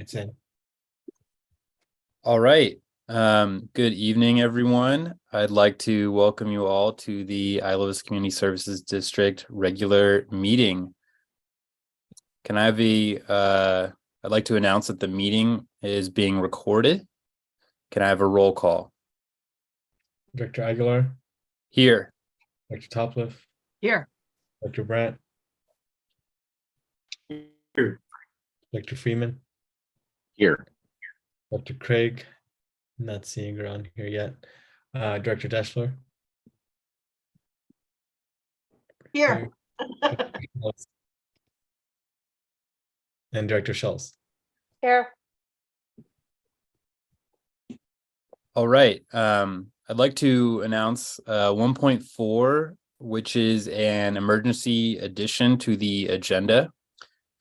It's in. All right. Good evening, everyone. I'd like to welcome you all to the IVCSD Community Services District regular meeting. Can I have I'd like to announce that the meeting is being recorded. Can I have a roll call? Director Aguilar, Here. Dr. Topliff, Here. Dr. Brandt, Here. Dr. Freeman, Here. Dr. Craig, not seeing her on here yet. Director Deschler. Here. And Director Schultz. Here. All right. I'd like to announce 1.4, which is an emergency addition to the agenda.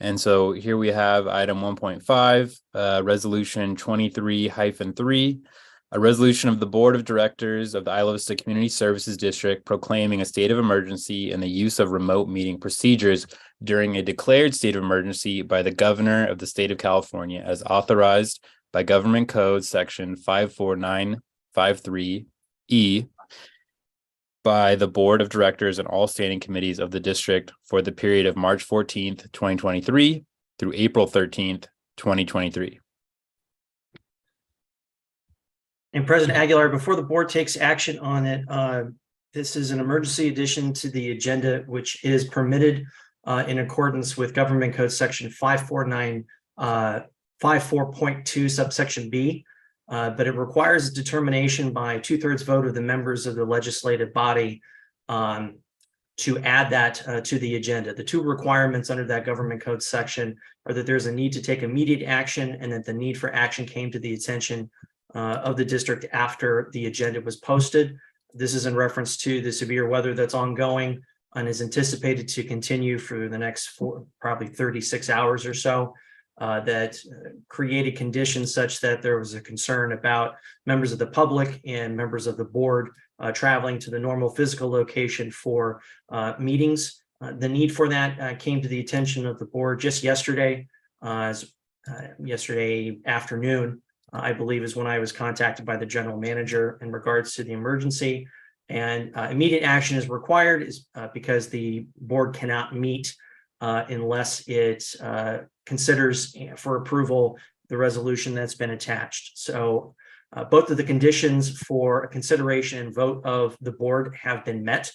And so here we have item 1.5, resolution 23-3, a resolution of the Board of Directors of the Isla Vista Community Services District proclaiming a state of emergency and the use of remote meeting procedures during a declared state of emergency by the Governor of the State of California as authorized by Government Code Section 54953E by the Board of Directors and all standing committees of the district for the period of March 14th, 2023 through April 13th, 2023. And President Aguilar, before the board takes action on it, this is an emergency addition to the agenda, which is permitted in accordance with Government Code Section 54954.2 subsection B. But it requires a determination by 2/3 vote of the members of the legislative body to add that to the agenda. The two requirements under that government code section are that there's a need to take immediate action and that the need for action came to the attention of the district after the agenda was posted. This is in reference to the severe weather that's ongoing and is anticipated to continue for the next probably 36 hours or so. That created conditions such that there was a concern about members of the public and members of the board traveling to the normal physical location for meetings. The need for that came to the attention of the board just yesterday. Yesterday afternoon, I believe, is when I was contacted by the general manager in regards to the emergency. And immediate action is required because the board cannot meet unless it considers for approval the resolution that's been attached. So both of the conditions for a consideration and vote of the board have been met.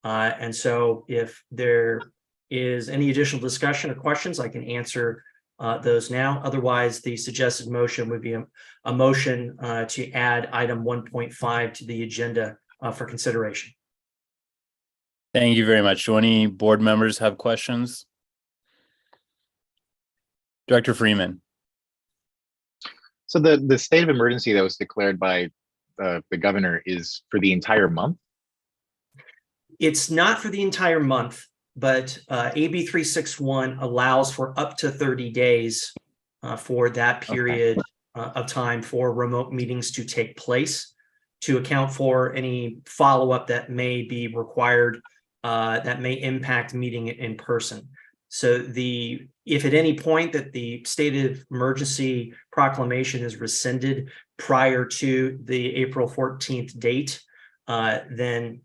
And so if there is any additional discussion or questions, I can answer those now. Otherwise, the suggested motion would be a motion to add item 1.5 to the agenda for consideration. Thank you very much. Do any board members have questions? Director Freeman. So the state of emergency that was declared by the governor is for the entire month? It's not for the entire month, but AB 361 allows for up to 30 days for that period of time for remote meetings to take place, to account for any follow-up that may be required that may impact meeting in person. So if at any point that the state of emergency proclamation is rescinded prior to the April 14th date, the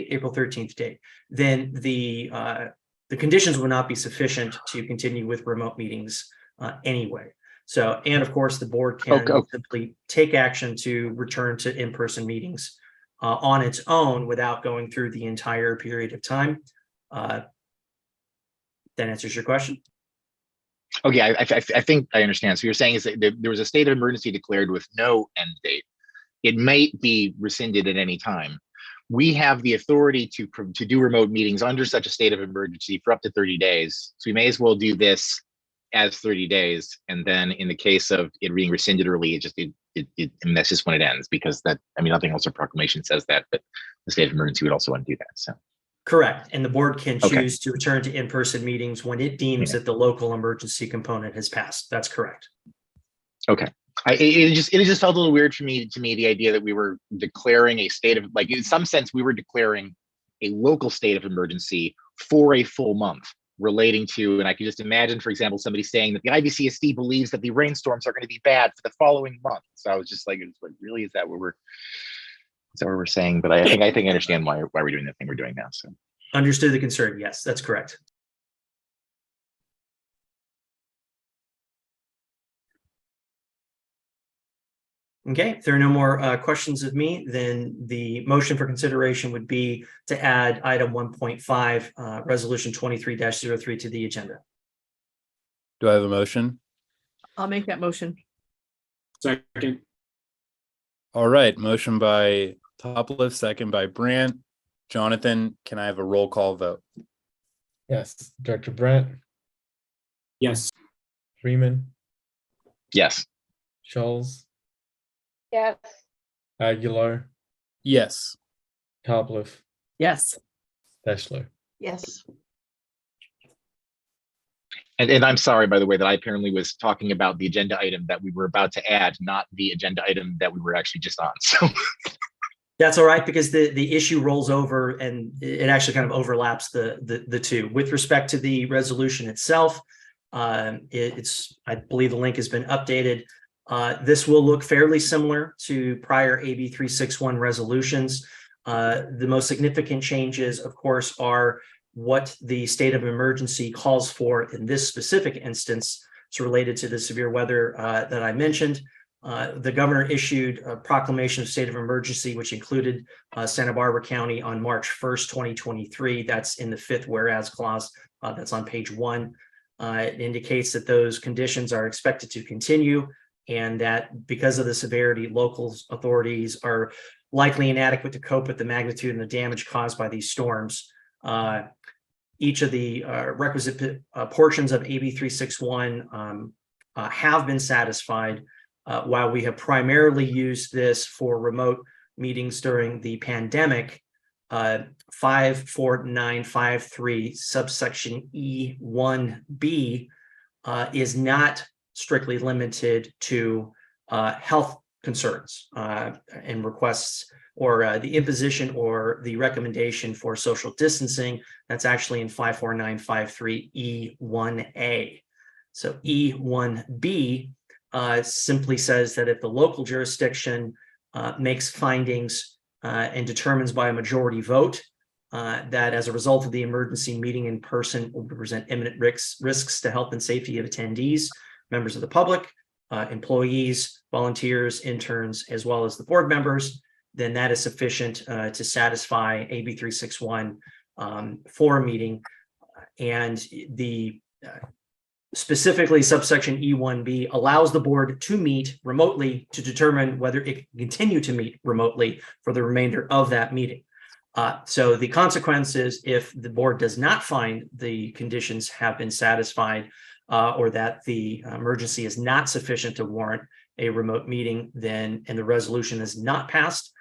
April 13th date, then the conditions would not be sufficient to continue with remote meetings anyway. So, and of course, the board can simply take action to return to in-person meetings on its own without going through the entire period of time. That answers your question. Okay, I think I understand. So you're saying is that there was a state of emergency declared with no end date. It might be rescinded at any time. We have the authority to do remote meetings under such a state of emergency for up to 30 days. So we may as well do this as 30 days. And then in the case of it being rescinded early, I mean, that's just when it ends, because that, I mean, nothing else in proclamation says that, but the state of emergency would also undo that. So. Correct. And the board can choose to return to in-person meetings when it deems that the local emergency component has passed. That's correct. Okay. It just felt a little weird to me, the idea that we were declaring a state of, like, in some sense, we were declaring a local state of emergency for a full month. relating to, and I can just imagine, for example, somebody saying that the IVCSD believes that the rainstorms are going to be bad for the following month. So I was just like, really, is that what we're saying? But I think I understand why we're doing the thing we're doing now. So Understood the concern. Yes, that's correct. Okay, if there are no more questions of me, then the motion for consideration would be to add item 1.5, resolution 23-03 to the agenda. Do I have a motion? I'll make that motion. Second. All right, motion by Topliff, second by Brandt. Jonathan, can I have a roll call vote? Yes, Director Brandt, Yes. Freeman, yes. Scholes, Yes. Aguilar, Yes. Topliff, Yes. Deschler. Yes. And I'm sorry, by the way, that I apparently was talking about the agenda item that we were about to add, not the agenda item that we were actually just on. So That's all right, because the issue rolls over and it actually kind of overlaps the two. With respect to the resolution itself, I believe the link has been updated. This will look fairly similar to prior AB 361 resolutions. The most significant changes, of course, are what the state of emergency calls for in this specific instance. It's related to the severe weather that I mentioned. The governor issued a proclamation of state of emergency, which included Santa Barbara County on March 1st, 2023. That's in the 5th whereas clause. That's on page 1. It indicates that those conditions are expected to continue, and that because of the severity, local authorities are likely inadequate to cope with the magnitude and the damage caused by these storms. Each of the requisite portions of AB 361 have been satisfied. While we have primarily used this for remote meetings during the pandemic, 54953 subsection E1B is not strictly limited to health concerns and requests, or the imposition or the recommendation for social distancing. That's actually in 54953 E1A. So E1B simply says that if the local jurisdiction makes findings and determines by a majority vote that as a result of the emergency meeting in person will present imminent risks to health and safety of attendees, members of the public, employees, volunteers, interns, as well as the board members, then that is sufficient to satisfy AB 361 for a meeting. And the specifically subsection E1B allows the board to meet remotely to determine whether it can continue to meet remotely for the remainder of that meeting. So the consequence is, if the board does not find the conditions have been satisfied or that the emergency is not sufficient to warrant a remote meeting, then, and the resolution is not passed,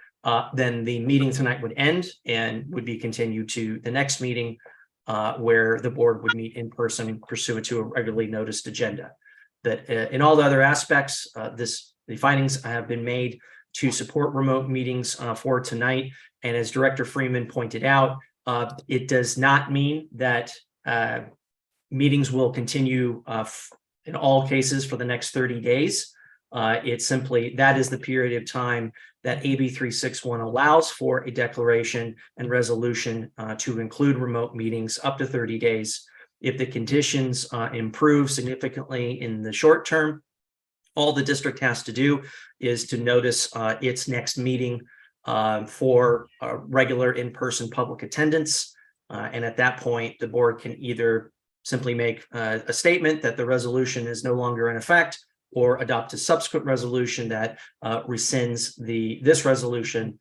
then the meeting tonight would end and would be continued to the next meeting where the board would meet in person pursuant to a regularly noticed agenda. That in all the other aspects, the findings have been made to support remote meetings for tonight. And as Director Freeman pointed out, it does not mean that meetings will continue in all cases for the next 30 days. It's simply that is the period of time that AB 361 allows for a declaration and resolution to include remote meetings up to 30 days. If the conditions improve significantly in the short term, all the district has to do is to notice its next meeting for regular in-person public attendance. And at that point, the board can either simply make a statement that the resolution is no longer in effect, or adopt a subsequent resolution that rescinds this resolution,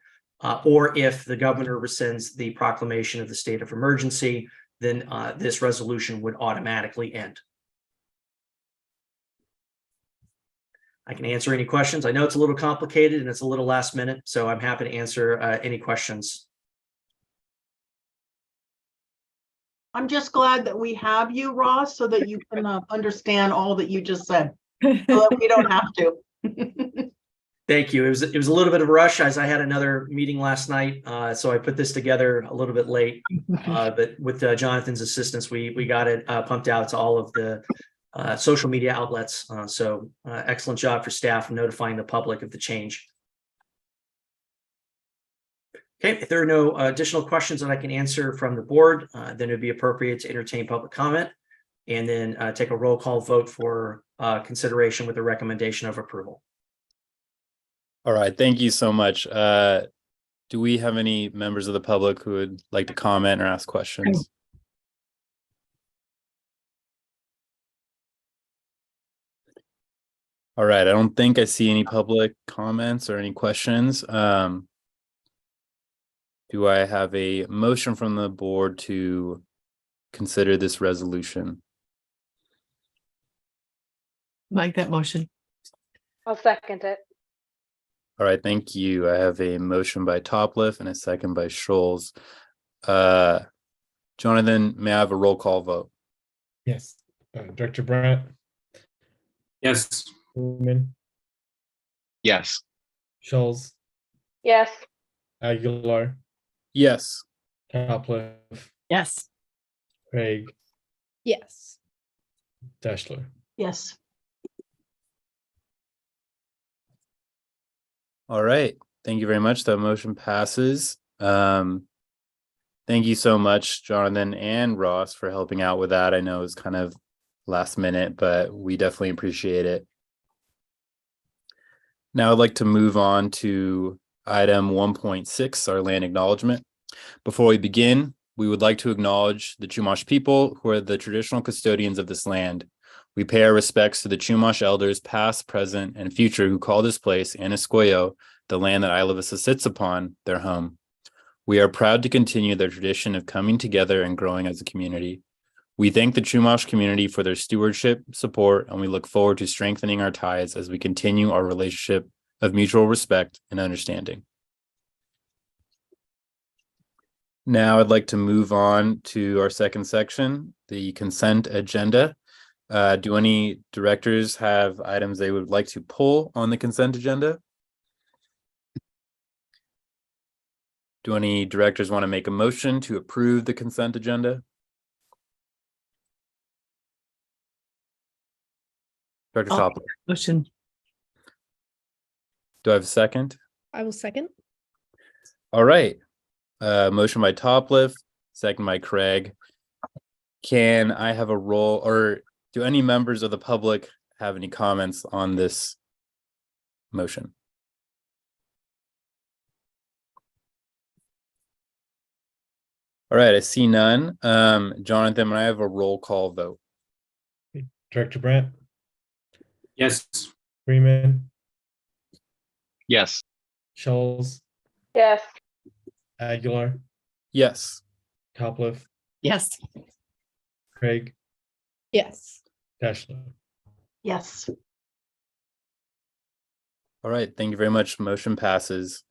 or if the governor rescinds the proclamation of the state of emergency, then this resolution would automatically end. I can answer any questions. I know it's a little complicated and it's a little last minute, so I'm happy to answer any questions. I'm just glad that we have you, Ross, so that you can understand all that you just said, so that we don't have to. Thank you. It was a little bit of a rush as I had another meeting last night, so I put this together a little bit late. But with Jonathan's assistance, we got it pumped out to all of the social media outlets. So excellent job for staff notifying the public of the change. Okay, if there are no additional questions that I can answer from the board, then it'd be appropriate to entertain public comment and then take a roll call vote for consideration with the recommendation of approval. All right, thank you so much. Do we have any members of the public who would like to comment or ask questions? All right, I don't think I see any public comments or any questions. Do I have a motion from the board to consider this resolution? Make that motion. I'll second it. All right, thank you. I have a motion by Topliff and a second by Scholes. Jonathan, may I have a roll call vote? Yes. Director Brandt, Yes. Freeman, Yes. Scholes, Yes. Aguilar, Yes. Topliff, Yes. Craig, Yes. Deschler. Yes. All right, thank you very much. That motion passes. Thank you so much, Jonathan and Ross, for helping out with that. I know it was kind of last minute, but we definitely appreciate it. Now I'd like to move on to item 1.6, our land acknowledgement. Before we begin, we would like to acknowledge the Chumash people who are the traditional custodians of this land. We pay our respects to the Chumash elders past, present, and future who call this place, Anisquayo, the land that Isla Vista sits upon, their home. We are proud to continue their tradition of coming together and growing as a community. We thank the Chumash community for their stewardship, support, and we look forward to strengthening our ties as we continue our relationship of mutual respect and understanding. Now I'd like to move on to our second section, the consent agenda. Do any directors have items they would like to pull on the consent agenda? Do any directors want to make a motion to approve the consent agenda? Director Oh. Topliff, Motion. do I have a second? I will second. All right. Motion by Topliff, second by Craig. Can I have a roll, or do any members of the public have any comments on this motion? All right, I see none. Jonathan, may I have a roll call vote? Director Brandt, Yes. Freeman, Yes. Scholes, Yes. Aguilar, Yes. Topliff, Yes. Craig, Yes. Deschler. Yes. All right, thank you very much. Motion passes.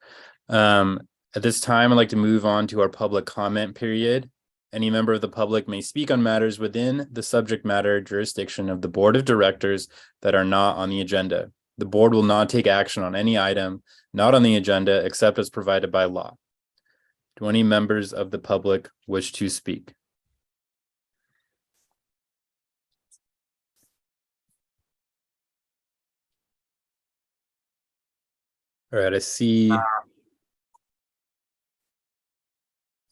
At this time, I'd like to move on to our public comment period. Any member of the public may speak on matters within the subject matter jurisdiction of the Board of Directors that are not on the agenda. The board will not take action on any item not on the agenda except as provided by law. Do any members of the public wish to speak? All right, I see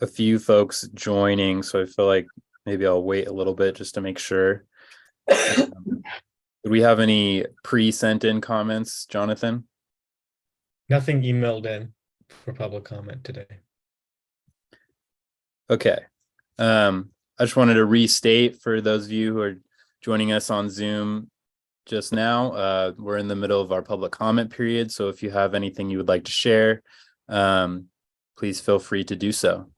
a few folks joining, so I feel like maybe I'll wait a little bit just to make sure. Do we have any pre-sent in comments, Jonathan? Nothing emailed in for public comment today. Okay. I just wanted to restate for those of you who are joining us on Zoom just now, we're in the middle of our public comment period, so if you have anything you would like to share, please feel free to do so.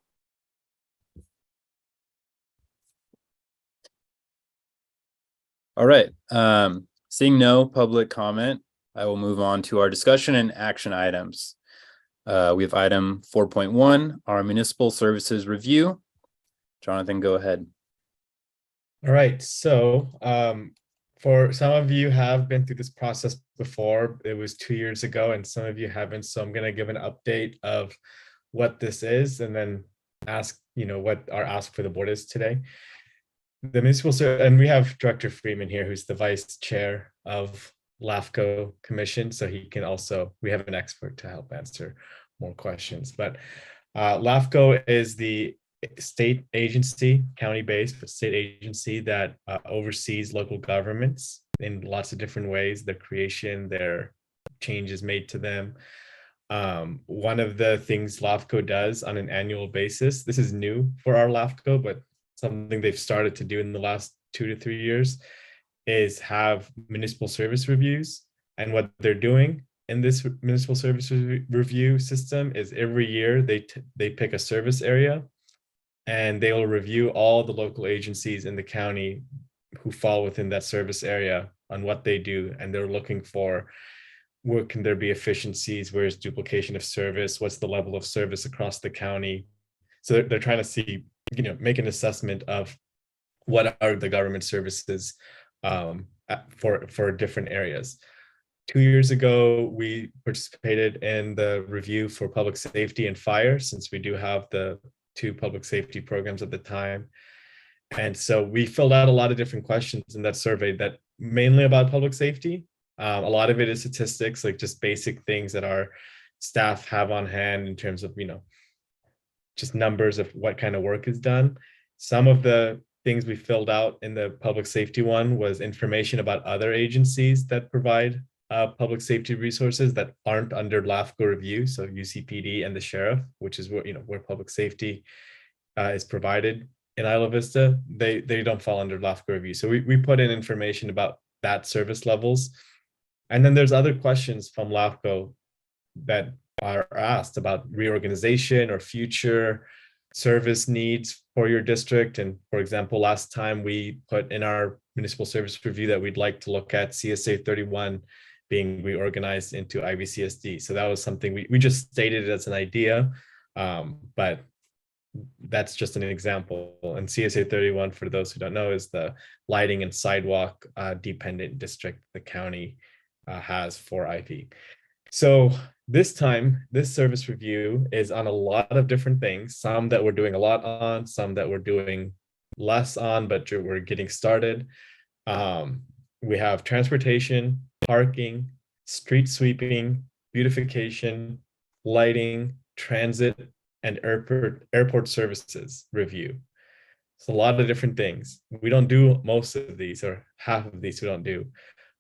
All right, seeing no public comment, I will move on to our discussion and action items. We have item 4.1, our municipal services review. Jonathan, go ahead. All right, so for some of you have been through this process before. It was 2 years ago, and some of you haven't. So I'm going to give an update of what this is, and then ask, what our ask for the board is today. The municipal service, and we have Director Freeman here, who's the vice chair of LAFCO Commission. So he can also, we have an expert to help answer more questions. But LAFCO is the state agency, county-based, but state agency that oversees local governments in lots of different ways, their creation, their changes made to them. One of the things LAFCO does on an annual basis, this is new for our LAFCO, but something they've started to do in the last 2 to 3 years, is have municipal service reviews. And what they're doing in this municipal service review system is every year they pick a service area, and they will review all the local agencies in the county who fall within that service area on what they do. And they're looking for, where can there be efficiencies? Where's duplication of service? What's the level of service across the county? So they're trying to see, make an assessment of what are the government services for different areas. 2 years ago, we participated in the review for public safety and fire, since we do have the 2 public safety programs at the time. And so we filled out a lot of different questions in that survey that mainly about public safety. A lot of it is statistics, like just basic things that our staff have on hand in terms of, just numbers of what kind of work is done. Some of the things we filled out in the public safety one was information about other agencies that provide public safety resources that aren't under LAFCO review. So UCPD and the sheriff, which is where public safety is provided in Isla Vista, they don't fall under LAFCO review. So we put in information about that service levels. And then there's other questions from LAFCO that are asked about reorganization or future service needs for your district. And for example, last time we put in our municipal service review that we'd like to look at CSA 31 being reorganized into IVCSD. So that was something we just stated it as an idea, but that's just an example. And CSA 31, for those who don't know, is the lighting and sidewalk dependent district the county has for IV. So this time, this service review is on a lot of different things, some that we're doing a lot on, some that we're doing less on, but we're getting started. We have transportation, parking, street sweeping, beautification, lighting, transit, and airport services review. It's a lot of different things. We don't do most of these, or half of these we don't do,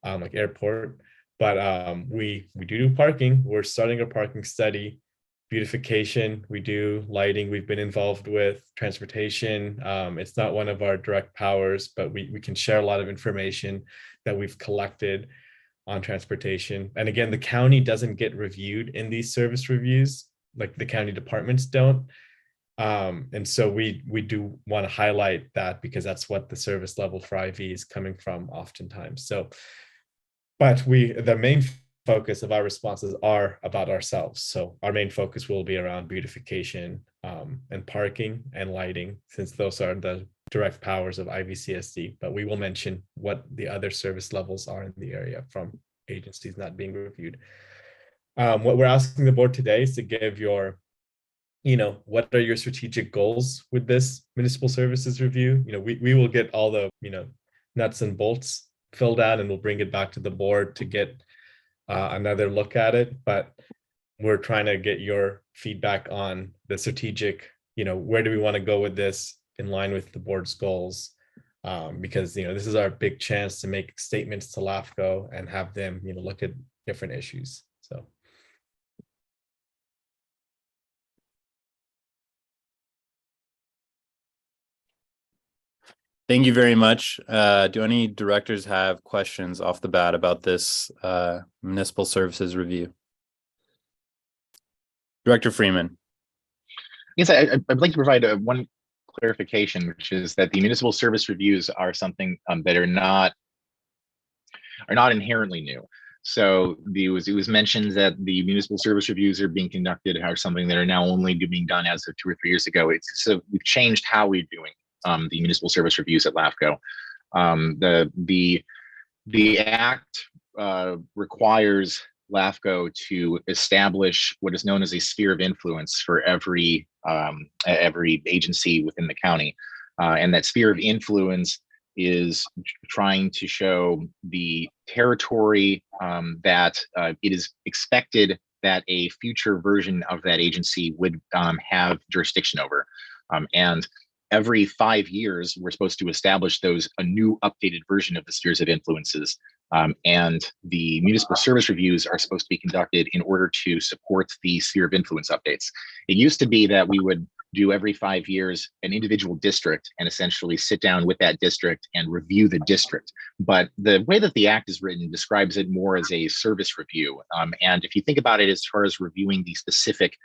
like airport. But we do parking. We're starting a parking study, beautification. We do lighting. We've been involved with transportation. It's not one of our direct powers, but we can share a lot of information that we've collected on transportation. And again, the county doesn't get reviewed in these service reviews, like the county departments don't. And so we do want to highlight that, because that's what the service level for IV is coming from oftentimes. So. But the main focus of our responses are about ourselves. So our main focus will be around beautification and parking and lighting, since those are the direct powers of IVCSD. But we will mention what the other service levels are in the area from agencies not being reviewed. What we're asking the board today is to give your, what are your strategic goals with this municipal services review? We will get all the, nuts and bolts filled out, and we'll bring it back to the board to get another look at it. But we're trying to get your feedback on the strategic, where do we want to go with this in line with the board's goals? Because, this is our big chance to make statements to LAFCO and have them, look at different issues. So. Thank you very much. Do any directors have questions off the bat about this municipal services review? Director Freeman. Yes, I'd like to provide one clarification, which is that the municipal service reviews are something that are not inherently new. So it was mentioned that the municipal service reviews are being conducted are something that are now only being done as of 2 or 3 years ago. So we've changed how we're doing the municipal service reviews at LAFCO. the act requires LAFCO to establish what is known as a sphere of influence for every agency within the county. And that sphere of influence is trying to show the territory that it is expected that a future version of that agency would have jurisdiction over. And every 5 years, we're supposed to establish a new updated version of the spheres of influences. And the municipal service reviews are supposed to be conducted in order to support the sphere of influence updates. It used to be that we would do every 5 years an individual district and essentially sit down with that district and review the district. But the way that the act is written describes it more as a service review. And if you think about it as far as reviewing the specific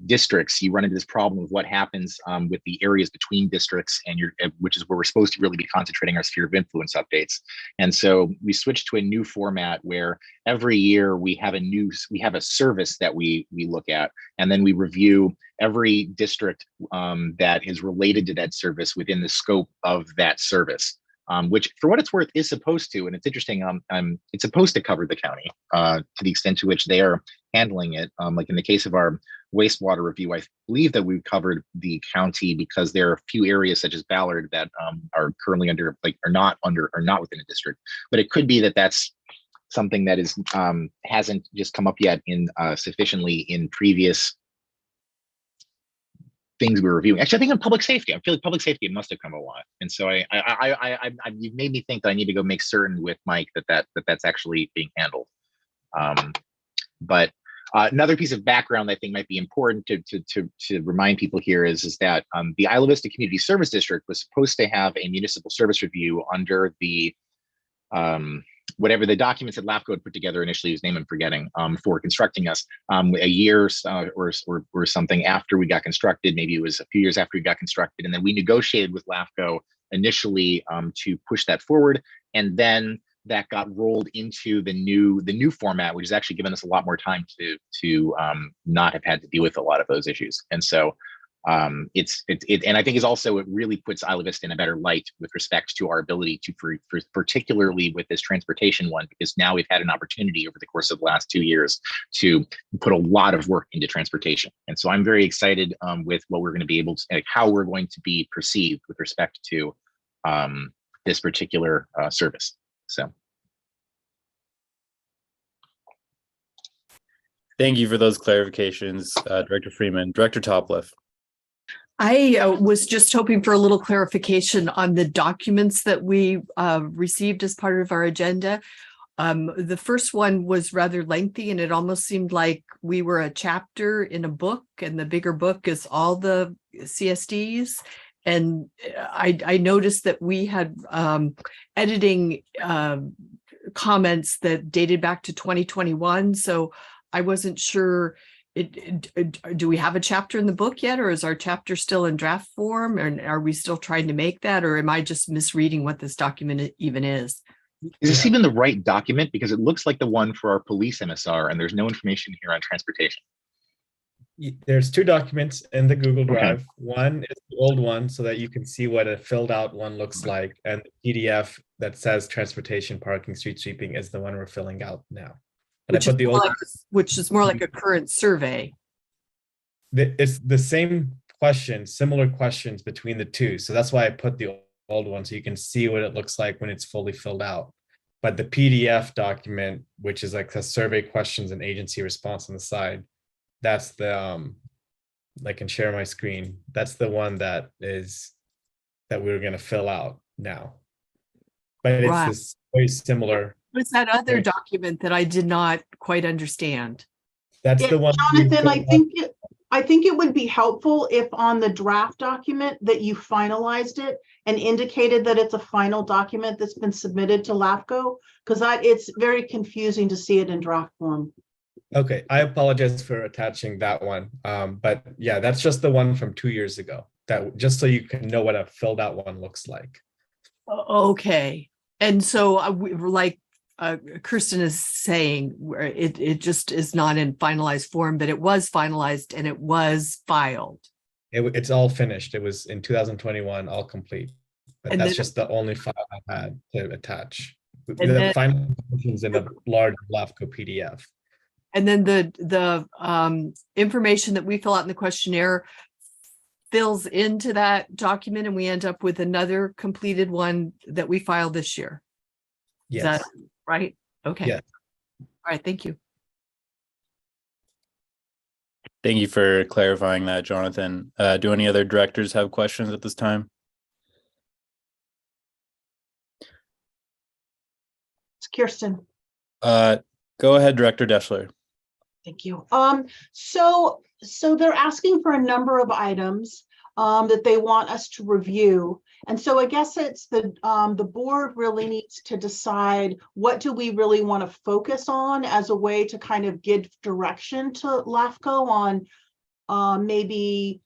districts, you run into this problem of what happens with the areas between districts, and which is where we're supposed to really be concentrating our sphere of influence updates. And so we switched to a new format where every year we have a service that we look at, and then we review every district that is related to that service within the scope of that service. Which, for what it's worth, is supposed to, and it's interesting, it's supposed to cover the county to the extent to which they are handling it. Like in the case of our wastewater review, I believe that we've covered the county because there are a few areas such as Ballard that are currently are not within a district. But it could be that that's something that is hasn't just come up yet in sufficiently in previous things we were reviewing. Actually, I think in public safety, I feel like public safety must have come a lot. And so you've made me think that I need to go make certain with Mike that's actually being handled. But another piece of background that I think might be important to remind people here is that the Isla Vista Community Service District was supposed to have a municipal service review under the whatever the documents that LAFCO had put together initially, whose name I'm forgetting, for constructing us, a year or something after we got constructed. Maybe it was a few years after we got constructed, and then we negotiated with LAFCO initially to push that forward, and then that got rolled into the new format, which has actually given us a lot more time to not have had to deal with a lot of those issues. And so and I think it really puts Isla Vista in a better light with respect to our ability to, for particularly with this transportation one, because now we've had an opportunity over the course of the last 2 years to put a lot of work into transportation. And so I'm very excited with what we're going to be able to, like, how we're going to be perceived with respect to this particular service. So. Thank you for those clarifications, Director Freeman. Director Topliff. I was just hoping for a little clarification on the documents that we received as part of our agenda. The first one was rather lengthy, and it almost seemed like we were a chapter in a book, and the bigger book is all the CSDs. And I noticed that we had editing comments that dated back to 2021. So I wasn't sure, do we have a chapter in the book yet, or is our chapter still in draft form? And are we still trying to make that, or am I just misreading what this document even is? Is this even the right document? Because it looks like the one for our police MSR, and there's no information here on transportation. There's two documents in the Google Drive. Okay. One is the old one so that you can see what a filled out one looks like. And the PDF that says transportation, parking, street sweeping is the one we're filling out now. But I put the old, which is more like a current survey. it's the same questions, similar questions between the two. So that's why I put the old one so you can see what it looks like when it's fully filled out. But the PDF document, which is like the survey questions and agency response on the side, that's the I can share my screen. That's the one that we're going to fill out now. But it's Right. this very similar. What's that other document that I did not quite understand? That's Yeah, the one. Jonathan, I think it would be helpful if on the draft document that you finalized it and indicated that it's a final document that's been submitted to LAFCO, because it's very confusing to see it in draft form. Okay, I apologize for attaching that one. But yeah, that's just the one from 2 years ago. That just so you can know what a filled out one looks like. Okay. And so like Kirsten is saying, where it just is not in finalized form, but it was finalized and it was filed. It's all finished. It was in 2021, all complete. But And that's then- just the only file I had to attach. And The then- final version's in a large LAFCO PDF. And then the information that we fill out in the questionnaire fills into that document and we end up with another completed one that we file this year. Is that Yes. right? Okay. Yes. All right, thank you. Thank you for clarifying that, Jonathan. Do any other directors have questions at this time? It's Kirsten. Go ahead, Director Deschler. Thank you. So they're asking for a number of items that they want us to review. And so I guess it's the board really needs to decide what do we really want to focus on as a way to kind of give direction to LAFCO on maybe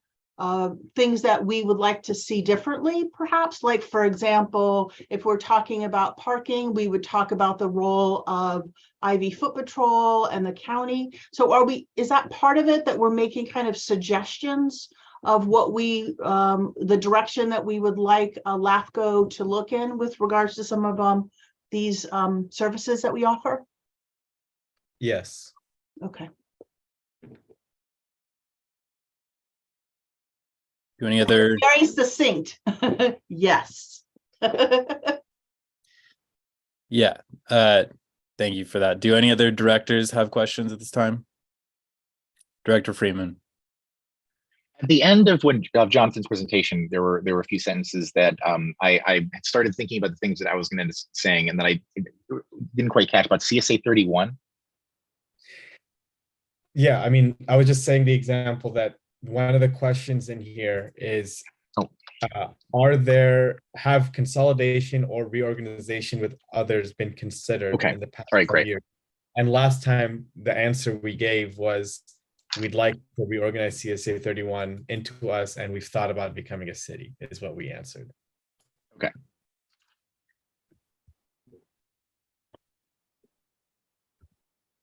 things that we would like to see differently, perhaps. Like, for example, if we're talking about parking, we would talk about the role of IV Foot Patrol and the county. So is that part of it, that we're making kind of suggestions of what the direction that we would like LAFCO to look in with regards to some of these services that we offer? Yes. Okay. Do any other? Very succinct. Yes. Yeah. Thank you for that. Do any other directors have questions at this time? Director Freeman. At the end of Jonathan's presentation, there were a few sentences that I had started thinking about the things that I was going to end up saying, and then I didn't quite catch about CSA 31. Yeah, I mean, I was just saying the example that one of the questions in here is, have consolidation or reorganization with others been considered in the past year? And last time the answer we gave was, we'd like to reorganize CSA 31 into us, and we've thought about becoming a city, is what we answered. Okay.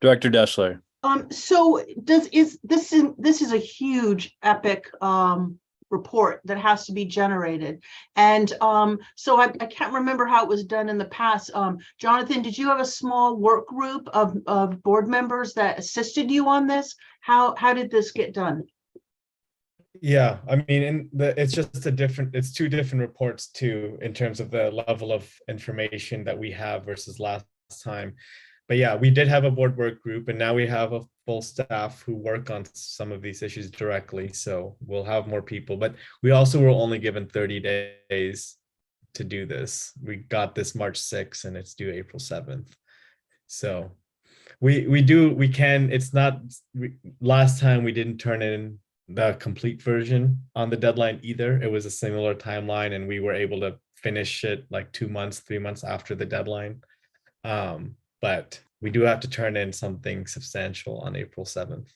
Director Deschler. So this is a huge epic report that has to be generated. And so I can't remember how it was done in the past. Jonathan, did you have a small work group of board members that assisted you on this? How did this get done? Yeah, I mean, it's two different reports too, in terms of the level of information that we have versus last time. But yeah, we did have a board work group, and now we have a full staff who work on some of these issues directly. So we'll have more people, but we also were only given 30 days to do this. We got this March 6th and it's due April 7th. So last time we didn't turn in the complete version on the deadline either. It was a similar timeline, and we were able to finish it like 3 months after the deadline. But we do have to turn in something substantial on April 7th.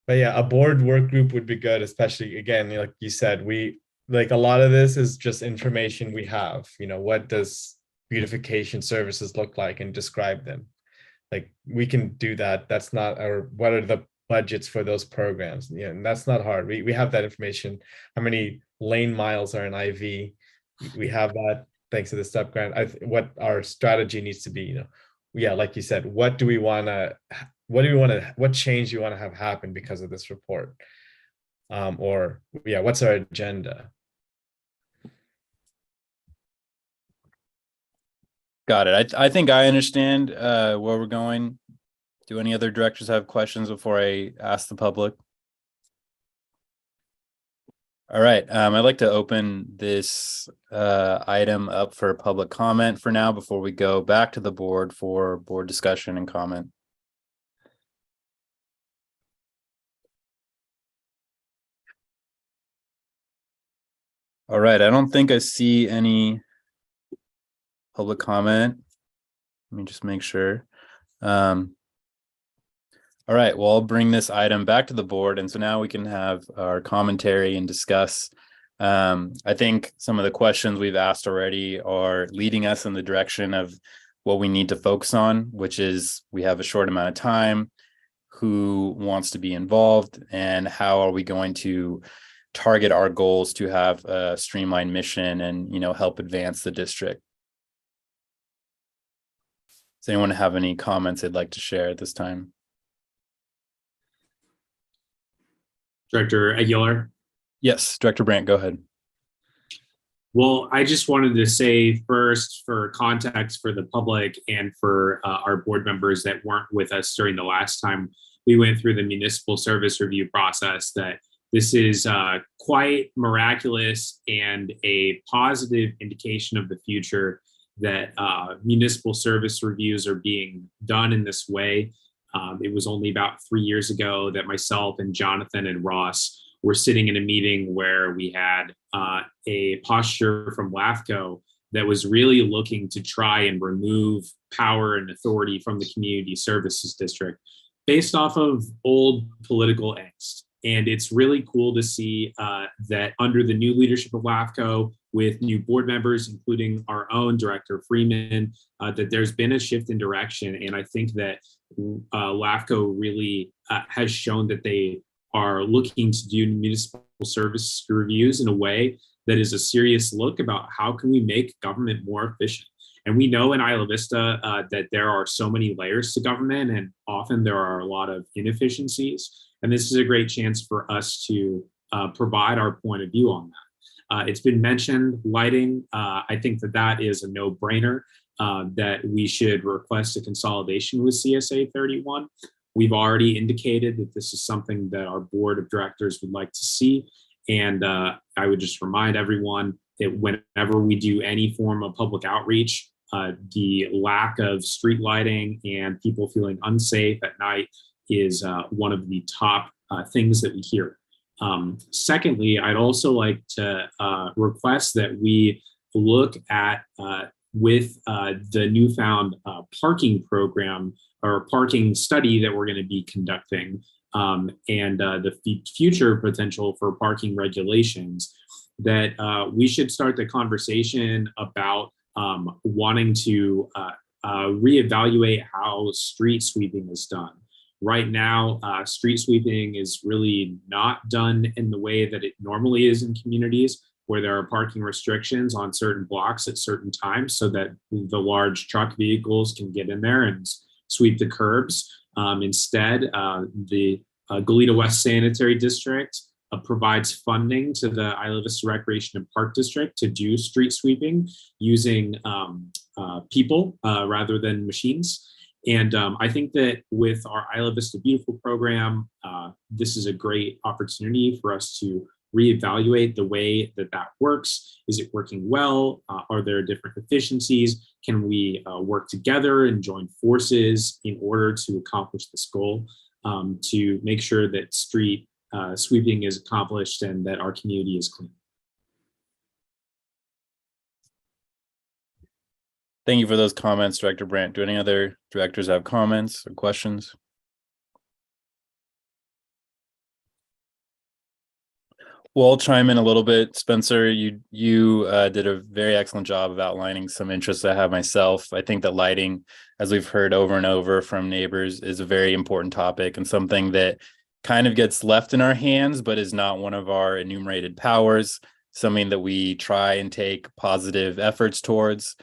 But yeah, a board work group would be good, especially, again, like you said, a lot of this is just information we have. What does beautification services look like, and describe them? Like, we can do that. That's not what are the budgets for those programs? Yeah, and that's not hard. We have that information. How many lane miles are in IV? We have that thanks to the STEP grant. What our strategy needs to be, yeah, like you said, what change do you want to have happen because of this report? Or yeah, what's our agenda? Got it. I think I understand where we're going. Do any other directors have questions before I ask the public? All right. I'd like to open this item up for public comment for now before we go back to the board for board discussion and comment. All right. I don't think I see any public comment. Let me just make sure. All right, well, I'll bring this item back to the board. And so now we can have our commentary and discuss. I think some of the questions we've asked already are leading us in the direction of what we need to focus on, which is we have a short amount of time, who wants to be involved, and how are we going to target our goals to have a streamlined mission and, help advance the district. Does anyone have any comments they'd like to share at this time? Director Aguilar. Yes, Director Brandt, go ahead. Well, I just wanted to say first, for context for the public and for our board members that weren't with us during the last time we went through the municipal service review process, that this is quite miraculous and a positive indication of the future that municipal service reviews are being done in this way. It was only about 3 years ago that myself and Jonathan and Ross were sitting in a meeting where we had a posture from LAFCO that was really looking to try and remove power and authority from the community services district based off of old political angst. And it's really cool to see that under the new leadership of LAFCO, with new board members, including our own Director Freeman, that there's been a shift in direction. And I think that LAFCO really has shown that they are looking to do municipal service reviews in a way that is a serious look about how can we make government more efficient. And we know in Isla Vista that there are so many layers to government, and often there are a lot of inefficiencies. And this is a great chance for us to provide our point of view on that. It's been mentioned, lighting. I think that that is a no-brainer, that we should request a consolidation with CSA 31. We've already indicated that this is something that our board of directors would like to see. And I would just remind everyone that whenever we do any form of public outreach, the lack of street lighting and people feeling unsafe at night is one of the top things that we hear. Secondly, I'd also like to request that we look at with the newfound parking program or parking study that we're going to be conducting, and the future potential for parking regulations, that we should start the conversation about wanting to reevaluate how street sweeping is done. Right now, street sweeping is really not done in the way that it normally is in communities, where there are parking restrictions on certain blocks at certain times so that the large truck vehicles can get in there and sweep the curbs. Instead, the Goleta West Sanitary District provides funding to the Isla Vista Recreation and Park District to do street sweeping using people rather than machines. And I think that with our Isla Vista Beautiful program, this is a great opportunity for us to reevaluate the way that that works. Is it working well? Are there different efficiencies? Can we work together and join forces in order to accomplish this goal, to make sure that street sweeping is accomplished and that our community is clean? Thank you for those comments, Director Brandt. Do any other directors have comments or questions? Well, I'll chime in a little bit. Spencer, you did a very excellent job of outlining some interests I have myself. I think that lighting, as we've heard over and over from neighbors, is a very important topic and something that kind of gets left in our hands, but is not one of our enumerated powers, something that we try and take positive efforts towards.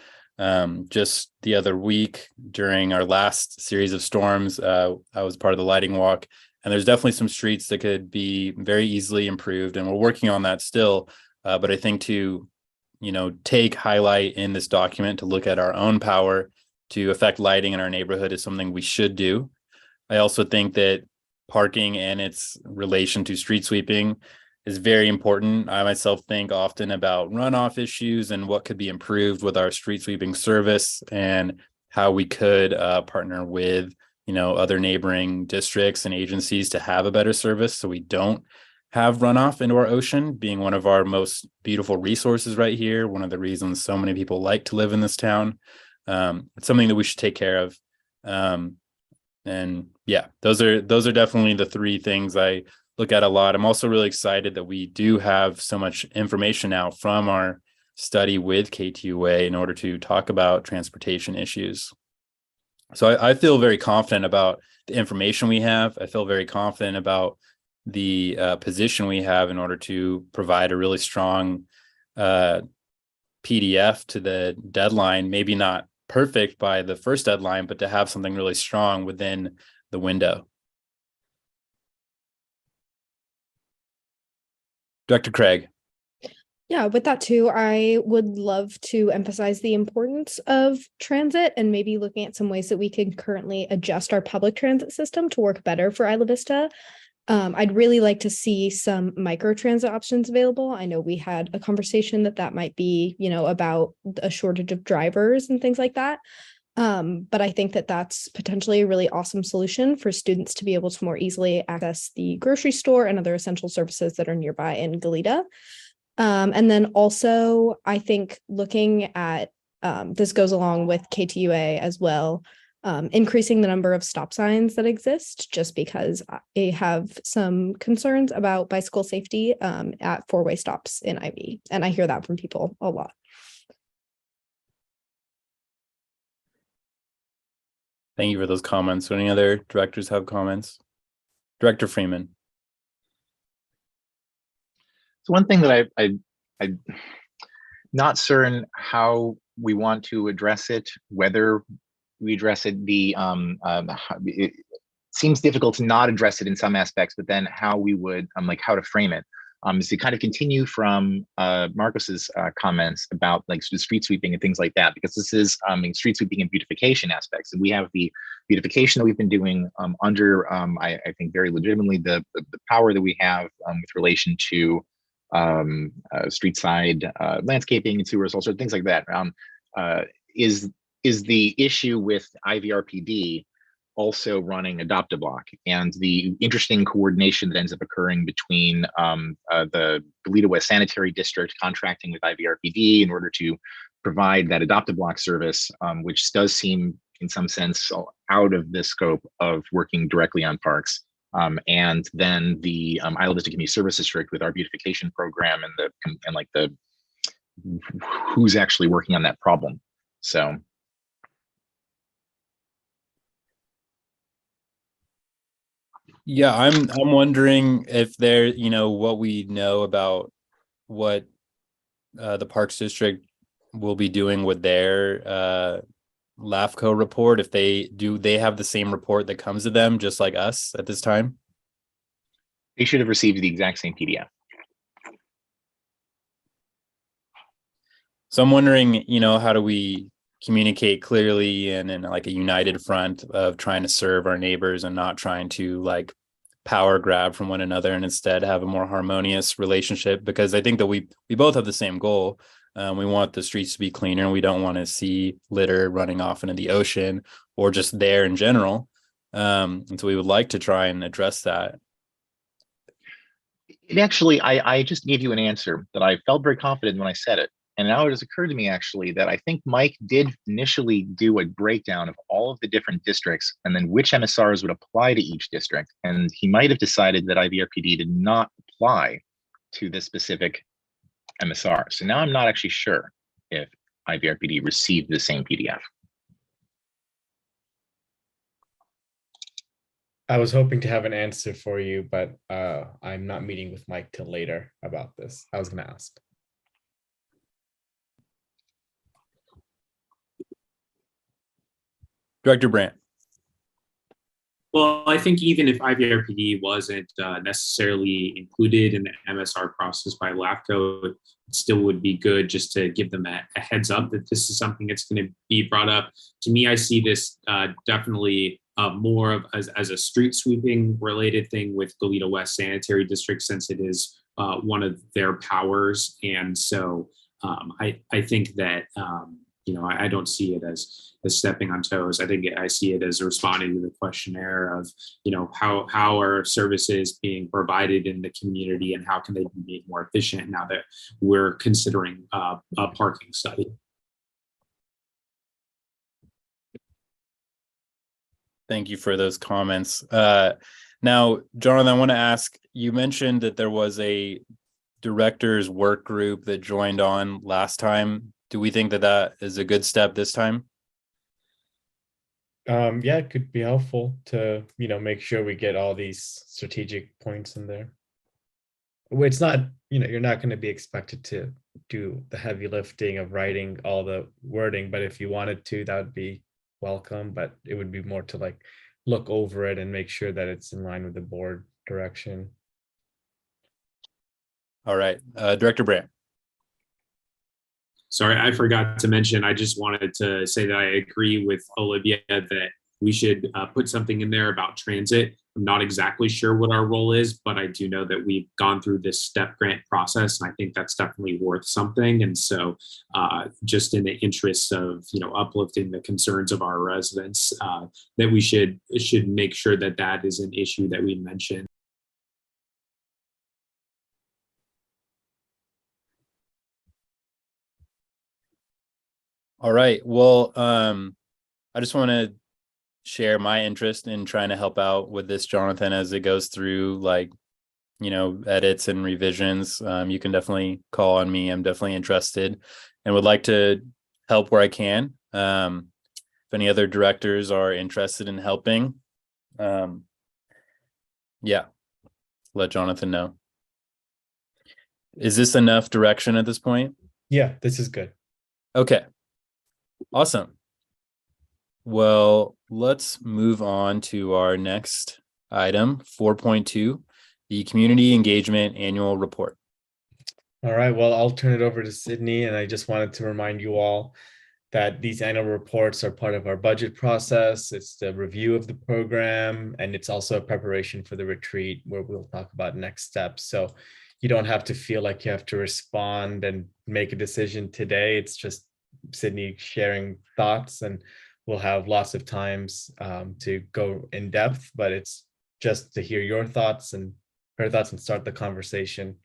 Just the other week during our last series of storms, I was part of the lighting walk, and there's definitely some streets that could be very easily improved, and we're working on that still. But I think to, take highlight in this document to look at our own power to affect lighting in our neighborhood is something we should do. I also think that parking and its relation to street sweeping is very important. I myself think often about runoff issues and what could be improved with our street sweeping service and how we could partner with, other neighboring districts and agencies to have a better service so we don't have runoff into our ocean, being one of our most beautiful resources right here. One of the reasons so many people like to live in this town. It's something that we should take care of. And yeah, those are definitely the three things I look at a lot. I'm also really excited that we do have so much information now from our study with KTUA in order to talk about transportation issues. So I feel very confident about the information we have. I feel very confident about the position we have in order to provide a really strong PDF to the deadline, maybe not perfect by the first deadline, but to have something really strong within the window. Dr. Craig. Yeah, with that too, I would love to emphasize the importance of transit and maybe looking at some ways that we can currently adjust our public transit system to work better for Isla Vista. I'd really like to see some micro transit options available. I know we had a conversation that might be, about a shortage of drivers and things like that. But I think that that's potentially a really awesome solution for students to be able to more easily access the grocery store and other essential services that are nearby in Goleta. And then also, I think looking at, this goes along with KTUA as well, increasing the number of stop signs that exist, just because I have some concerns about bicycle safety at four-way stops in IV. And I hear that from people a lot. Thank you for those comments. So any other directors have comments? Director Freeman. So one thing that I'm not certain how we want to address it, whether we address it, it seems difficult to not address it in some aspects, but then how we would, like how to frame it. Is to kind of continue from Marcos's comments about like street sweeping and things like that, because this is street sweeping and beautification aspects. And we have the beautification that we've been doing under, I think very legitimately, the power that we have with relation to street side landscaping and sewers, all sorts of things like that. Is the issue with IVRPD also running Adopt-A-Block, and the interesting coordination that ends up occurring between the Goleta West Sanitary District contracting with IVRPD in order to provide that Adopt-A-Block service, which does seem in some sense out of the scope of working directly on parks. And then the Isla Vista Community Service District with our beautification program and like the who's actually working on that problem. So yeah, I'm wondering if there, what we know about what the Parks District will be doing with their LAFCO report, if they have the same report that comes to them just like us at this time? They should have received the exact same PDF. So I'm wondering, how do we communicate clearly and in like a united front of trying to serve our neighbors and not trying to like power grab from one another, and instead have a more harmonious relationship? Because I think that we both have the same goal. We want the streets to be cleaner, and we don't want to see litter running off into the ocean or just there in general. And so we would like to try and address that. It actually, I just gave you an answer that I felt very confident when I said it. And now it has occurred to me actually that I think Mike did initially do a breakdown of all of the different districts and then which MSRs would apply to each district. And he might have decided that IVRPD did not apply to this specific MSR. So now I'm not actually sure if IVRPD received the same PDF. I was hoping to have an answer for you, but I'm not meeting with Mike till later about this. I was going to ask. Director Brandt. Well, I think even if IVRPD wasn't necessarily included in the MSR process by LAFCO, it still would be good just to give them a heads up that this is something that's going to be brought up. To me, I see this definitely more of as a street sweeping related thing with Goleta West Sanitary District, since it is one of their powers. And so I think that I don't see it as stepping on toes. I see it as responding to the questionnaire of, how are services being provided in the community and how can they be made more efficient now that we're considering a parking study. Thank you for those comments. Now, Jonathan, I want to ask, you mentioned that there was a director's work group that joined on last time. Do we think that is a good step this time? Yeah, it could be helpful to, make sure we get all these strategic points in there. It's not, you're not going to be expected to do the heavy lifting of writing all the wording, but if you wanted to, that would be welcome. But it would be more to like look over it and make sure that it's in line with the board direction. All right, Director Brandt. Sorry, I forgot to mention, I just wanted to say that I agree with Olivia that we should put something in there about transit. I'm not exactly sure what our role is, but I do know that we've gone through this STEP grant process, and I think that's definitely worth something. And so just in the interest of, uplifting the concerns of our residents, that we should make sure that that is an issue that we mention. All right. Well, I just want to share my interest in trying to help out with this, Jonathan, as it goes through edits and revisions. You can definitely call on me. I'm definitely interested and would like to help where I can. If any other directors are interested in helping, yeah, let Jonathan know. Is this enough direction at this point? Yeah, this is good. Okay. Awesome. Well, let's move on to our next item, 4.2, the Community Engagement Annual Report. All right, well, I'll turn it over to Sydney, and I just wanted to remind you all that these annual reports are part of our budget process. It's the review of the program, and it's also a preparation for the retreat where we'll talk about next steps. So you don't have to feel like you have to respond and make a decision today. It's just Sydney sharing thoughts, and we'll have lots of times to go in depth, but it's just to hear your thoughts and her thoughts and start the conversation.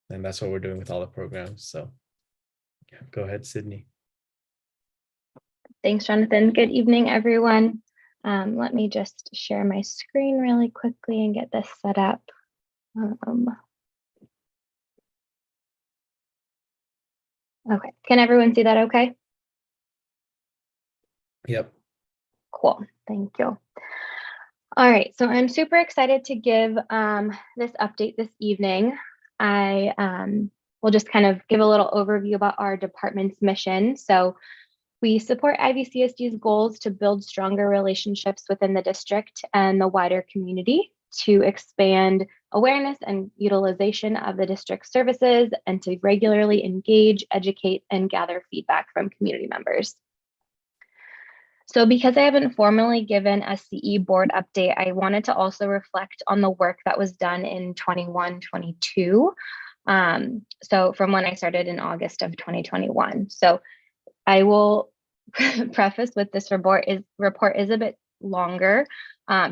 And that's what we're doing with all the programs. So yeah, go ahead, Sydney. Thanks, Jonathan. Good evening, everyone. Let me just share my screen really quickly and get this set up. Okay, can everyone see that okay? Yep. Cool, thank you. All right, so I'm super excited to give this update this evening. I will just kind of give a little overview about our department's mission. So we support IVCSD's goals to build stronger relationships within the district and the wider community, to expand awareness and utilization of the district services, and to regularly engage, educate, and gather feedback from community members. So because I haven't formally given a CE board update, I wanted to also reflect on the work that was done in 21-22. So from when I started in August of 2021. So I will preface with this report is a bit longer.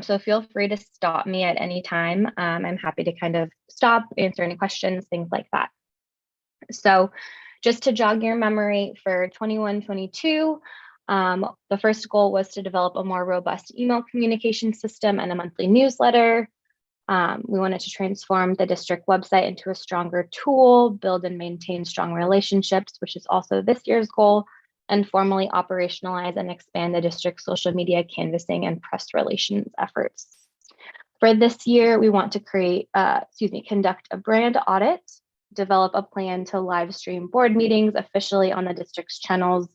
So feel free to stop me at any time. I'm happy to kind of stop, answer any questions, things like that. So just to jog your memory, for 21-22, the first goal was to develop a more robust email communication system and a monthly newsletter. We wanted to transform the district website into a stronger tool, build and maintain strong relationships, which is also this year's goal, and formally operationalize and expand the district's social media canvassing and press relations efforts. For this year, we want to conduct a brand audit, develop a plan to live stream board meetings officially on the district's channels,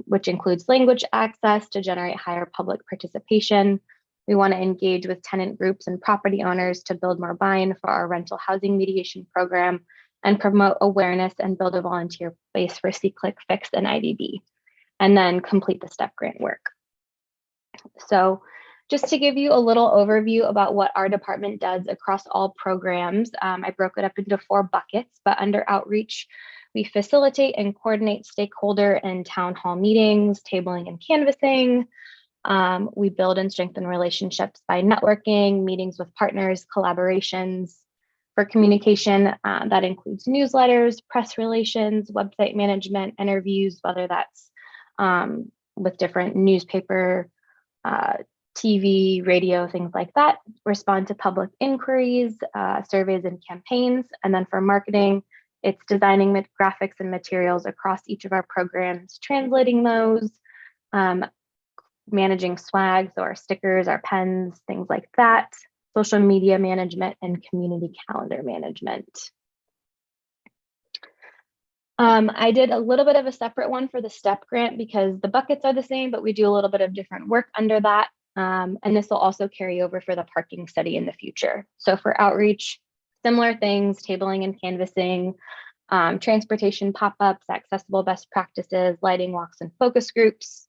which includes language access to generate higher public participation. We want to engage with tenant groups and property owners to build more buy-in for our rental housing mediation program, and promote awareness and build a volunteer base for C-Click Fix and IDB, and then complete the STEP grant work. So just to give you a little overview about what our department does across all programs, I broke it up into 4 buckets, but under outreach, we facilitate and coordinate stakeholder and town hall meetings, tabling and canvassing. We build and strengthen relationships by networking, meetings with partners, collaborations. For communication, that includes newsletters, press relations, website management, interviews, whether that's with different newspaper, TV, radio, things like that. Respond to public inquiries, surveys, and campaigns. And then for marketing, it's designing graphics and materials across each of our programs, translating those, managing swags or stickers or pens, things like that, social media management, and community calendar management. I did a little bit of a separate one for the STEP grant because the buckets are the same, but we do a little bit of different work under that. And this will also carry over for the parking study in the future. So for outreach, similar things, tabling and canvassing, transportation pop-ups, accessible best practices, lighting walks and focus groups.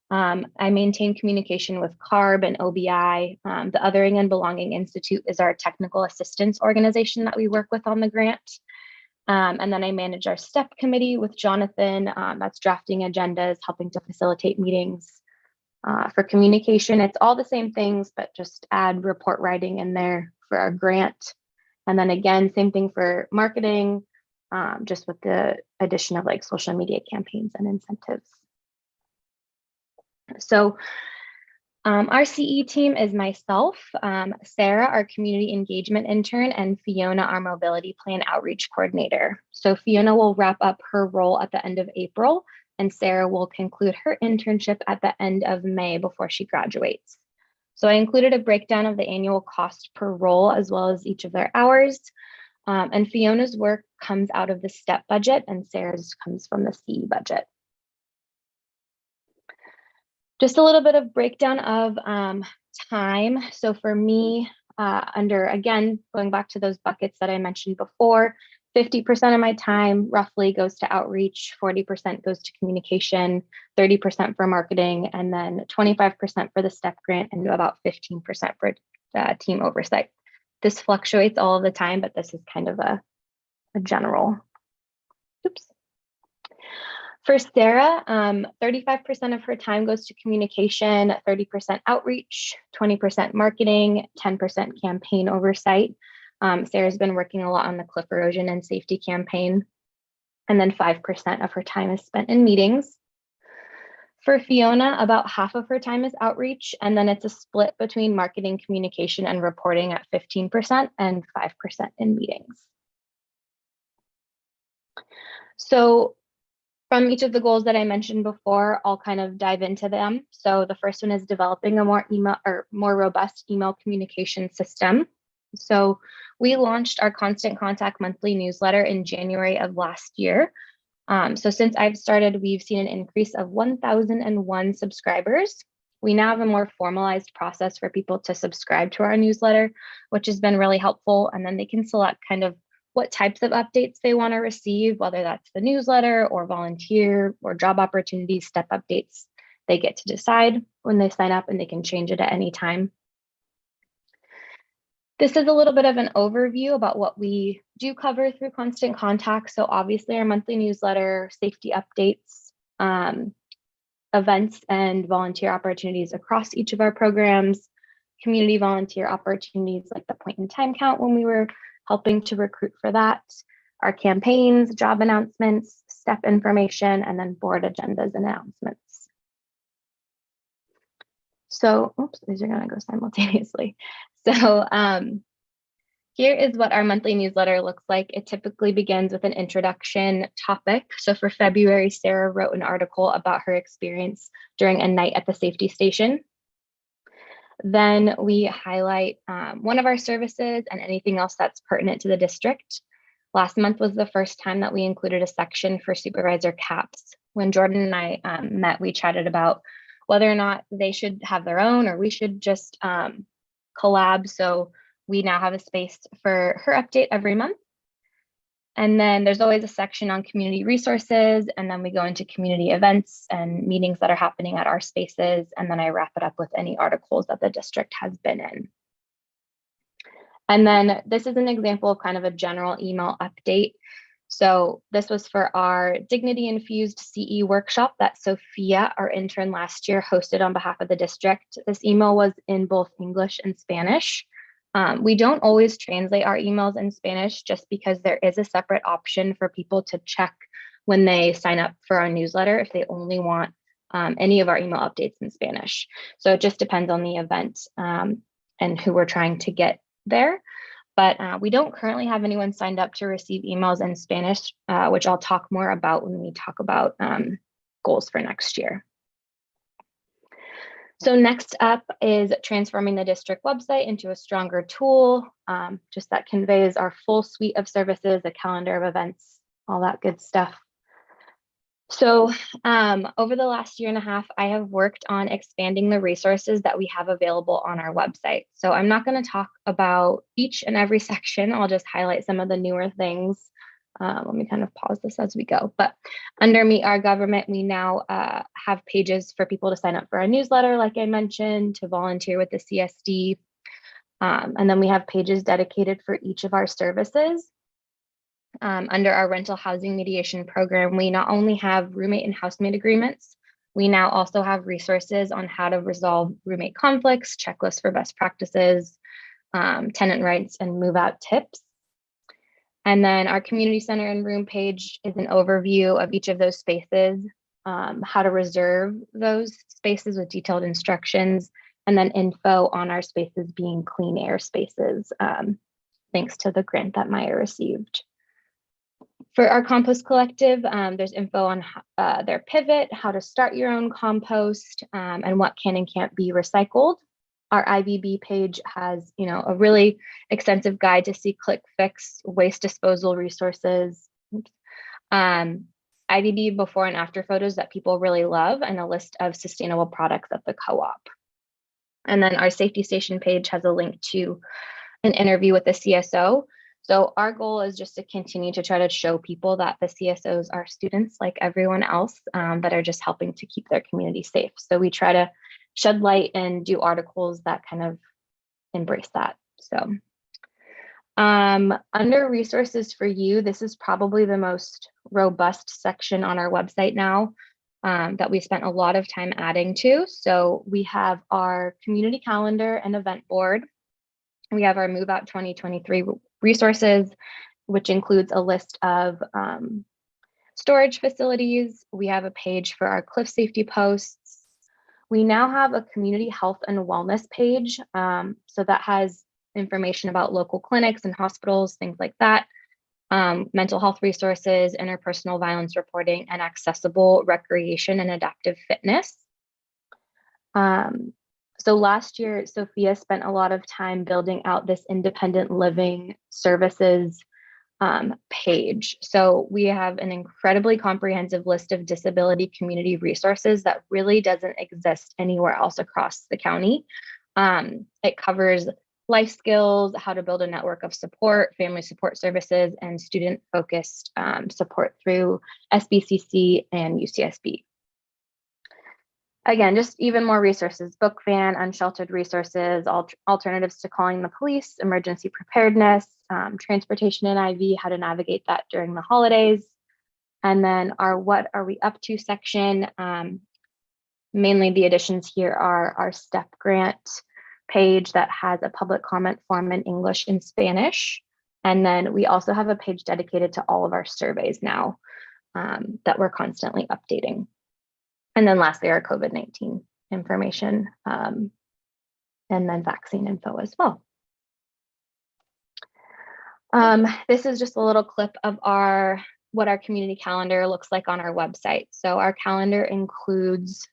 I maintain communication with CARB and OBI. The Othering and Belonging Institute is our technical assistance organization that we work with on the grant. And then I manage our STEP committee with Jonathan. That's drafting agendas, helping to facilitate meetings. For communication, it's all the same things, but just add report writing in there for our grant. And then again, same thing for marketing, just with the addition of like social media campaigns and incentives. So our CE team is myself, Sarah, our community engagement intern, and Fiona, our mobility plan outreach coordinator. So Fiona will wrap up her role at the end of April, and Sarah will conclude her internship at the end of May before she graduates. So I included a breakdown of the annual cost per role as well as each of their hours. And Fiona's work comes out of the STEP budget and Sarah's comes from the CE budget. Just a little bit of breakdown of time. So for me, again, going back to those buckets that I mentioned before, 50% of my time roughly goes to outreach, 40% goes to communication, 30% for marketing, and then 25% for the STEP grant and about 15% for team oversight. This fluctuates all of the time, but this is kind of a general. Oops. For Sarah, 35% of her time goes to communication, 30% outreach, 20% marketing, 10% campaign oversight. Sarah's been working a lot on the cliff erosion and safety campaign. And then 5% of her time is spent in meetings. For Fiona, about half of her time is outreach, and then it's a split between marketing, communication, and reporting at 15% and 5% in meetings. So from each of the goals that I mentioned before, I'll kind of dive into them. So the first one is developing a more robust email communication system. So we launched our Constant Contact monthly newsletter in January of last year. So since I've started, we've seen an increase of 1,001 subscribers. We now have a more formalized process for people to subscribe to our newsletter, which has been really helpful. And then they can select kind of what types of updates they want to receive, whether that's the newsletter or volunteer or job opportunities, STEP updates. They get to decide when they sign up and they can change it at any time. This is a little bit of an overview about what we do cover through Constant Contact. So obviously our monthly newsletter, safety updates, events and volunteer opportunities across each of our programs, community volunteer opportunities like the point in time count when we were helping to recruit for that, our campaigns, job announcements, STEP information, and then board agendas and announcements. So, oops, these are gonna go simultaneously. So here is what our monthly newsletter looks like. It typically begins with an introduction topic. So for February, Sarah wrote an article about her experience during a night at the safety station. Then we highlight one of our services and anything else that's pertinent to the district. Last month was the first time that we included a section for supervisor caps. When Jordan and I met, we chatted about whether or not they should have their own or we should just collab. So we now have a space for her update every month. And then there's always a section on community resources. And then we go into community events and meetings that are happening at our spaces. And then I wrap it up with any articles that the district has been in. And then this is an example of kind of a general email update. So this was for our Dignity Infused CE workshop that Sophia, our intern last year, hosted on behalf of the district. This email was in both English and Spanish. We don't always translate our emails in Spanish just because there is a separate option for people to check when they sign up for our newsletter if they only want any of our email updates in Spanish. So it just depends on the event and who we're trying to get there. But we don't currently have anyone signed up to receive emails in Spanish, which I'll talk more about when we talk about goals for next year. So next up is transforming the district website into a stronger tool, just that conveys our full suite of services, a calendar of events, all that good stuff. So over the last year and a half, I have worked on expanding the resources that we have available on our website. So I'm not going to talk about each and every section. I'll just highlight some of the newer things. Let me kind of pause this as we go. But under Meet Our Government, we now have pages for people to sign up for our newsletter, like I mentioned, to volunteer with the CSD. And then we have pages dedicated for each of our services. Under our rental housing mediation program, we not only have roommate and housemate agreements, we now also have resources on how to resolve roommate conflicts, checklists for best practices, tenant rights, and move out tips. And then our community center and room page is an overview of each of those spaces, how to reserve those spaces with detailed instructions, and then info on our spaces being clean air spaces, thanks to the grant that Maya received. For our compost collective, there's info on their pivot, how to start your own compost, and what can and can't be recycled. Our IVB page has, a really extensive guide to see, click, fix, waste disposal resources. IVB before and after photos that people really love, and a list of sustainable products at the co-op. And then our safety station page has a link to an interview with the CSO. So our goal is just to continue to try to show people that the CSOs are students like everyone else, that are just helping to keep their community safe. So we try to shed light and do articles that kind of embrace that. So under resources for you, this is probably the most robust section on our website now, that we spent a lot of time adding to. So we have our community calendar and event board. We have our Move Out 2023 resources, which includes a list of storage facilities. We have a page for our cliff safety posts. We now have a community health and wellness page. So that has information about local clinics and hospitals, things like that, mental health resources, interpersonal violence reporting, and accessible recreation and adaptive fitness. So last year, Sophia spent a lot of time building out this independent living services page. So we have an incredibly comprehensive list of disability community resources that really doesn't exist anywhere else across the county. It covers life skills, how to build a network of support, family support services, and student-focused support through SBCC and UCSB. Again, just even more resources, book van, unsheltered resources, alternatives to calling the police, emergency preparedness, transportation and IV, how to navigate that during the holidays. And then our What Are We Up To section, mainly the additions here are our STEP grant page that has a public comment form in English and Spanish. And then we also have a page dedicated to all of our surveys now, that we're constantly updating. And then lastly, our COVID-19 information, and then vaccine info as well. This is just a little clip of what our community calendar looks like on our website. So our calendar includes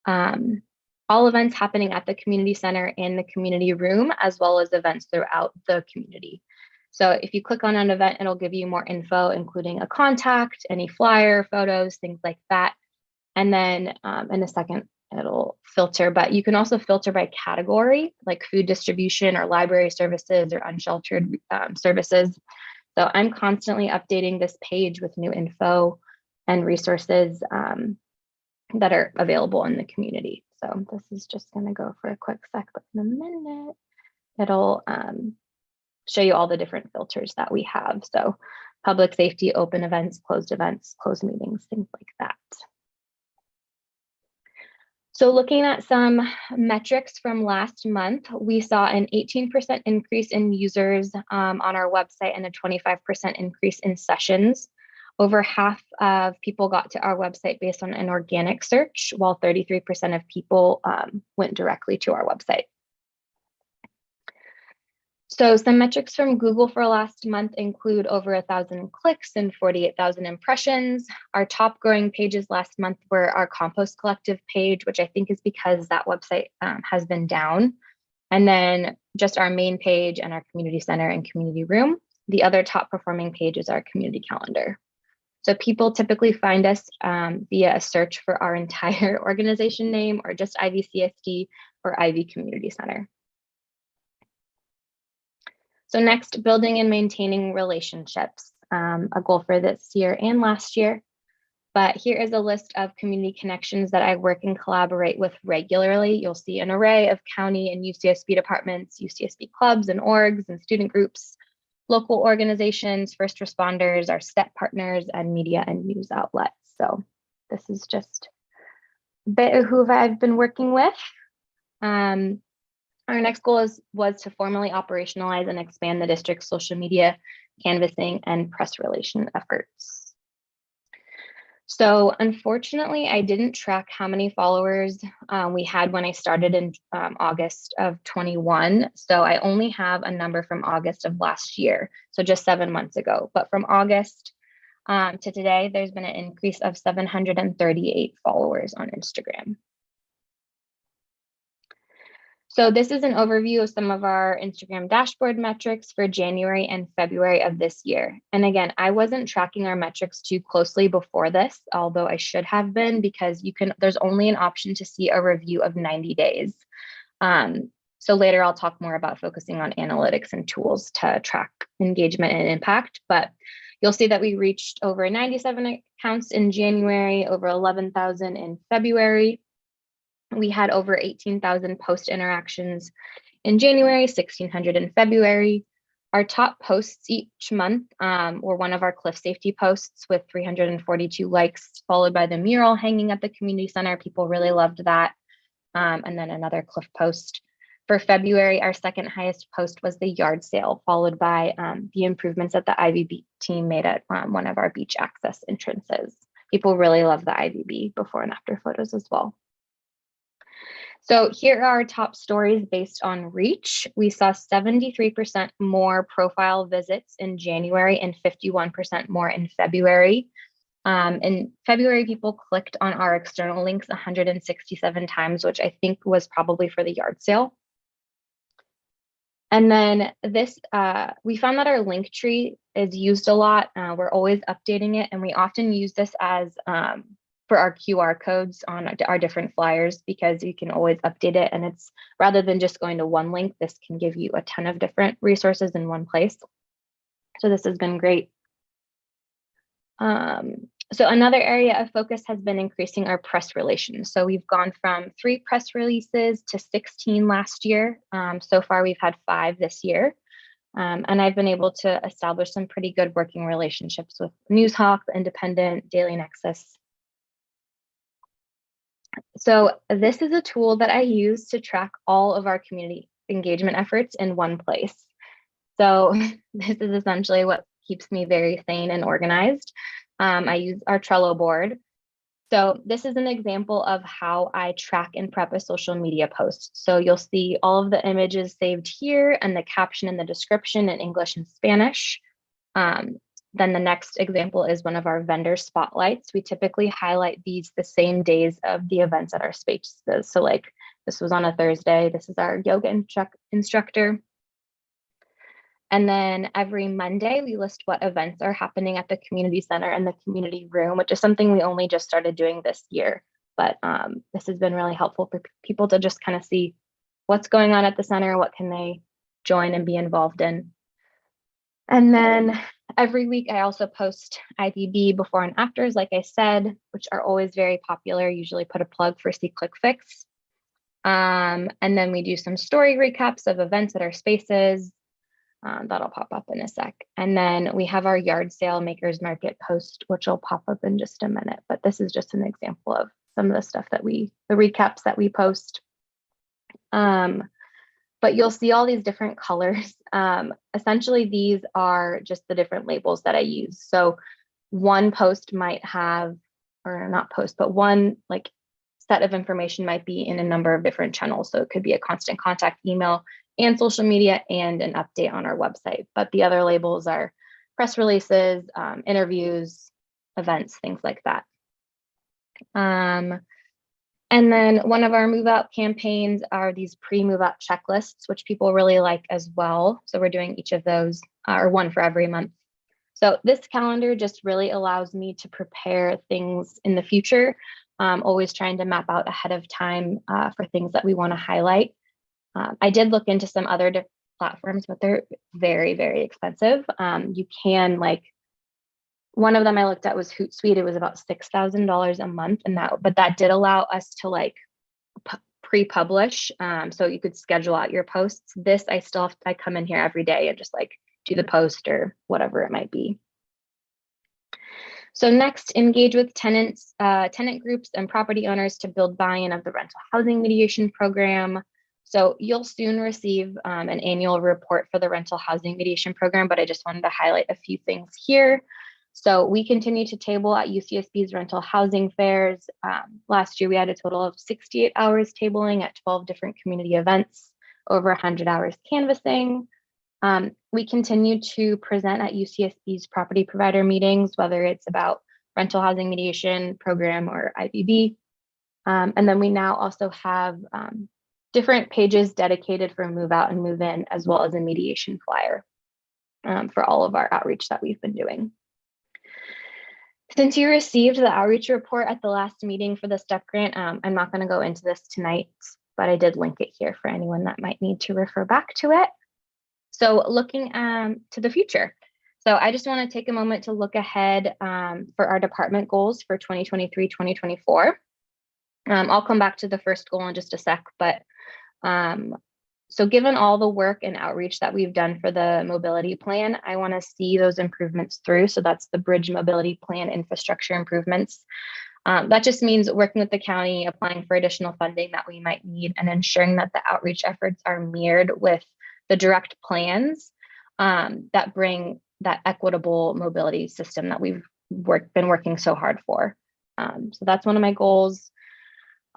all events happening at the community center and the community room, as well as events throughout the community. So if you click on an event, it'll give you more info, including a contact, any flyer, photos, things like that. And then in a second, it'll filter, but you can also filter by category, like food distribution or library services or unsheltered services. So I'm constantly updating this page with new info and resources that are available in the community. So this is just going to go for a quick sec, but in a minute, it'll show you all the different filters that we have. So public safety, open events, closed meetings, things like that. So looking at some metrics from last month, we saw an 18% increase in users on our website and a 25% increase in sessions. Over half of people got to our website based on an organic search, while 33% of people went directly to our website. So some metrics from Google for last month include over 1,000 clicks and 48,000 impressions. Our top growing pages last month were our Compost Collective page, which I think is because that website has been down. And then just our main page and our community center and community room. The other top performing page is our community calendar. So people typically find us via a search for our entire organization name or just IVCSD or Ivy Community Center. So next, building and maintaining relationships, a goal for this year and last year. But here is a list of community connections that I work and collaborate with regularly. You'll see an array of county and UCSB departments, UCSB clubs and orgs and student groups, local organizations, first responders, our STEP partners, and media and news outlets. So this is just a bit of who I've been working with. Our next goal was to formally operationalize and expand the district's social media, canvassing, and press relation efforts. So unfortunately, I didn't track how many followers we had when I started in August of 21. So I only have a number from August of last year, so just 7 months ago. But from August to today, there's been an increase of 738 followers on Instagram. So this is an overview of some of our Instagram dashboard metrics for January and February of this year. And again, I wasn't tracking our metrics too closely before this, although I should have been, because there's only an option to see a review of 90 days. So later I'll talk more about focusing on analytics and tools to track engagement and impact, but you'll see that we reached over 97 accounts in January, over 11,000 in February. We had over 18,000 post interactions in January, 1,600 in February. Our top posts each month were one of our cliff safety posts with 342 likes, followed by the mural hanging at the community center. People really loved that. And then another cliff post. For February, our second highest post was the yard sale, followed by the improvements that the IVB team made at one of our beach access entrances. People really love the IVB before and after photos as well. So here are our top stories based on reach. We saw 73% more profile visits in January and 51% more in February. In February, people clicked on our external links 167 times, which I think was probably for the yard sale. And then this, we found that our link tree is used a lot. We're always updating it, and we often use this as for our QR codes on our different flyers, because you can always update it. And it's rather than just going to one link, this can give you a ton of different resources in one place. So this has been great. So another area of focus has been increasing our press relations. So we've gone from 3 press releases to 16 last year. So far, we've had 5 this year. And I've been able to establish some pretty good working relationships with NewsHawk, The Independent, Daily Nexus. So this is a tool that I use to track all of our community engagement efforts in one place. So this is essentially what keeps me very sane and organized. I use our Trello board. So this is an example of how I track and prep a social media post. So you'll see all of the images saved here and the caption and the description in English and Spanish. Then the next example is one of our vendor spotlights. We typically highlight these the same days of the events at our spaces. So like this was on a Thursday. This is our yoga instructor. And then every Monday, we list what events are happening at the community center and the community room, which is something we only just started doing this year. But this has been really helpful for people to just kind of see what's going on at the center, what can they join and be involved in. And then every week, I also post IVB before and afters, like I said, which are always very popular. Usually put a plug for See Click Fix. And then we do some story recaps of events at our spaces. That'll pop up in a sec. And then we have our yard sale makers market post, which will pop up in just a minute. But this is just an example of some of the stuff that the recaps that we post. But you'll see all these different colors. Essentially, these are just the different labels that I use. So one post might have, or not post, but one like set of information might be in a number of different channels. So it could be a constant contact email, and social media and an update on our website. But the other labels are press releases, interviews, events, things like that. And then one of our move out campaigns are these pre-move out checklists, which people really like as well. So we're doing each of those, or one for every month. So this calendar just really allows me to prepare things in the future, always trying to map out ahead of time for things that we want to highlight. I did look into some other platforms, but they're very, very expensive. You can one of them I looked at was Hootsuite. It was about $6,000 a month, and that did allow us to pre-publish, so you could schedule out your posts. This I come in here every day and just do the post or whatever it might be. So next, engage with tenants, tenant groups and property owners to build buy-in of the rental housing mediation program. So you'll soon receive an annual report for the rental housing mediation program, but I just wanted to highlight a few things here. So we continue to table at UCSB's rental housing fairs. Last year, we had a total of 68 hours tabling at 12 different community events, over 100 hours canvassing. We continue to present at UCSB's property provider meetings, whether it's about rental housing mediation program or IVB. And then we now also have different pages dedicated for move out and move in, as well as a mediation flyer for all of our outreach that we've been doing. Since you received the outreach report at the last meeting for the STEP grant, I'm not going to go into this tonight, but I did link it here for anyone that might need to refer back to it. So looking to the future. So I just want to take a moment to look ahead for our department goals for 2023-2024. I'll come back to the first goal in just a sec, but so given all the work and outreach that we've done for the mobility plan, I want to see those improvements through. So that's the bridge mobility plan infrastructure improvements. That just means working with the county, applying for additional funding that we might need, and ensuring that the outreach efforts are mirrored with the direct plans that bring that equitable mobility system that we've been working so hard for. So that's one of my goals.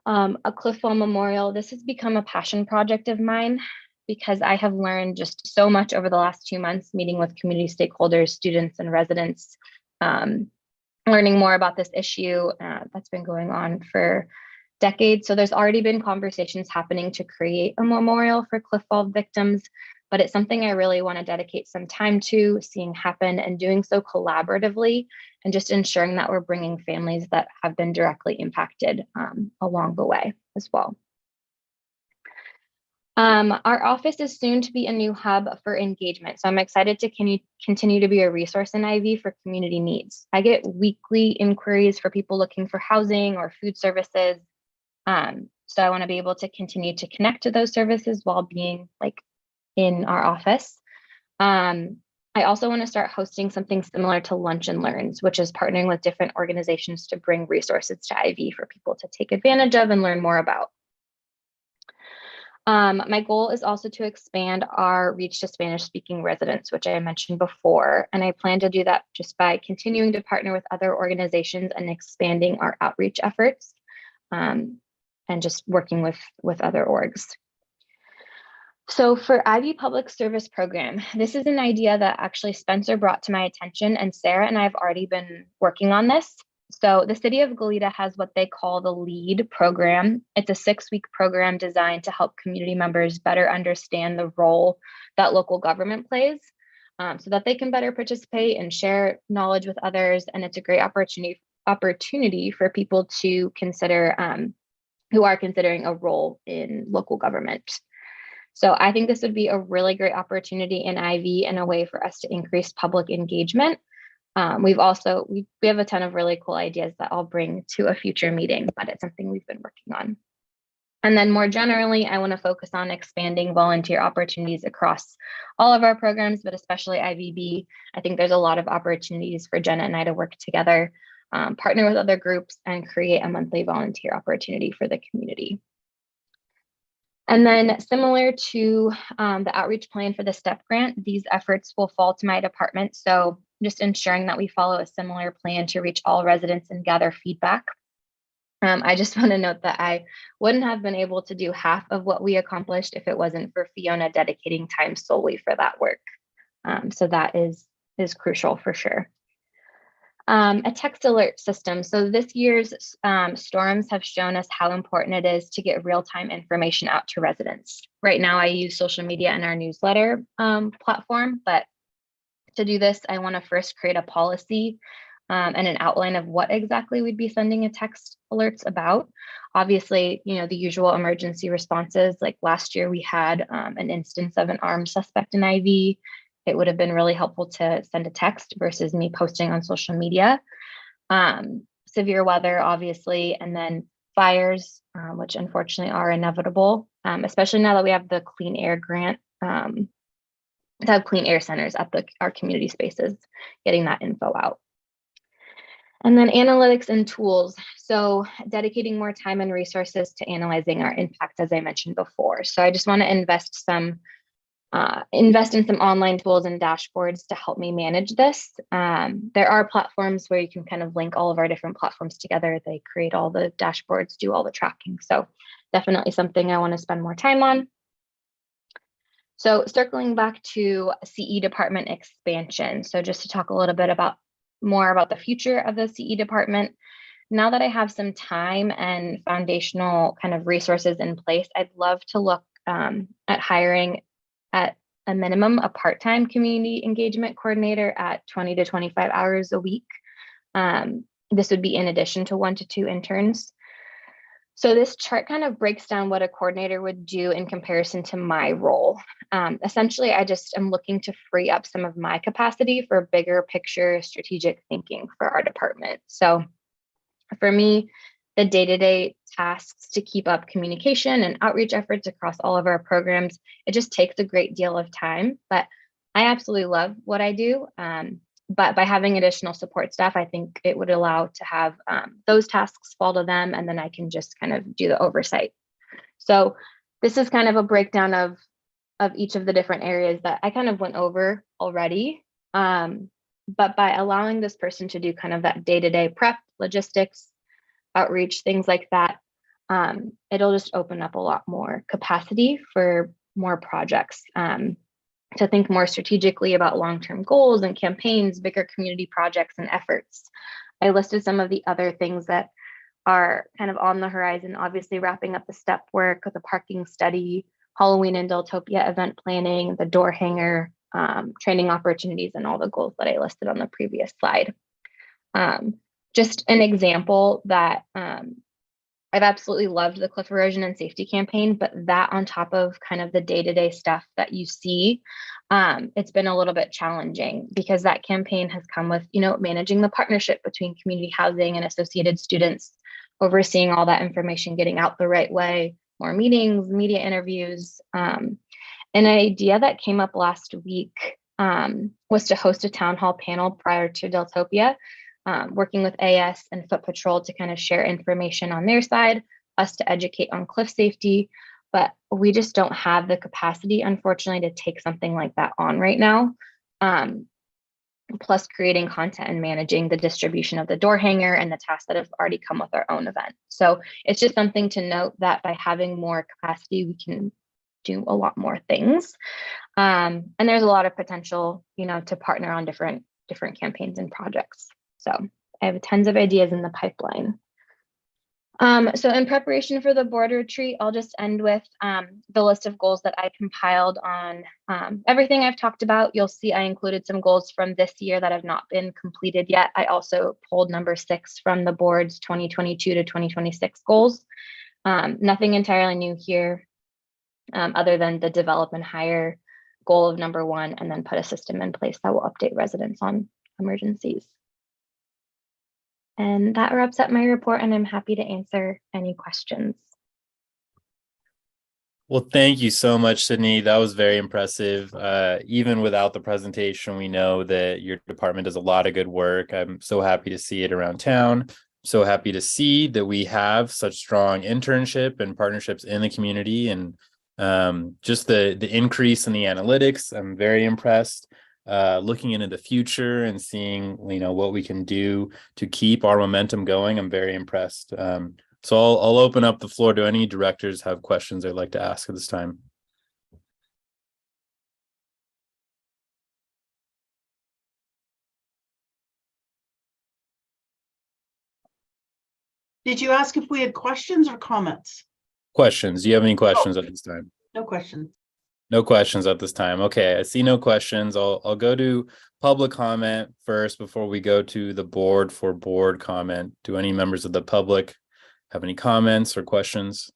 A Cliffwell Memorial. This has become a passion project of mine because I have learned just so much over the last 2 months, meeting with community stakeholders, students, and residents, learning more about this issue that's been going on for decades. So there's already been conversations happening to create a memorial for Cliffwell victims, but it's something I really want to dedicate some time to, seeing happen and doing so collaboratively, and just ensuring that we're bringing families that have been directly impacted along the way as well. Our office is soon to be a new hub for engagement. So I'm excited to continue to be a resource in IV for community needs. I get weekly inquiries for people looking for housing or food services. So I want to be able to continue to connect to those services while being in our office. I also want to start hosting something similar to Lunch and Learns, which is partnering with different organizations to bring resources to IV for people to take advantage of and learn more about. My goal is also to expand our reach to Spanish-speaking residents, which I mentioned before, and I plan to do that just by continuing to partner with other organizations and expanding our outreach efforts, and just working with other orgs. So for IV Public Service Program, this is an idea that actually Spencer brought to my attention, and Sarah and I have already been working on this. So the city of Goleta has what they call the LEAD program. It's a 6-week program designed to help community members better understand the role that local government plays, so that they can better participate and share knowledge with others. And it's a great opportunity for people to consider, who are considering a role in local government. So I think this would be a really great opportunity in IV and a way for us to increase public engagement. We have a ton of really cool ideas that I'll bring to a future meeting, but it's something we've been working on. And then more generally, I want to focus on expanding volunteer opportunities across all of our programs, but especially IVB. I think there's a lot of opportunities for Jenna and I to work together, partner with other groups, and create a monthly volunteer opportunity for the community. And then similar to the outreach plan for the STEP grant, these efforts will fall to my department. So just ensuring that we follow a similar plan to reach all residents and gather feedback. I just want to note that I wouldn't have been able to do half of what we accomplished if it wasn't for Fiona dedicating time solely for that work. So that is crucial for sure. A text alert system. So this year's storms have shown us how important it is to get real-time information out to residents. Right now, I use social media and our newsletter platform, but to do this, I want to first create a policy and an outline of what exactly we'd be sending a text alerts about. Obviously, you know, the usual emergency responses, like last year we had an instance of an armed suspect in IV. It would have been really helpful to send a text versus me posting on social media. Severe weather, obviously, and then fires, which unfortunately are inevitable, especially now that we have the clean air grant, to have clean air centers at our community spaces, getting that info out. And then analytics and tools. So dedicating more time and resources to analyzing our impact, as I mentioned before. So I just want to invest in some online tools and dashboards to help me manage this. There are platforms where you can kind of link all of our different platforms together. They create all the dashboards, do all the tracking. So definitely something I want to spend more time on. So circling back to CE department expansion. So just to talk a little bit more about the future of the CE department. Now that I have some time and foundational kind of resources in place, I'd love to look at hiring at a minimum a part-time community engagement coordinator at 20 to 25 hours a week. This would be in addition to 1 to 2 interns. So this chart kind of breaks down what a coordinator would do in comparison to my role. Essentially, I just am looking to free up some of my capacity for bigger picture strategic thinking for our department. So for me, the day-to-day tasks to keep up communication and outreach efforts across all of our programs, it just takes a great deal of time, but I absolutely love what I do. But by having additional support staff, I think it would allow to have those tasks fall to them, and then I can just kind of do the oversight. So this is kind of a breakdown of each of the different areas that I kind of went over already. But by allowing this person to do kind of that day-to-day prep, logistics, outreach, things like that, it'll just open up a lot more capacity for more projects. To think more strategically about long-term goals and campaigns, bigger community projects and efforts. I listed some of the other things that are kind of on the horizon, obviously wrapping up the step work, the parking study, Halloween and Deltopia event planning, the door hanger, training opportunities, and all the goals that I listed on the previous slide. Just an example that I've absolutely loved the cliff erosion and safety campaign, but that on top of kind of the day-to-day stuff that you see, it's been a little bit challenging because that campaign has come with, you know, managing the partnership between community housing and associated students, overseeing all that information, getting out the right way, more meetings, media interviews. An idea that came up last week was to host a town hall panel prior to Deltopia, working with AS and Foot Patrol to kind of share information on their side, us to educate on cliff safety, but we just don't have the capacity, unfortunately, to take something like that on right now. Plus creating content and managing the distribution of the door hanger and the tasks that have already come with our own event. So it's just something to note that by having more capacity, we can do a lot more things. And there's a lot of potential, you know, to partner on different campaigns and projects. So I have tons of ideas in the pipeline. So in preparation for the board retreat, I'll just end with the list of goals that I compiled on everything I've talked about. You'll see I included some goals from this year that have not been completed yet. I also pulled number 6 from the board's 2022 to 2026 goals. Nothing entirely new here, other than the develop and hire goal of number 1, and then put a system in place that will update residents on emergencies. And that wraps up my report, and I'm happy to answer any questions. Well, thank you so much, Sydney. That was very impressive. Even without the presentation, we know that your department does a lot of good work. I'm so happy to see it around town. So happy to see that we have such strong internship and partnerships in the community, and just the increase in the analytics. I'm very impressed. Looking into the future and seeing, you know, what we can do to keep our momentum going. I'm very impressed So I'll open up the floor. Do any directors have questions they'd like to ask at this time? Did you ask if we had questions or comments? Questions. Do you have any questions at this time? No questions. No questions at this time. Okay, I see no questions. I'll go to public comment first before we go to the board for board comment. Do any members of the public have any comments or questions?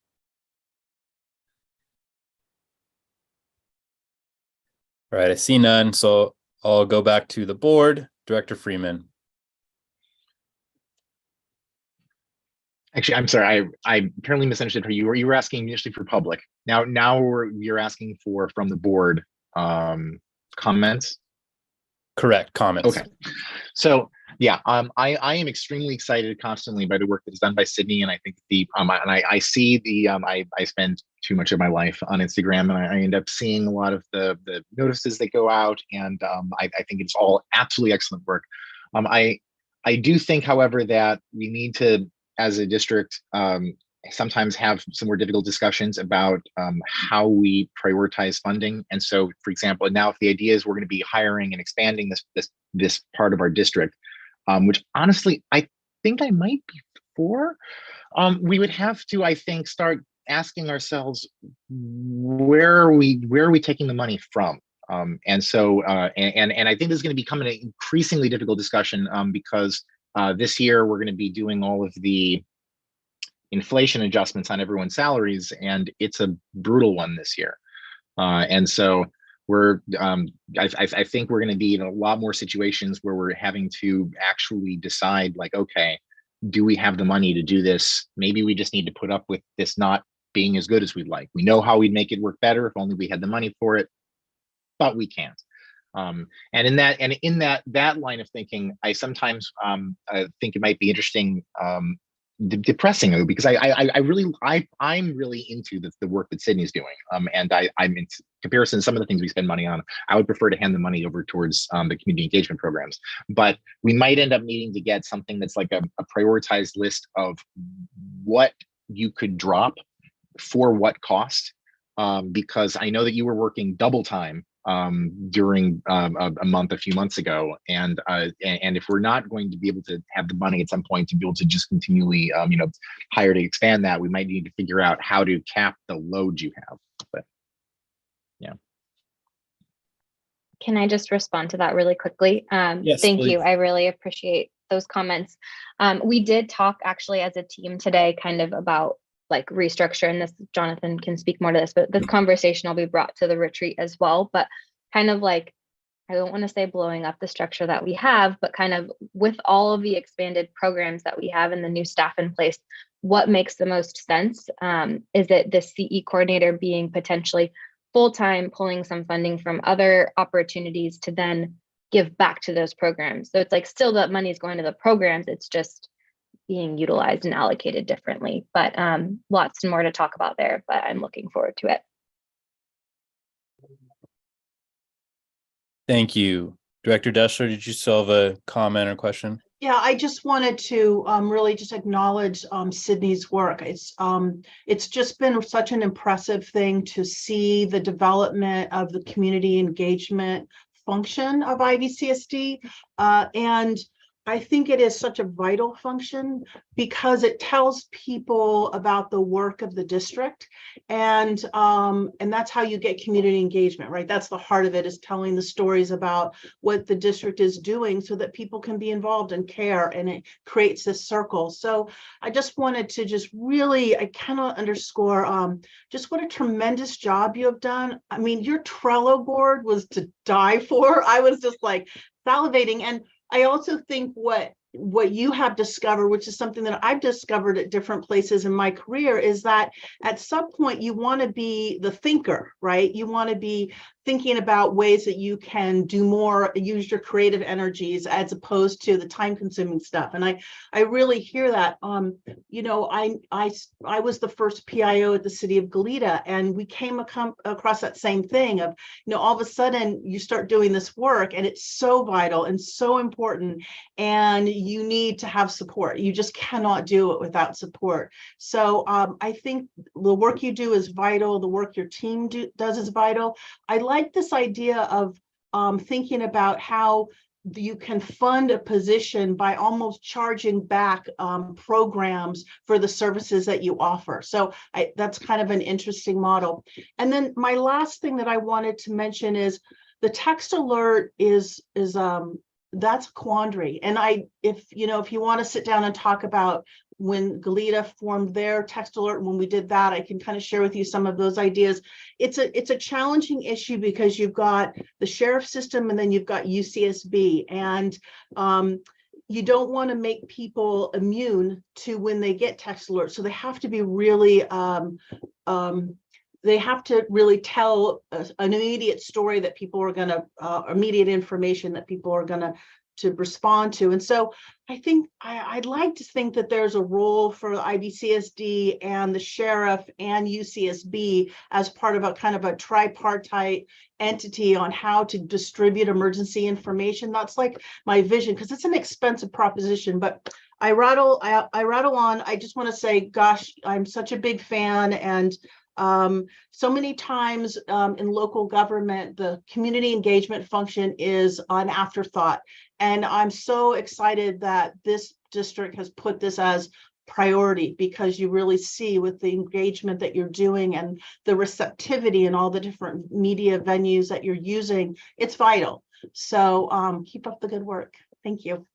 All right, I see none, so I'll go back to the board. Director Freeman. Actually, I'm sorry. I apparently misunderstood her. You were asking initially for public. Now you're asking for from the board comments. Correct, comments. Okay. So yeah, I am extremely excited constantly by the work that is done by Sydney, and I think I see I spend too much of my life on Instagram, and I end up seeing a lot of the notices that go out, and I think it's all absolutely excellent work. I do think, however, that we need to, as a district, sometimes have some more difficult discussions about how we prioritize funding. And so, for example, now if the idea is we're going to be hiring and expanding this part of our district, which honestly I think I might be for, we would have to, I think, start asking ourselves where are we taking the money from. And so and I think this is going to become an increasingly difficult discussion because this year we're going to be doing all of the inflation adjustments on everyone's salaries, and it's a brutal one this year. And so we're I think we're going to be in a lot more situations where we're having to actually decide, like, okay, do we have the money to do this? Maybe we just need to put up with this not being as good as we'd like. We know how we'd make it work better if only we had the money for it, but we can't. And in that line of thinking, I sometimes think it might be interesting, depressing, though, because I'm really into the work that Sydney's doing. And I'm in comparison to some of the things we spend money on, I would prefer to hand the money over towards the community engagement programs. But we might end up needing to get something that's like a prioritized list of what you could drop for what cost, because I know that you were working double time during a month a few months ago, and if we're not going to be able to have the money at some point to be able to just continually hire to expand that, we might need to figure out how to cap the load you have. But yeah, can I just respond to that really quickly? Yes, thank please. you. I really appreciate those comments. We did talk actually as a team today kind of about like restructure, and this, Jonathan can speak more to this, but this conversation will be brought to the retreat as well. But kind of like, I don't want to say blowing up the structure that we have, but kind of with all of the expanded programs that we have and the new staff in place, what makes the most sense? Is it the CE coordinator being potentially full-time, pulling some funding from other opportunities to then give back to those programs? So it's like still that money is going to the programs, it's just being utilized and allocated differently. But lots more to talk about there, but I'm looking forward to it. Thank you. Director Deschler, did you still have a comment or question? Yeah, I just wanted to really just acknowledge Sydney's work. It's just been such an impressive thing to see the development of the community engagement function of IVCSD, and I think it is such a vital function because it tells people about the work of the district, and that's how you get community engagement, right? That's the heart of it, is telling the stories about what the district is doing so that people can be involved and care, and it creates this circle. So I just wanted to just really, I cannot underscore just what a tremendous job you have done. I mean, your Trello board was to die for. I was just like salivating. And I also think what you have discovered, which is something that I've discovered at different places in my career, is that at some point you want to be the thinker, right? You want to be thinking about ways that you can do more, use your creative energies as opposed to the time-consuming stuff. And I really hear that. You know, I was the first PIO at the city of Goleta, and we came across that same thing of, you know, all of a sudden you start doing this work and it's so vital and so important, and you need to have support. You just cannot do it without support. So I think the work you do is vital. The work your team does is vital. I like this idea of thinking about how you can fund a position by almost charging back programs for the services that you offer. So that's kind of an interesting model. And then my last thing that I wanted to mention is the text alert is that's a quandary. And if you want to sit down and talk about when Galita formed their text alert, when we did that, I can kind of share with you some of those ideas. It's a challenging issue because you've got the sheriff system and then you've got UCSB, and you don't want to make people immune to when they get text alerts. So they have to be really they have to really tell an immediate story that people are going to, immediate information that people are going to respond to. And so I think I'd like to think that there's a role for IVCSD and the sheriff and UCSB as part of a kind of a tripartite entity on how to distribute emergency information. That's like my vision, because it's an expensive proposition, but I rattle on. I just want to say, gosh, I'm such a big fan. And so many times in local government, the community engagement function is an afterthought. And I'm so excited that this district has put this as priority, because you really see with the engagement that you're doing and the receptivity and all the different media venues that you're using, it's vital. So keep up the good work. Thank you.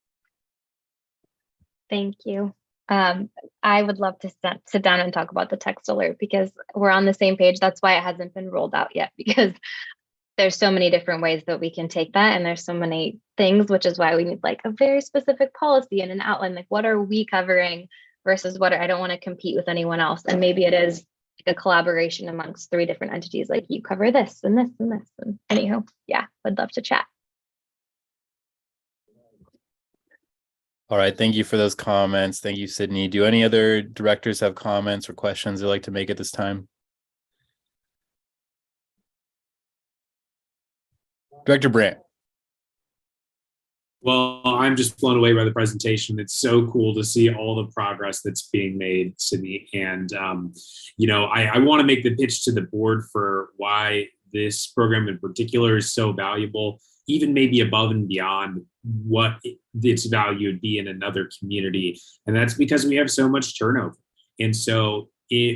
Thank you. I would love to sit down and talk about the text alert, because we're on the same page. That's why it hasn't been rolled out yet, because there's so many different ways that we can take that. And there's so many things, which is why we need like a very specific policy and an outline, like what are we covering versus what I don't want to compete with anyone else. And maybe it is like a collaboration amongst 3 different entities, like you cover this and this and this. And anyhow, yeah, would love to chat. All right, thank you for those comments. Thank you, Sydney. Do any other directors have comments or questions they'd like to make at this time? Director Brandt. Well, I'm just blown away by the presentation. It's so cool to see all the progress that's being made, Sydney. And, I want to make the pitch to the board for why this program in particular is so valuable, even maybe above and beyond what its value would be in another community. And that's because we have so much turnover. And so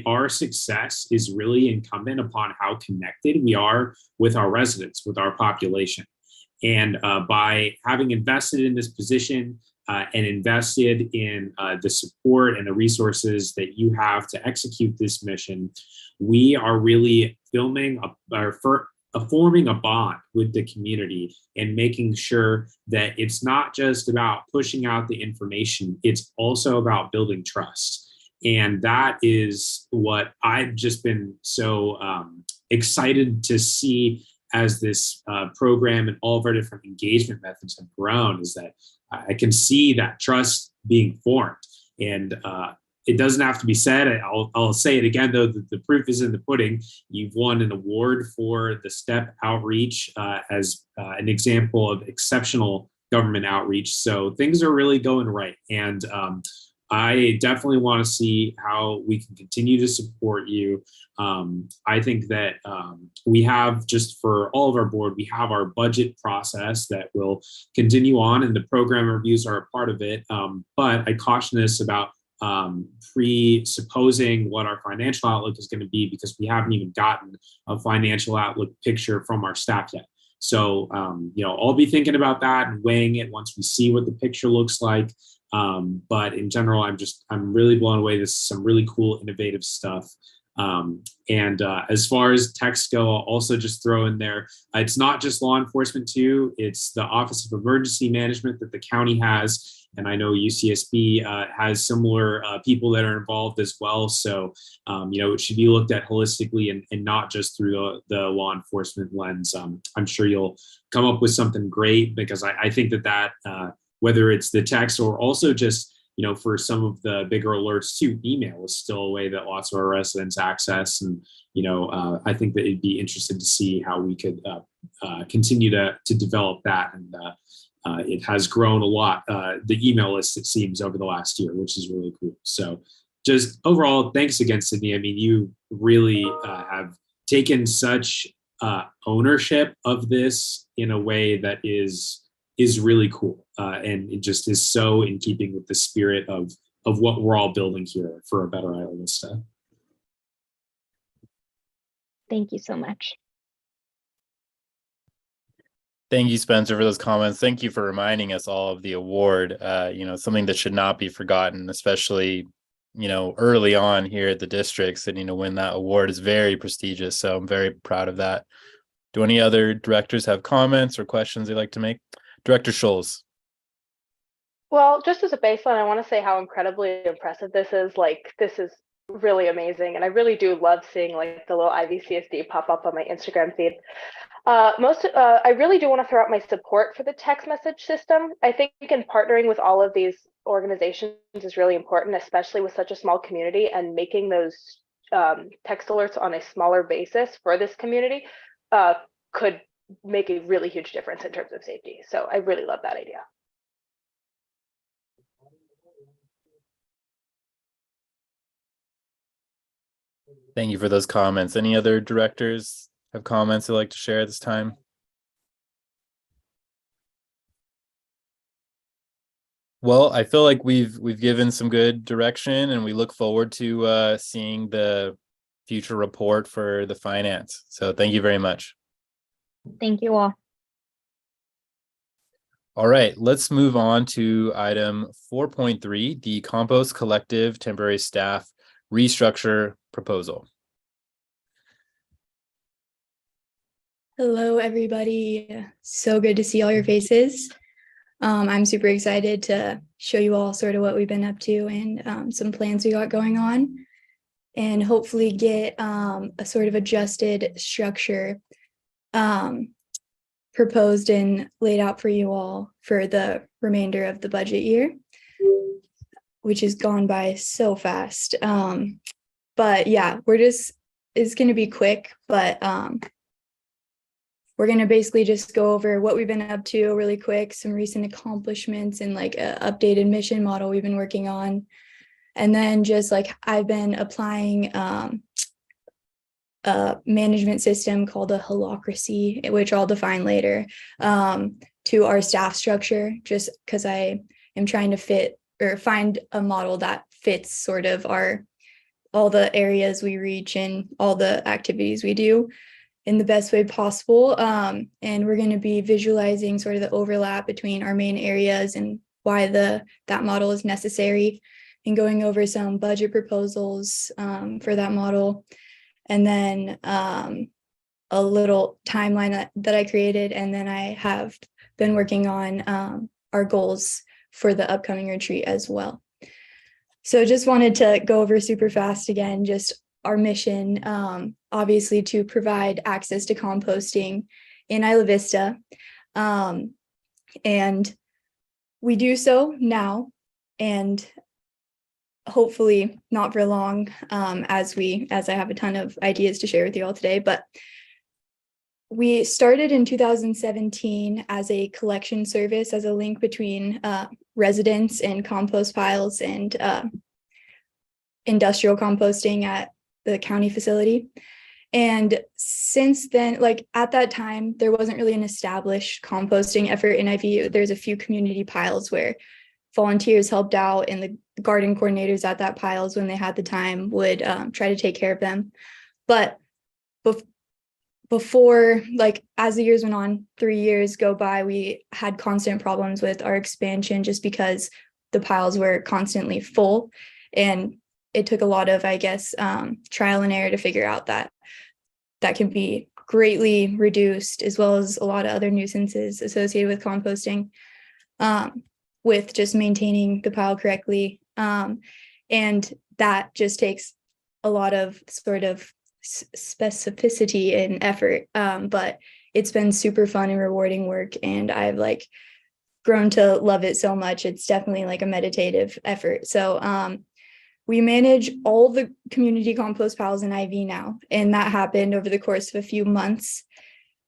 our success is really incumbent upon how connected we are with our residents, with our population. And by having invested in this position and invested in the support and the resources that you have to execute this mission, we are really forming a bond with the community and making sure that it's not just about pushing out the information, it's also about building trust. And that is what I've just been so excited to see as this program and all of our different engagement methods have grown, is that I can see that trust being formed. And it doesn't have to be said. I'll say it again, though, the proof is in the pudding. You've won an award for the STEP outreach as an example of exceptional government outreach. So things are really going right. And I definitely want to see how we can continue to support you. I think that we have, just for all of our board, we have our budget process that will continue on, and the program reviews are a part of it. But I caution us about presupposing what our financial outlook is going to be, because we haven't even gotten a financial outlook picture from our staff yet. So, I'll be thinking about that and weighing it once we see what the picture looks like. But in general, I'm really blown away. This is some really cool, innovative stuff. As far as texts go, I'll also just throw in there, it's not just law enforcement too, it's the Office of Emergency Management that the county has. And I know UCSB has similar people that are involved as well. So, it should be looked at holistically and not just through the law enforcement lens. I'm sure you'll come up with something great, because I think that whether it's the text or also just, for some of the bigger alerts too, email is still a way that lots of our residents access. And, I think that it'd be interesting to see how we could continue to develop that. And it has grown a lot, the email list, it seems, over the last year, which is really cool. So just overall, thanks again, Sydney. I mean, you really have taken such ownership of this in a way that is really cool, and it just is so in keeping with the spirit of what we're all building here for a better Isla Vista. Thank you so much. Thank you, Spencer, for those comments. Thank you for reminding us all of the award. Something that should not be forgotten, especially, early on here at the districts, and, win that award is very prestigious. So I'm very proud of that. Do any other directors have comments or questions they'd like to make? Director Scholes. Well, just as a baseline, I want to say how incredibly impressive this is. Like, this is really amazing. And I really do love seeing like the little IVCSD pop up on my Instagram feed. I really do want to throw out my support for the text message system. I think in partnering with all of these organizations is really important, especially with such a small community, and making those text alerts on a smaller basis for this community could make a really huge difference in terms of safety. So I really love that idea. Thank you for those comments. Any other directors have comments they'd like to share at this time? Well, I feel like we've given some good direction, and we look forward to seeing the future report for the finance. So thank you very much. Thank you all. All right, let's move on to item 4.3, the Compost Collective Temporary Staff Restructure Proposal. Hello, everybody. So good to see all your faces. I'm super excited to show you all sort of what we've been up to and some plans we got going on, and hopefully get a sort of adjusted structure proposed and laid out for you all for the remainder of the budget year, which has gone by so fast. But yeah, it's going to be quick, but we're going to basically just go over what we've been up to really quick, some recent accomplishments, and like an updated mission model we've been working on. And then just like I've been applying a management system called a holacracy, which I'll define later, to our staff structure, just because I am trying to fit or find a model that fits sort of all the areas we reach and all the activities we do in the best way possible. And we're going to be visualizing sort of the overlap between our main areas and why that model is necessary, and going over some budget proposals for that model. And then a little timeline that I created. And then I have been working on our goals for the upcoming retreat as well. So just wanted to go over super fast again, just our mission, obviously to provide access to composting in Isla Vista. And we do so now, and hopefully not for long, as I have a ton of ideas to share with you all today. But we started in 2017 as a collection service, as a link between residents and compost piles and industrial composting at the county facility. And since then, like at that time, there wasn't really an established composting effort in IVU. There's a few community piles where volunteers helped out, and the garden coordinators at that piles, when they had the time, would try to take care of them. But before, like as the years went on, 3 years go by, we had constant problems with our expansion just because the piles were constantly full. And it took a lot of, I guess, trial and error to figure out that can be greatly reduced, as well as a lot of other nuisances associated with composting, with just maintaining the pile correctly. And that just takes a lot of sort of specificity and effort. But it's been super fun and rewarding work, and I've like grown to love it so much. It's definitely like a meditative effort. So we manage all the community compost piles in IV now, and that happened over the course of a few months.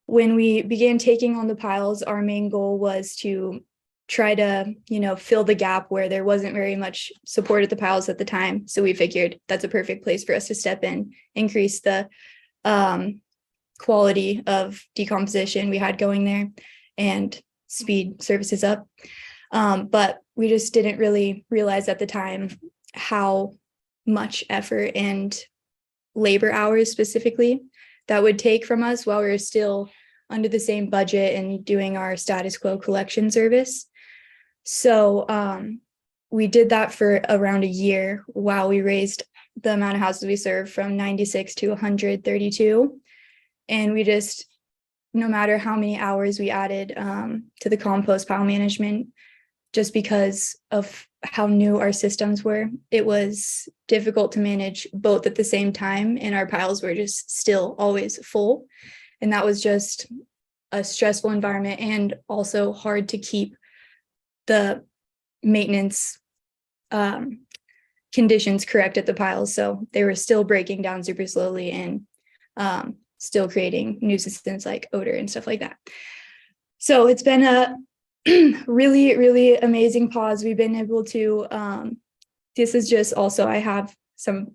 when we began taking on the piles, our main goal was to try to, fill the gap where there wasn't very much support at the piles at the time. So we figured that's a perfect place for us to step in, increase the quality of decomposition we had going there, and speed services up. But we just didn't really realize at the time how much effort and labor hours specifically that would take from us while we were still under the same budget and doing our status quo collection service. So we did that for around a year while we raised the amount of houses we serve from 96 to 132. And we just, no matter how many hours we added to the compost pile management, just because of how new our systems were, it was difficult to manage both at the same time, and our piles were just still always full. And that was just a stressful environment, and also hard to keep the maintenance conditions correct at the piles. So they were still breaking down super slowly and still creating nuisances like odor and stuff like that. So it's been a really, really amazing pause. We've been able to, this is just also, I have some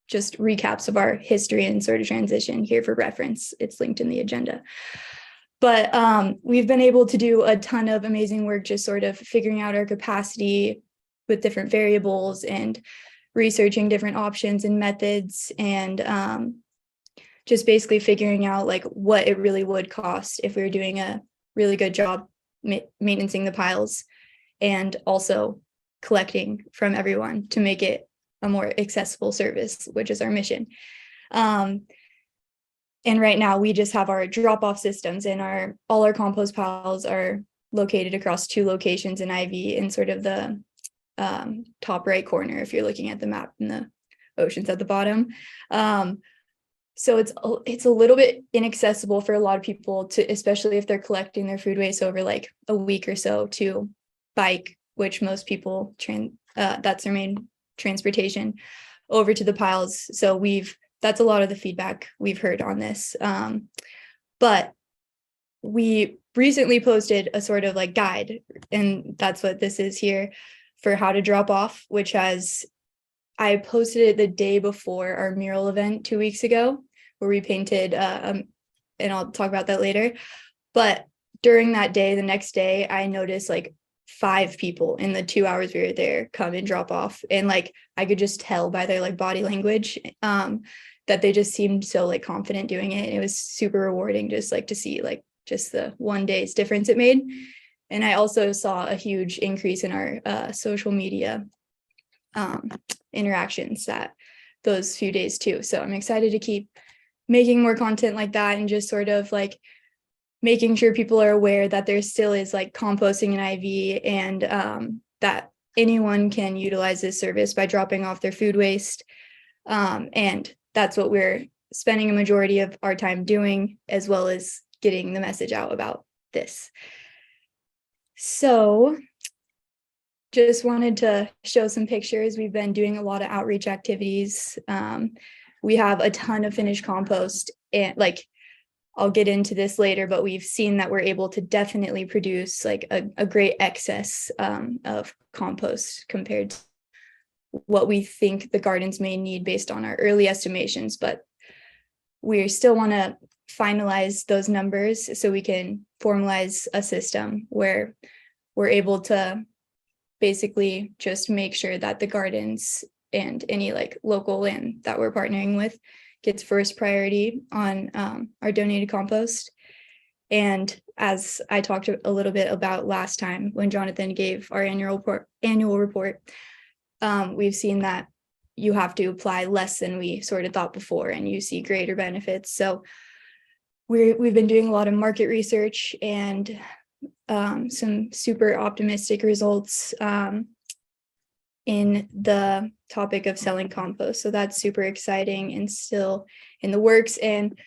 just recaps of our history and sort of transition here for reference. It's linked in the agenda. But we've been able to do a ton of amazing work, just sort of figuring out our capacity with different variables and researching different options and methods, and just basically figuring out like what it really would cost if we were doing a really good job maintaining the piles and also collecting from everyone to make it a more accessible service, which is our mission. And right now we just have our drop-off systems, and all our compost piles are located across 2 locations in IV in sort of the top right corner if you're looking at the map, and the ocean's at the bottom. So it's a little bit inaccessible for a lot of people to, especially if they're collecting their food waste over like a week or so, to bike, which most people that's their main transportation over to the piles. So that's a lot of the feedback we've heard on this. But we recently posted a sort of like guide, and that's what this is here, for how to drop off, which I posted it the day before our mural event 2 weeks ago, where we painted, and I'll talk about that later. But during that day, the next day, I noticed like 5 people in the 2 hours we were there come and drop off. And like, I could just tell by their like body language that they just seemed so like confident doing it. And it was super rewarding just like to see like just the one day's difference it made. And I also saw a huge increase in our social media interactions those few days too. So I'm excited to keep making more content like that, and just sort of like making sure people are aware that there still is like composting in IV, and that anyone can utilize this service by dropping off their food waste. And that's what we're spending a majority of our time doing, as well as getting the message out about this. So just wanted to show some pictures. We've been doing a lot of outreach activities. We have a ton of finished compost, and like, I'll get into this later, but we've seen that we're able to definitely produce like a great excess of compost compared to what we think the gardens may need based on our early estimations. But we still want to finalize those numbers so we can formalize a system where we're able to basically just make sure that the gardens and any like local land that we're partnering with gets first priority on our donated compost. And as I talked a little bit about last time when Jonathan gave our annual report, we've seen that you have to apply less than we sort of thought before, and you see greater benefits. So we've been doing a lot of market research and some super optimistic results in the topic of selling compost. So that's super exciting and still in the works. And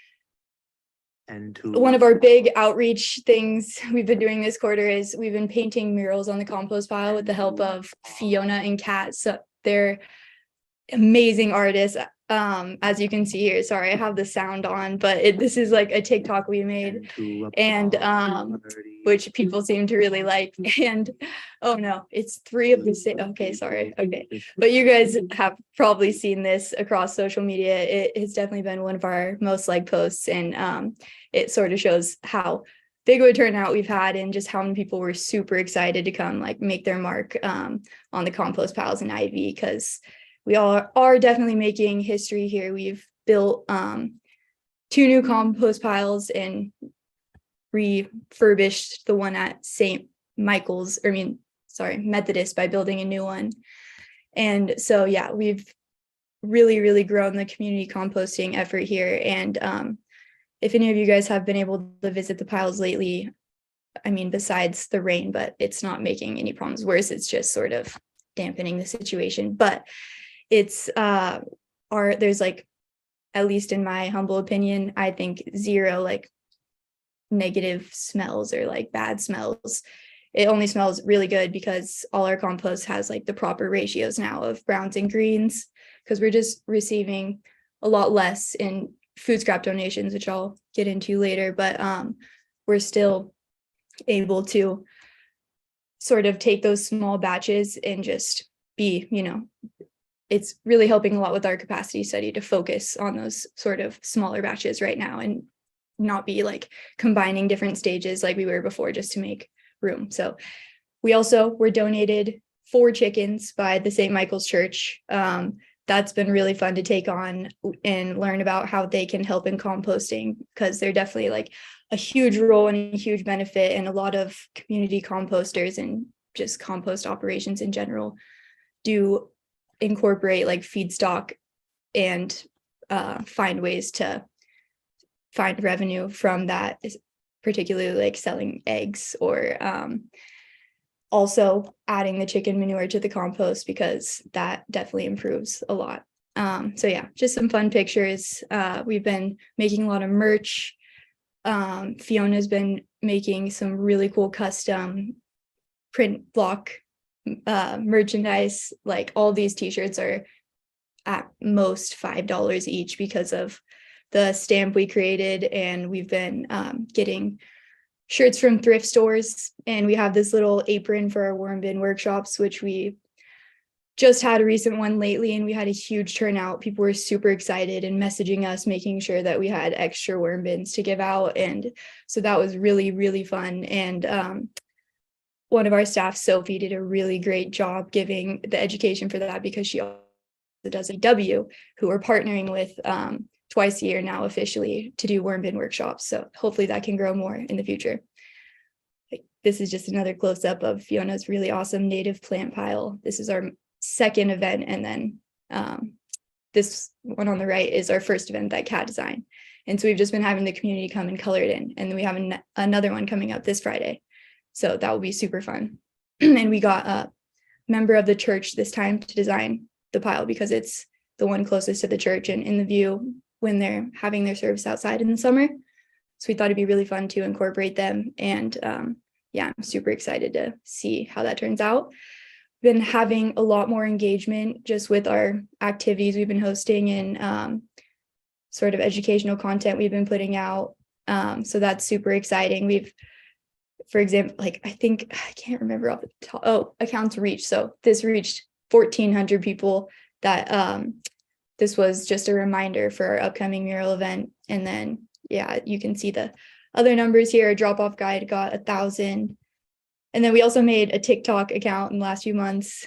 one of our big outreach things we've been doing this quarter is we've been painting murals on the compost pile with the help of Fiona and Kat. So they're amazing artists. as you can see here, sorry, I have the sound on, but this is like a TikTok we made, and which people seem to really like. And oh no, it's 3 of the same. Okay, sorry. Okay, but you guys have probably seen this across social media. It has definitely been one of our most liked posts, and it sort of shows how big of a turnout we've had and just how many people were super excited to come like make their mark on the compost piles in Ivy, because we all are definitely making history here. We've built 2 new compost piles and refurbished the one at St. Michael's, Methodist, by building a new one. And so, yeah, we've really, really grown the community composting effort here. And if any of you guys have been able to visit the piles lately, I mean, besides the rain, but it's not making any problems worse. It's just sort of dampening the situation. But it's there's like, at least in my humble opinion, I think 0 like negative smells or like bad smells. It only smells really good because all our compost has like the proper ratios now of browns and greens, because we're just receiving a lot less in food scrap donations, which I'll get into later. But we're still able to sort of take those small batches and just be, it's really helping a lot with our capacity study to focus on those sort of smaller batches right now and not be like combining different stages like we were before just to make room. So we also were donated 4 chickens by the St. Michael's Church. That's been really fun to take on and learn about how they can help in composting, because they're definitely like a huge role and a huge benefit. And a lot of community composters and just compost operations in general do incorporate like feedstock and find ways to find revenue from that, particularly like selling eggs or also adding the chicken manure to the compost, because that definitely improves a lot. So yeah, just some fun pictures. We've been making a lot of merch. Fiona's been making some really cool custom print block merchandise. Like all these t-shirts are at most $5 each because of the stamp we created, and we've been getting shirts from thrift stores, and we have this little apron for our worm bin workshops, which we just had a recent one lately, and we had a huge turnout. People were super excited and messaging us, making sure that we had extra worm bins to give out. And so that was really, really fun. And one of our staff, Sophie, did a really great job giving the education for that, because she also does IW, who we're partnering with twice a year now officially to do worm bin workshops. So hopefully that can grow more in the future. This is just another close-up of Fiona's really awesome native plant pile. This is our 2nd event, and then this one on the right is our 1st event that Kat designed. And so we've just been having the community come and color it in, and then we have another one coming up this Friday. So that will be super fun. And we got a member of the church this time to design the pile, because it's the one closest to the church and in the view when they're having their service outside in the summer. So we thought it'd be really fun to incorporate them. And yeah, I'm super excited to see how that turns out. Been having a lot more engagement just with our activities we've been hosting and sort of educational content we've been putting out. So that's super exciting. We've, for example, like I can't remember off the top. Accounts reach. So this reached 1,400 people. That this was just a reminder for our upcoming mural event. And then, yeah, you can see the other numbers here. Our drop-off guide got 1,000. And then we also made a TikTok account in the last few months,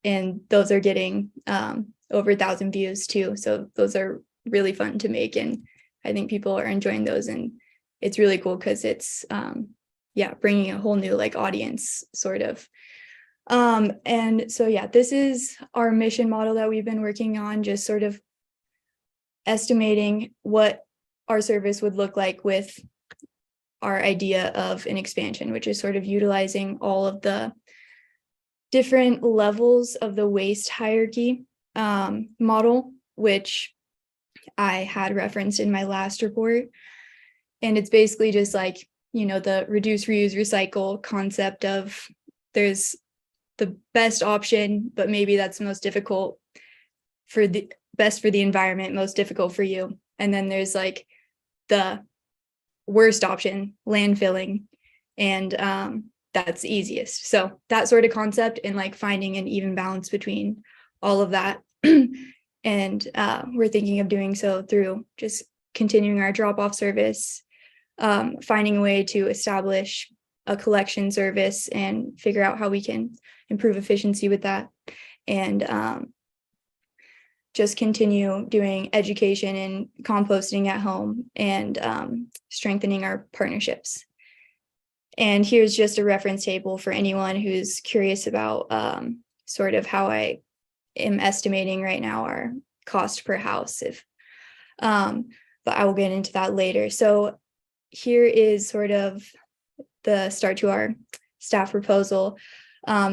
and those are getting over 1,000 views too. So those are really fun to make, and I think people are enjoying those, and it's really cool because it's bringing a whole new like audience sort of. And so yeah, this is our mission model that we've been working on, just sort of estimating what our service would look like with our idea of an expansion, which is sort of utilizing all of the different levels of the waste hierarchy model, which I had referenced in my last report. And it's basically just like, the reduce, reuse, recycle concept of there's the best option, but maybe that's the most difficult for best for the environment, most difficult for you. And then there's like the worst option, landfilling, and that's easiest. So that sort of concept, and like finding an even balance between all of that. And we're thinking of doing so through just continuing our drop-off service, finding a way to establish a collection service and figure out how we can improve efficiency with that, and just continue doing education and composting at home, and strengthening our partnerships. And here's just a reference table for anyone who's curious about sort of how I am estimating right now our cost per house, but I will get into that later. So here is sort of the start to our staff proposal.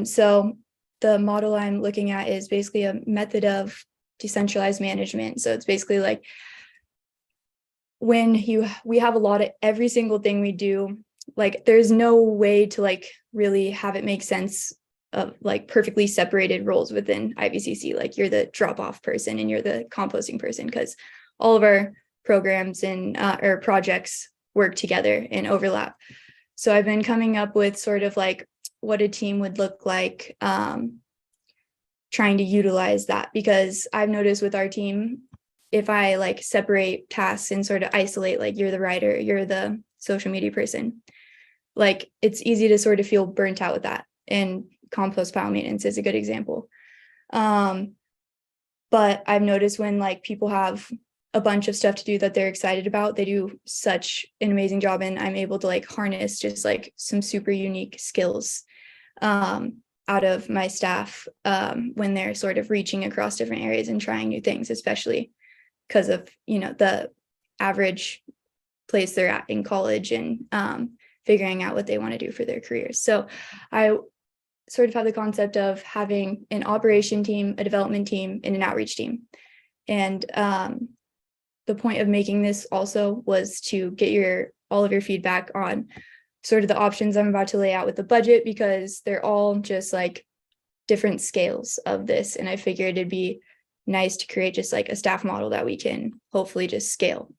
So the model I'm looking at is basically a method of decentralized management. So it's basically like when we have a lot of every single thing we do, like there's no way to like really have it make sense of like perfectly separated roles within IVCC. Like you're the drop-off person and you're the composting person, because all of our programs and or projects work together and overlap. So I've been coming up with sort of like what a team would look like, trying to utilize that, because I've noticed with our team, if I like separate tasks and sort of isolate, like you're the writer, you're the social media person, like it's easy to sort of feel burnt out with that. And compost pile maintenance is a good example. But I've noticed when like people have a bunch of stuff to do that they're excited about, they do such an amazing job, and I'm able to like harness just like some super unique skills out of my staff when they're sort of reaching across different areas and trying new things, especially because of, you know, the average place they're at in college and figuring out what they want to do for their careers. So I sort of have the concept of having an operation team, a development team, and an outreach team. And the point of making this also was to get all of your feedback on sort of the options I'm about to lay out with the budget, because they're all just like different scales of this. And I figured it'd be nice to create just like a staff model that we can hopefully just scale,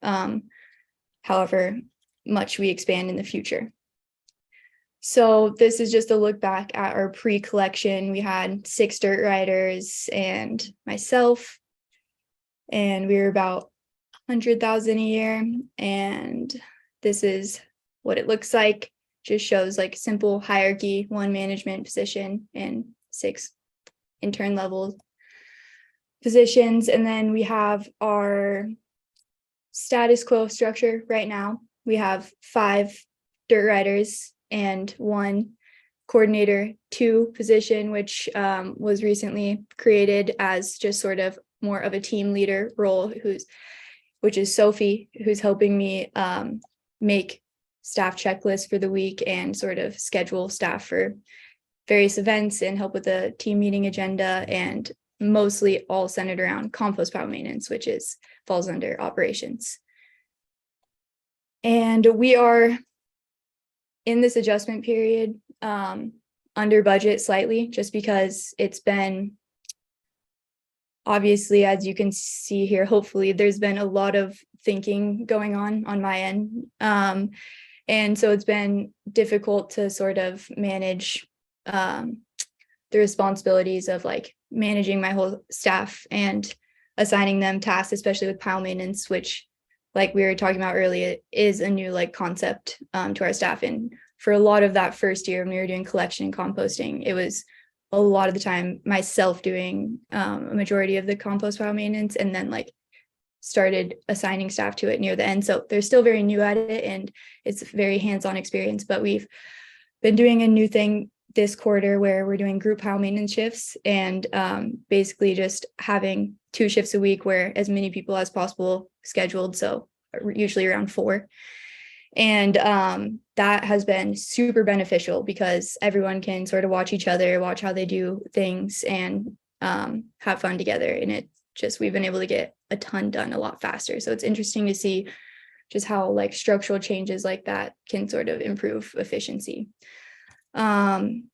however much we expand in the future. So this is just a look back at our pre-collection. We had 6 dirt riders and myself, and we were about 100,000 a year. And this is what it looks like. Just shows like simple hierarchy, 1 management position and 6 intern level positions. And then we have our status quo structure right now. We have 5 dirt riders and 1 coordinator 2 position, which was recently created as just sort of more of a team leader role, which is Sophie, who's helping me make staff checklists for the week and sort of schedule staff for various events and help with the team meeting agenda, and mostly all centered around compost pile maintenance, which falls under operations. And we are in this adjustment period under budget slightly, just because it's been, obviously, as you can see here, hopefully there's been a lot of thinking going on my end. And so it's been difficult to sort of manage the responsibilities of like managing my whole staff and assigning them tasks, especially with pile maintenance, which, like we were talking about earlier, is a new like concept to our staff. And for a lot of that first year when we were doing collection and composting, it was a lot of the time myself doing a majority of the compost pile maintenance, and then like started assigning staff to it near the end. So they're still very new at it, and it's very hands-on experience. But we've been doing a new thing this quarter where we're doing group pile maintenance shifts, and basically just having 2 shifts a week where as many people as possible scheduled. So usually around 4. And that has been super beneficial because everyone can sort of watch each other, watch how they do things, and have fun together. And we've been able to get a ton done a lot faster. So it's interesting to see just how like structural changes like that can sort of improve efficiency. And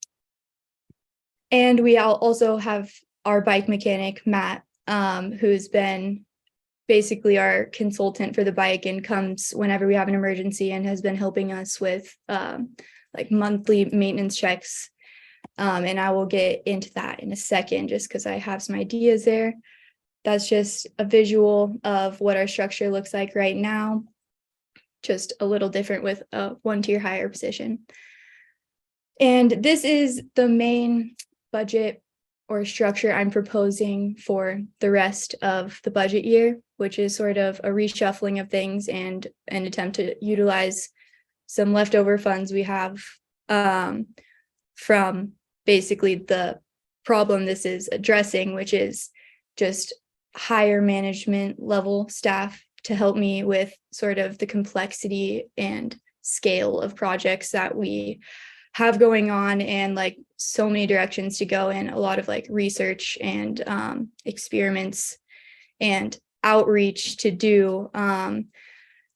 we also have our bike mechanic, Matt, who's been basically our consultant for the bike and comes whenever we have an emergency and has been helping us with like monthly maintenance checks. And I will get into that in a second just because I have some ideas there. That's just a visual of what our structure looks like right now, just a little different with a 1 tier higher position. And this is the main budget or structure I'm proposing for the rest of the budget year, which is sort of a reshuffling of things and an attempt to utilize some leftover funds we have from basically the problem this is addressing, which is just higher management level staff to help me with sort of the complexity and scale of projects that we have going on, and like so many directions to go in, a lot of like research and experiments and outreach to do.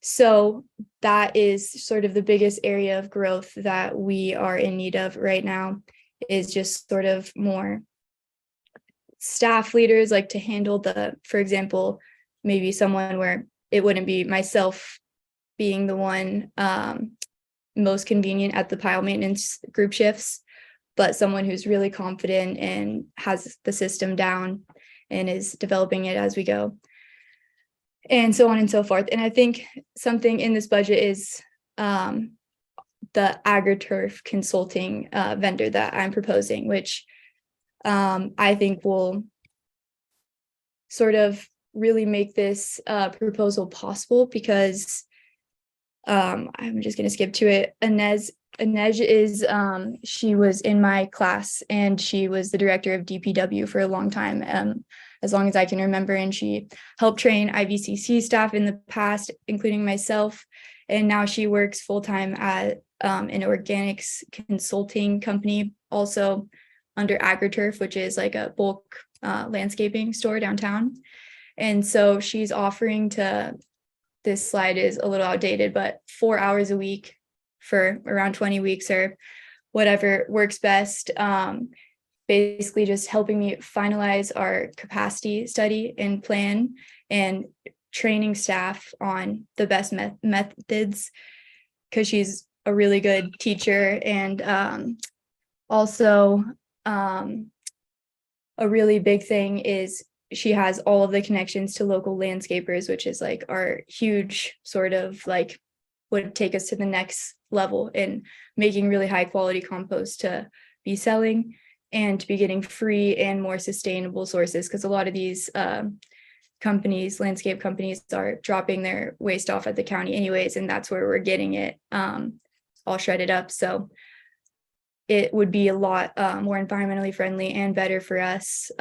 So that is sort of the biggest area of growth that we are in need of right now, is just sort of more staff leaders, like to handle the, for example, maybe someone where it wouldn't be myself being the one most convenient at the pile maintenance group shifts, but someone who's really confident and has the system down and is developing it as we go, and so on and so forth. And I think something in this budget is the AgriTurf consulting vendor that I'm proposing, which I think will sort of really make this proposal possible, because I'm just going to skip to it. Inej is, she was in my class and she was the director of DPW for a long time, as long as I can remember. And she helped train IVCC staff in the past, including myself. And now she works full-time at an organics consulting company, also under AgriTurf, which is like a bulk landscaping store downtown. And so she's offering to, this slide is a little outdated, but 4 hours a week for around 20 weeks or whatever works best. Basically just helping me finalize our capacity study and plan, and training staff on the best methods, because she's a really good teacher. And also a really big thing is she has all of the connections to local landscapers, which is like our huge sort of like would take us to the next level in making really high quality compost to be selling and to be getting free and more sustainable sources. Because a lot of these companies, landscape companies, are dropping their waste off at the county anyways, and that's where we're getting it all shredded up. So it would be a lot more environmentally friendly and better for us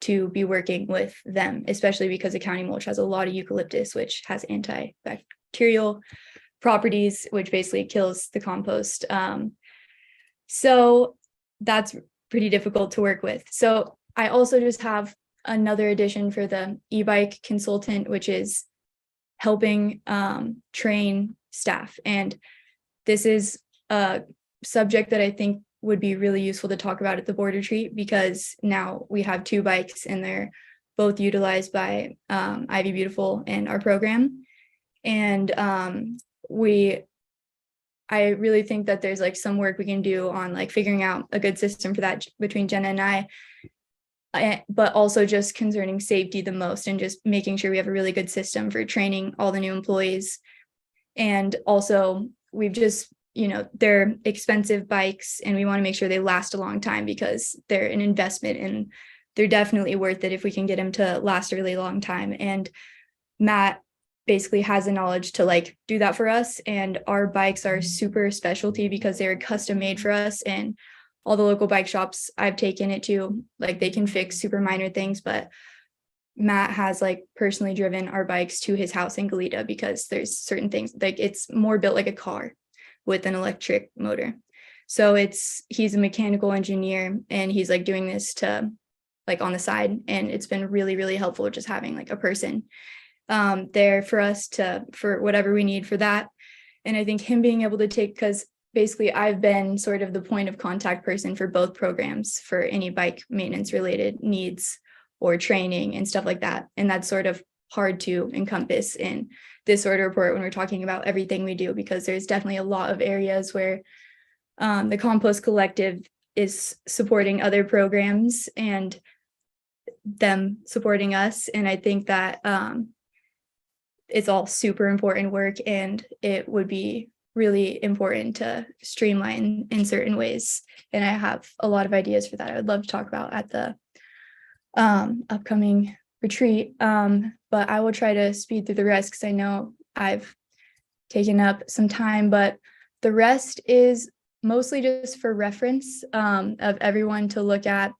to be working with them, especially because the county mulch has a lot of eucalyptus, which has antibacterial properties, which basically kills the compost. So that's pretty difficult to work with. So I also just have another addition for the e-bike consultant, which is helping train staff. And this is a subject that I think would be really useful to talk about at the board retreat, because now we have 2 bikes and they're both utilized by Ivy Beautiful and our program. And I really think that there's like some work we can do on like figuring out a good system for that between Jenna and I, but also just concerning safety the most, and just making sure we have a really good system for training all the new employees. And also we've just, they're expensive bikes and we want to make sure they last a long time, because they're an investment and they're definitely worth it if we can get them to last a really long time. And Matt basically has the knowledge to like do that for us. And our bikes are super specialty because they're custom made for us, and all the local bike shops I've taken it to, like they can fix super minor things, but Matt has like personally driven our bikes to his house in Goleta, because there's certain things like it's more built like a car with an electric motor. So he's a mechanical engineer and he's like doing this to like on the side. And it's been really, really helpful just having like a person there for us for whatever we need for that. And I think him being able to take, because basically I've been sort of the point of contact person for both programs for any bike maintenance related needs or training and stuff like that. And that's sort of hard to encompass in this sort of report when we're talking about everything we do, because there's definitely a lot of areas where the Compost Collective is supporting other programs and them supporting us. And I think that it's all super important work, and it would be really important to streamline in certain ways. And I have a lot of ideas for that I would love to talk about at the upcoming retreat. But I will try to speed through the rest because I know I've taken up some time, but the rest is mostly just for reference of everyone to look at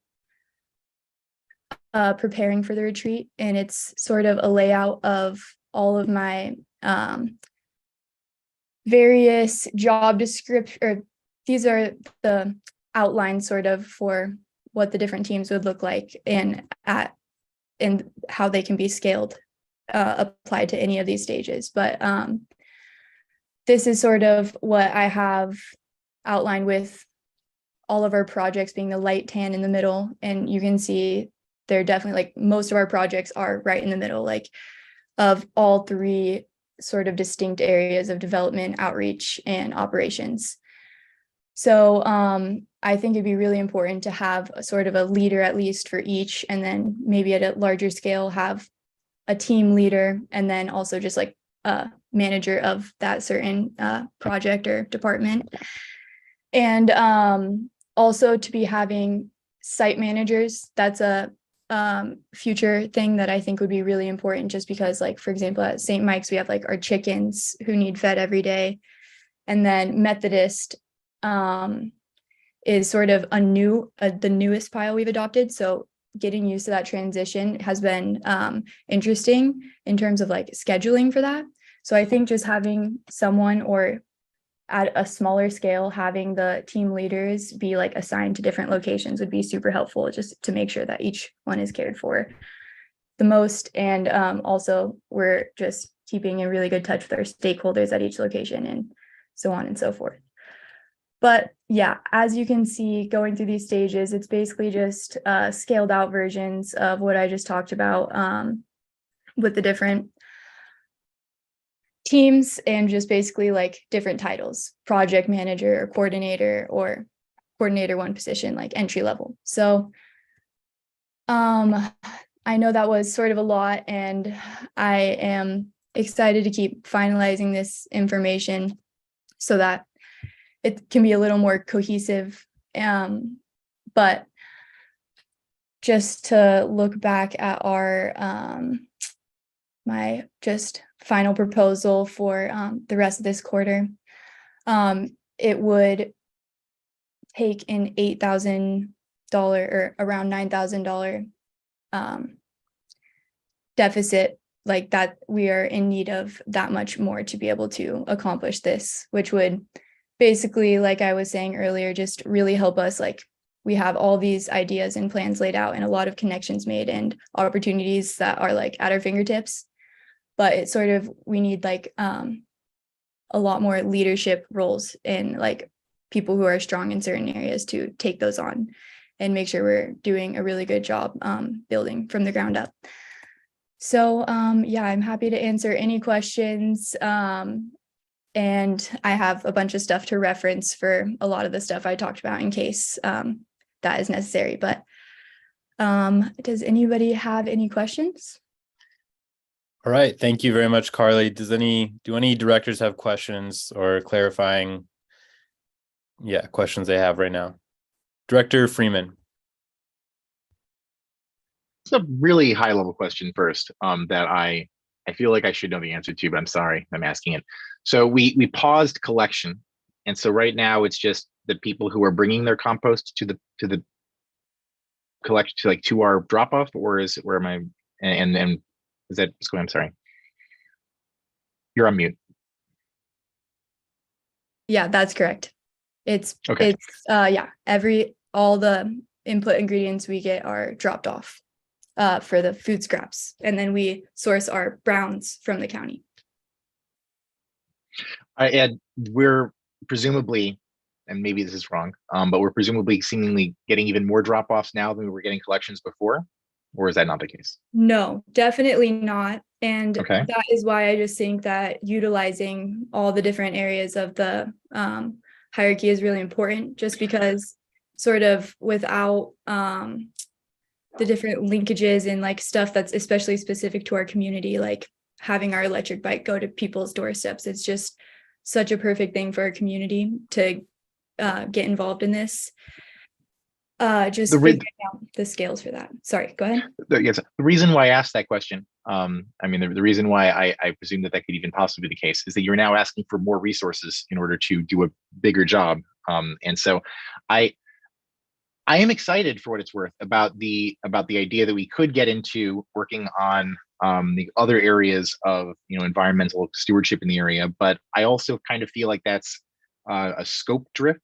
preparing for the retreat. And it's sort of a layout of all of my various job description, or these are the outlines sort of for what the different teams would look like and how they can be scaled, applied to any of these stages. But this is sort of what I have outlined with all of our projects being the light tan in the middle. And you can see they're definitely, like, most of our projects are right in the middle, like, of all three sort of distinct areas of development, outreach, and operations. So I think it'd be really important to have a sort of a leader at least for each, and then maybe at a larger scale have a team leader, and then also just like a manager of that certain project or department. And also to be having site managers. That's a future thing that I think would be really important, just because, like, for example, at St. Mike's, we have like our chickens who need fed every day. And then Methodist is sort of the newest pile we've adopted. So getting used to that transition has been interesting in terms of like scheduling for that. So I think just having someone, or at a smaller scale, having the team leaders be like assigned to different locations would be super helpful, just to make sure that each one is cared for the most. And also we're just keeping in really good touch with our stakeholders at each location, and so on and so forth. But yeah, as you can see, going through these stages, it's basically just scaled out versions of what I just talked about with the different teams, and just basically like different titles: project manager or coordinator one position, like entry level. So I know that was sort of a lot, and I am excited to keep finalizing this information so that it can be a little more cohesive. But just to look back at our my just final proposal for the rest of this quarter, it would take an $8,000 or around $9,000 deficit, like that. We are in need of that much more to be able to accomplish this, which would basically, like I was saying earlier, just really help us. Like, we have all these ideas and plans laid out and a lot of connections made and opportunities that are like at our fingertips, but it's sort of, we need like a lot more leadership roles and like people who are strong in certain areas to take those on and make sure we're doing a really good job building from the ground up. So yeah, I'm happy to answer any questions. And I have a bunch of stuff to reference for a lot of the stuff I talked about in case that is necessary. But does anybody have any questions? All right, thank you very much, Carly. Do any directors have questions or clarifying questions they have right now? Director Freeman. It's a really high level question first that I feel like I should know the answer to, but I'm sorry, I'm asking it. So we paused collection, and so right now it's just the people who are bringing their compost to the collection, to our drop off, or is it, where am I? And is that what's going? I'm sorry, you're on mute. Yeah, that's correct. It's okay. It's all the input ingredients we get are dropped off for the food scraps, and then we source our browns from the county. And we're presumably, and maybe this is wrong, but we're presumably seemingly getting even more drop-offs now than we were getting collections before. or is that not the case? No, definitely not. And Okay. that is why I just think that utilizing all the different areas of the hierarchy is really important, just because sort of without the different linkages and like stuff that's especially specific to our community, like having our electric bike go to people's doorsteps, it's just such a perfect thing for our community to get involved in this. Just figuring out the scales for that. Sorry, go ahead. Yes, the reason why I asked that question, I mean, the reason why I presume that could even possibly be the case is that you're now asking for more resources in order to do a bigger job. And so I am excited, for what it's worth, about the idea that we could get into working on the other areas of environmental stewardship in the area. But I also kind of feel like that's a scope drift.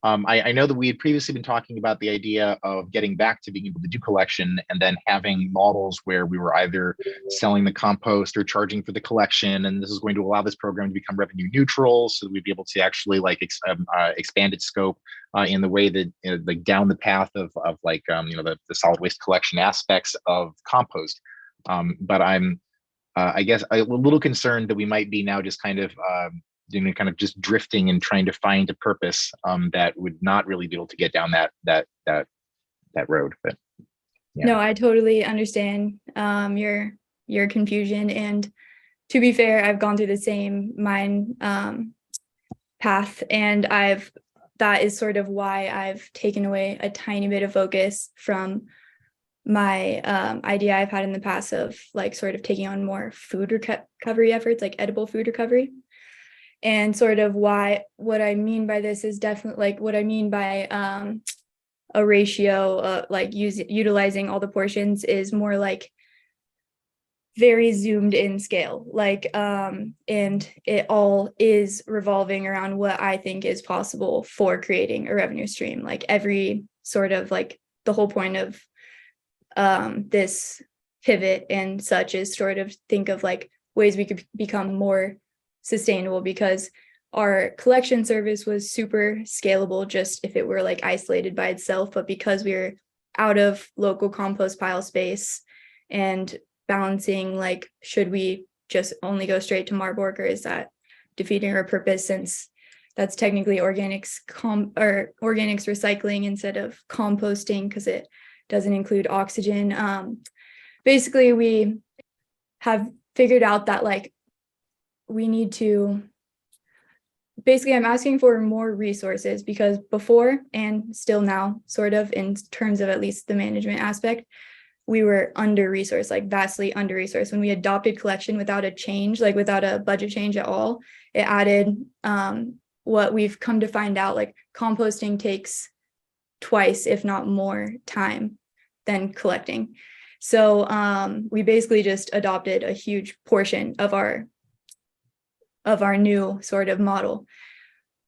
I know that we had previously been talking about the idea of getting back to being able to do collection and then having models where we were either selling the compost or charging for the collection. And this is going to allow this program to become revenue neutral, so that we'd be able to actually like expand its scope in the way that like down the path of like the solid waste collection aspects of compost. But I'm I guess a little concerned that we might be now just kind of just drifting and trying to find a purpose that would not really be able to get down that road. But yeah. No, I totally understand your confusion, and to be fair, I've gone through the same mind path, and that is sort of why I've taken away a tiny bit of focus from my idea I've had in the past of like sort of taking on more food recovery efforts, like edible food recovery. And sort of what I mean by this is definitely like what I mean by a ratio, like utilizing all the portions is more like very zoomed in scale, like and it all is revolving around what I think is possible for creating a revenue stream. Like every sort of like the whole point of this pivot and such is sort of think of like ways we could become more sustainable, because our collection service was super scalable just if it were like isolated by itself, but because we were out of local compost pile space and balancing like should we just only go straight to Marburg, or is that defeating our purpose, since that's technically organics recycling instead of composting because it doesn't include oxygen. Basically we have figured out that like we need to, basically I'm asking for more resources, because before and still now sort of in terms of at least the management aspect, we were under-resourced, like vastly under-resourced. When we adopted collection without a change, like without a budget change at all, it added what we've come to find out, like composting takes twice, if not more time than collecting. So we basically just adopted a huge portion of our new sort of model.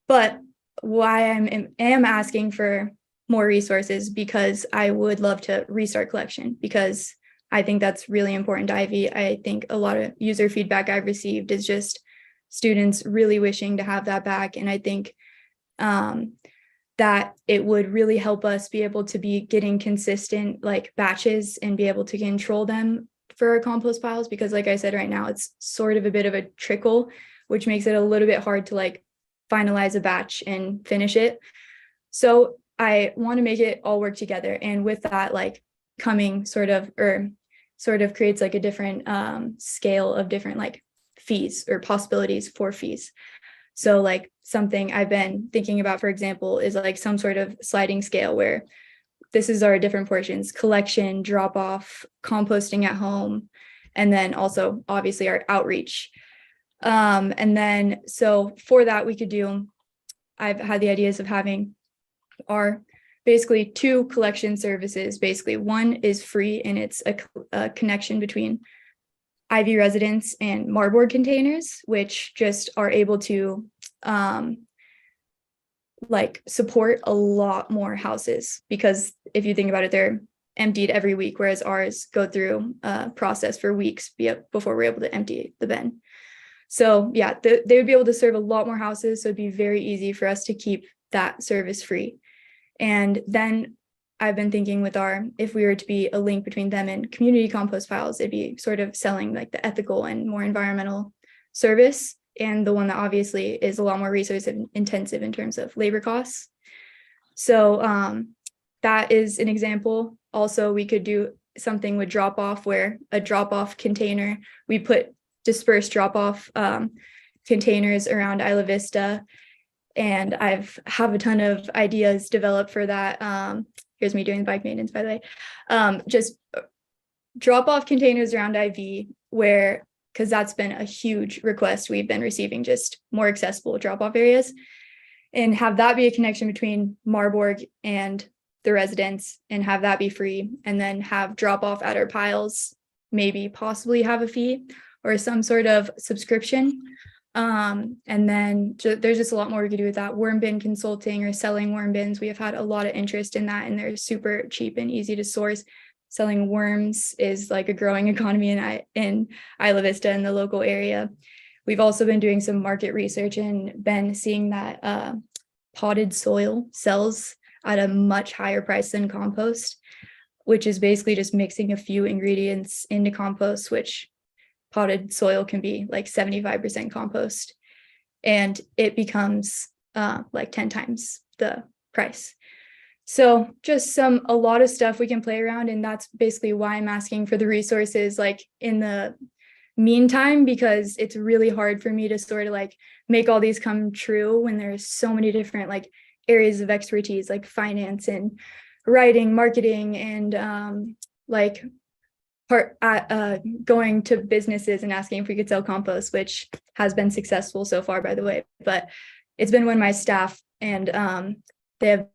But why I am asking for more resources, because I would love to restart collection, because I think that's really important to Ivy. I think a lot of user feedback I've received is just students really wishing to have that back. And I think that it would really help us be able to be getting consistent like batches and be able to control them for our compost piles, because like I said, right now it's sort of a bit of a trickle, which makes it a little bit hard to like finalize a batch and finish it. So I want to make it all work together. And with that, like coming sort of creates like a different scale of different like fees or possibilities for fees. So like something I've been thinking about, for example, is like some sort of sliding scale where this is our different portions: collection, drop off, composting at home, and then also obviously our outreach. And then, so for that I've had the ideas of having our basically two collection services. Basically one is free, and it's a connection between Ivy residents and Marburg containers, which just are able to like support a lot more houses, because if you think about it, they're emptied every week, whereas ours go through a process for weeks before we're able to empty the bin. So yeah, they would be able to serve a lot more houses. So it'd be very easy for us to keep that service free. And then I've been thinking with if we were to be a link between them and community compost piles, it'd be sort of selling like the ethical and more environmental service, and the one that obviously is a lot more resource intensive in terms of labor costs. So that is an example. Also, we could do something with drop off, where a drop off container, we put dispersed drop off containers around Isla Vista. And have a ton of ideas developed for that. Here's me doing bike maintenance, by the way. Just drop off containers around IV, because that's been a huge request we've been receiving, just more accessible drop off areas, and have that be a connection between Marburg and the residents, and have that be free, and then have drop off at our piles, maybe possibly have a fee or some sort of subscription. And then there's just a lot more we could do with that. Worm bin consulting or selling worm bins. We have had a lot of interest in that, and they're super cheap and easy to source. Selling worms is like a growing economy in Isla Vista in the local area. We've also been doing some market research and been seeing that potted soil sells at a much higher price than compost, which is basically just mixing a few ingredients into compost, which potted soil can be like 75% compost, and it becomes like 10 times the price. So just a lot of stuff we can play around, and that's basically why I'm asking for the resources like in the meantime, because it's really hard for me to sort of like make all these come true when there's so many different like areas of expertise, like finance and writing, marketing, and like going to businesses and asking if we could sell compost, which has been successful so far, by the way. But it's been one of my staff, and they're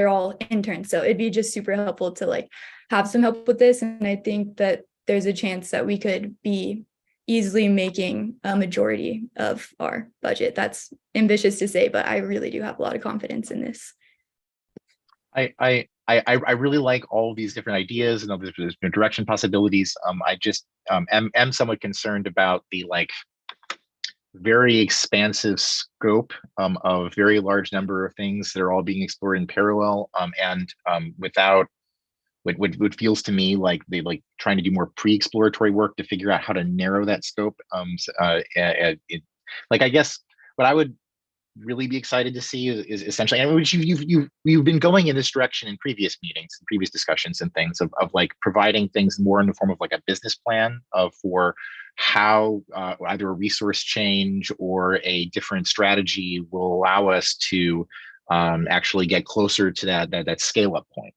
all interns, so it'd be just super helpful to like have some help with this. And I think that there's a chance that we could be easily making a majority of our budget. That's ambitious to say, but I really do have a lot of confidence in this. I really like all these different ideas and all these different direction possibilities. I just am somewhat concerned about the like very expansive scope of very large number of things that are all being explored in parallel, and without what feels to me like they like trying to do more pre-exploratory work to figure out how to narrow that scope. Like I guess what I would really be excited to see is essentially, and which you've been going in this direction in previous meetings and previous discussions and things of like providing things more in the form of like a business plan for how either a resource change or a different strategy will allow us to actually get closer to that scale up point.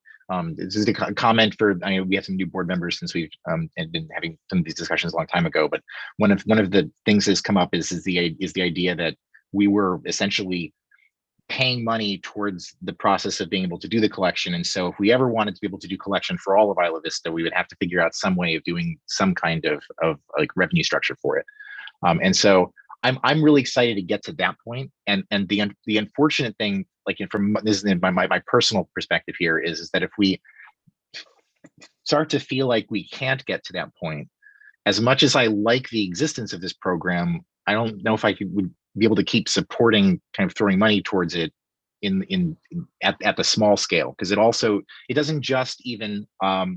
This is a comment for, I mean, we have some new board members since we've been having some of these discussions a long time ago, but one of the things that's come up is the idea that we were essentially paying money towards the process of being able to do the collection. And so if we ever wanted to be able to do collection for all of Isla Vista, we would have to figure out some way of doing some kind of like revenue structure for it. And so I'm really excited to get to that point. And the unfortunate thing, like from this is my personal perspective here, is that if we start to feel like we can't get to that point, as much as I like the existence of this program, I don't know if I would be able to keep supporting, kind of throwing money towards it at the small scale, because it doesn't just even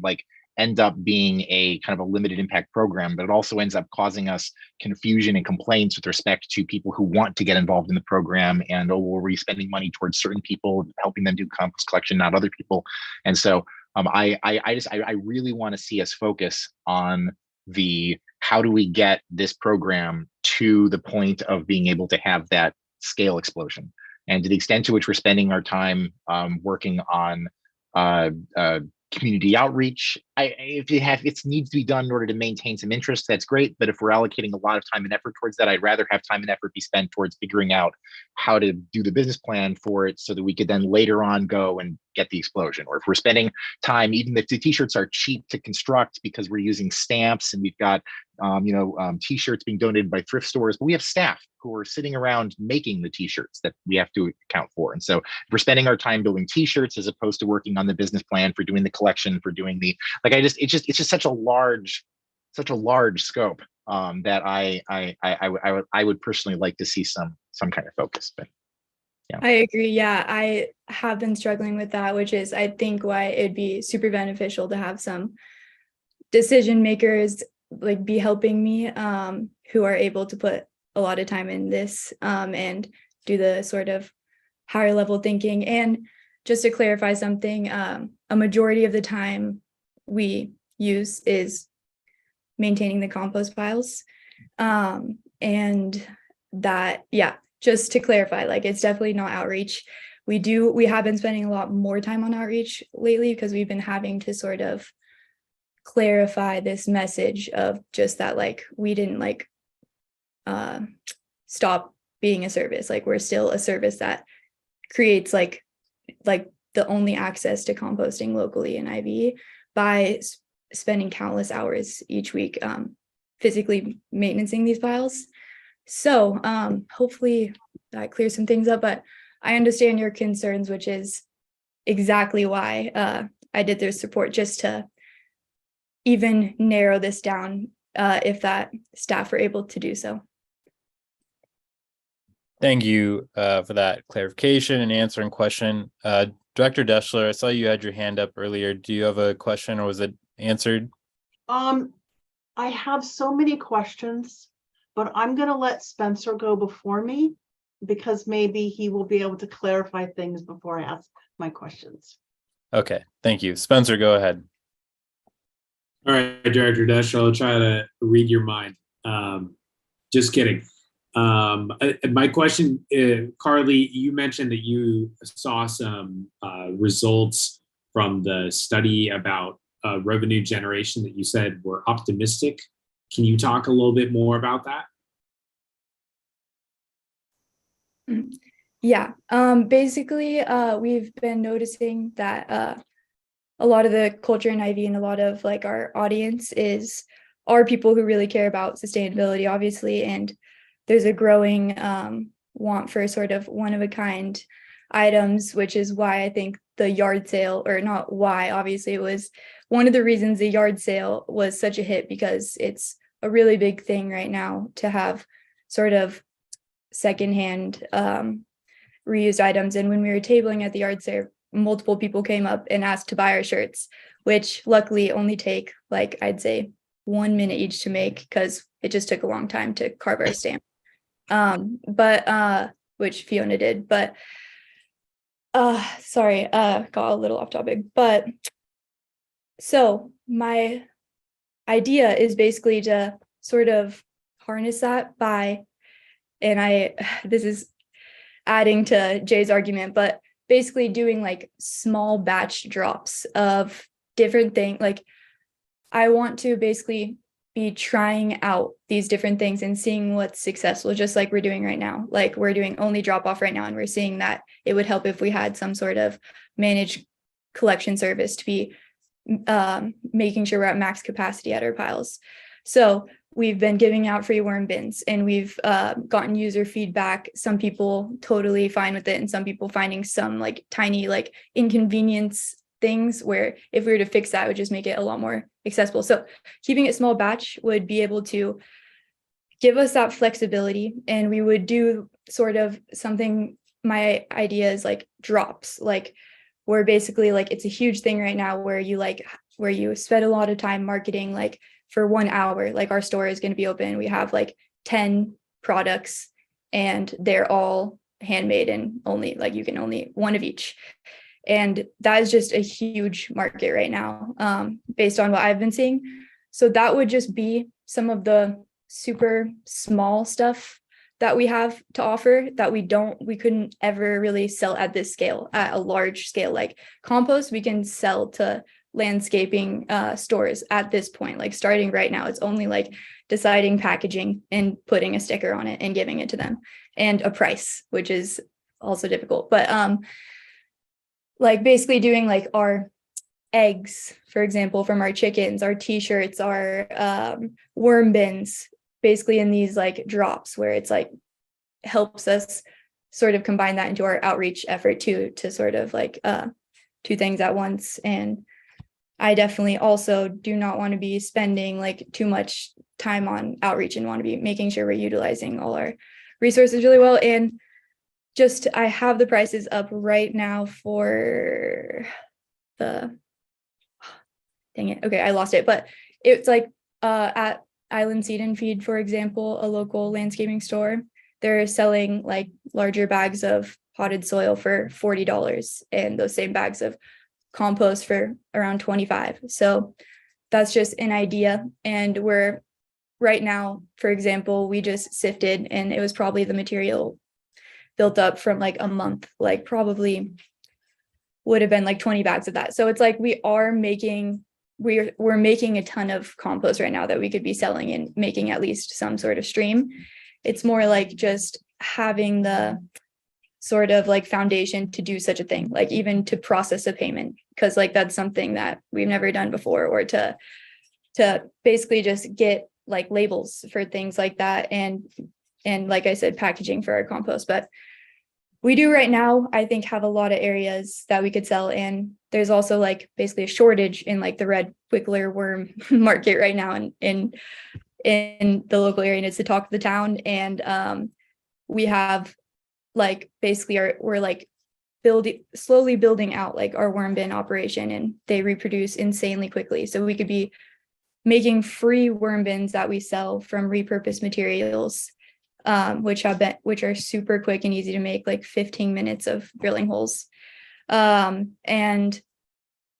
like end up being a kind of a limited impact program, but it also ends up causing us confusion and complaints with respect to people who want to get involved in the program, and we're spending money towards certain people, helping them do compost collection, not other people. And so I really want to see us focus on how do we get this program to the point of being able to have that scale explosion. And to the extent to which we're spending our time working on community outreach, if it needs to be done in order to maintain some interest, that's great. But if we're allocating a lot of time and effort towards that, I'd rather have time and effort be spent towards figuring out how to do the business plan for it so that we could then later on go and get the explosion. Or if we're spending time, even if the t-shirts are cheap to construct because we're using stamps and we've got t-shirts being donated by thrift stores, but we have staff who are sitting around making the t-shirts that we have to account for. And so if we're spending our time building t-shirts as opposed to working on the business plan for doing the collection, for doing the, like, it's just such a large scope that I would personally like to see some kind of focus. But I agree. Yeah, I have been struggling with that, which is I think why it'd be super beneficial to have some decision makers like be helping me who are able to put a lot of time in this and do the sort of higher level thinking. And just to clarify something, a majority of the time we use is maintaining the compost piles. And that, yeah, just to clarify, like it's definitely not outreach. We have been spending a lot more time on outreach lately because we've been having to sort of clarify this message of just that, like, we didn't like stop being a service. Like we're still a service that creates like the only access to composting locally in IV by spending countless hours each week physically maintaining these piles. So hopefully that clears some things up, but I understand your concerns, which is exactly why I did their support, just to even narrow this down if that staff were able to do so. Thank you for that clarification and answering question. Director Deschler, I saw you had your hand up earlier. Do you have a question, or was it answered? I have so many questions, but I'm going to let Spencer go before me because maybe he will be able to clarify things before I ask my questions. Okay, thank you. Spencer, go ahead. All right, Director Deschler, I'll try to read your mind. Just kidding. My question, Carly, you mentioned that you saw some results from the study about revenue generation that you said were optimistic. Can you talk a little bit more about that? Yeah, basically, we've been noticing that a lot of the culture in IV and a lot of like our audience are people who really care about sustainability, obviously, and there's a growing want for sort of one-of-a-kind items, which is why I think the yard sale, or not why, obviously it was one of the reasons the yard sale was such a hit, because it's a really big thing right now to have sort of secondhand reused items. And when we were tabling at the yard sale, multiple people came up and asked to buy our shirts, which luckily only take like, I'd say 1 minute each to make, because it just took a long time to carve our stamp. Which Fiona did, but sorry, got a little off topic. But so my idea is basically to sort of harness that by, and this is adding to Jay's argument, but basically doing like small batch drops of different things. Like I want to basically be trying out these different things and seeing what's successful, just like we're doing right now. Like we're doing only drop off right now, and we're seeing that it would help if we had some sort of managed collection service to be making sure we're at max capacity at our piles. So we've been giving out free worm bins, and we've gotten user feedback. Some people totally fine with it, and some people finding some like tiny like inconvenience things where if we were to fix that, it would just make it a lot more accessible. So keeping it small batch would be able to give us that flexibility, and we would do sort of something, my idea is like drops, like where basically like it's a huge thing right now where you spend a lot of time marketing, like for 1 hour, like our store is going to be open, we have like 10 products and they're all handmade and only like you can only one of each. And that is just a huge market right now, based on what I've been seeing. So that would just be some of the super small stuff that we have to offer that we couldn't ever really sell at this scale, at a large scale. Like compost, we can sell to landscaping stores at this point. Like starting right now, it's only like deciding packaging and putting a sticker on it and giving it to them, and a price, which is also difficult. But like basically doing like our eggs, for example, from our chickens, our t-shirts, our worm bins, basically in these like drops where it's like helps us sort of combine that into our outreach effort too, to sort of like two things at once. And I definitely also do not want to be spending like too much time on outreach and want to be making sure we're utilizing all our resources really well. And just, I have the prices up right now for the, dang it. Okay, I lost it, but it's like at Island Seed and Feed, for example, a local landscaping store, they're selling like larger bags of potted soil for $40 and those same bags of compost for around 25. So that's just an idea. And we're right now, for example, we just sifted and it was probably the material built up from like a month, like probably would have been like 20 bags of that. So it's like we're making a ton of compost right now that we could be selling and making at least some sort of stream. It's more like just having the sort of like foundation to do such a thing, like even to process a payment, because like that's something that we've never done before, or to basically just get like labels for things like that, and like I said, packaging for our compost. But we do right now, I think, have a lot of areas that we could sell, and there's also like basically a shortage in like the red wiggler worm market right now in the local area, and it's the talk of the town. And we have like basically we're like slowly building out like our worm bin operation, and they reproduce insanely quickly. So we could be making free worm bins that we sell from repurposed materials, which are super quick and easy to make, like 15 minutes of drilling holes, and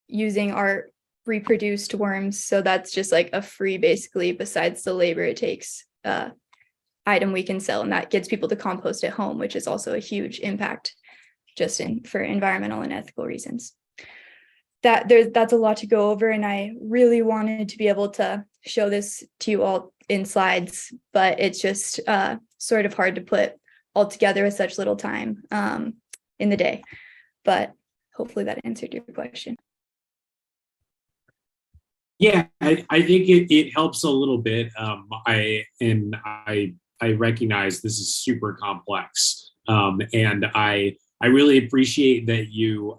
using our reproduced worms. So that's just like a free, basically, besides the labor it takes, item we can sell, and that gets people to compost at home, which is also a huge impact just for environmental and ethical reasons. That's a lot to go over, and I really wanted to be able to show this to you all in slides, but it's just sort of hard to put all together with such little time in the day. But hopefully that answered your question. Yeah, I think it helps a little bit. I recognize this is super complex, and I really appreciate that you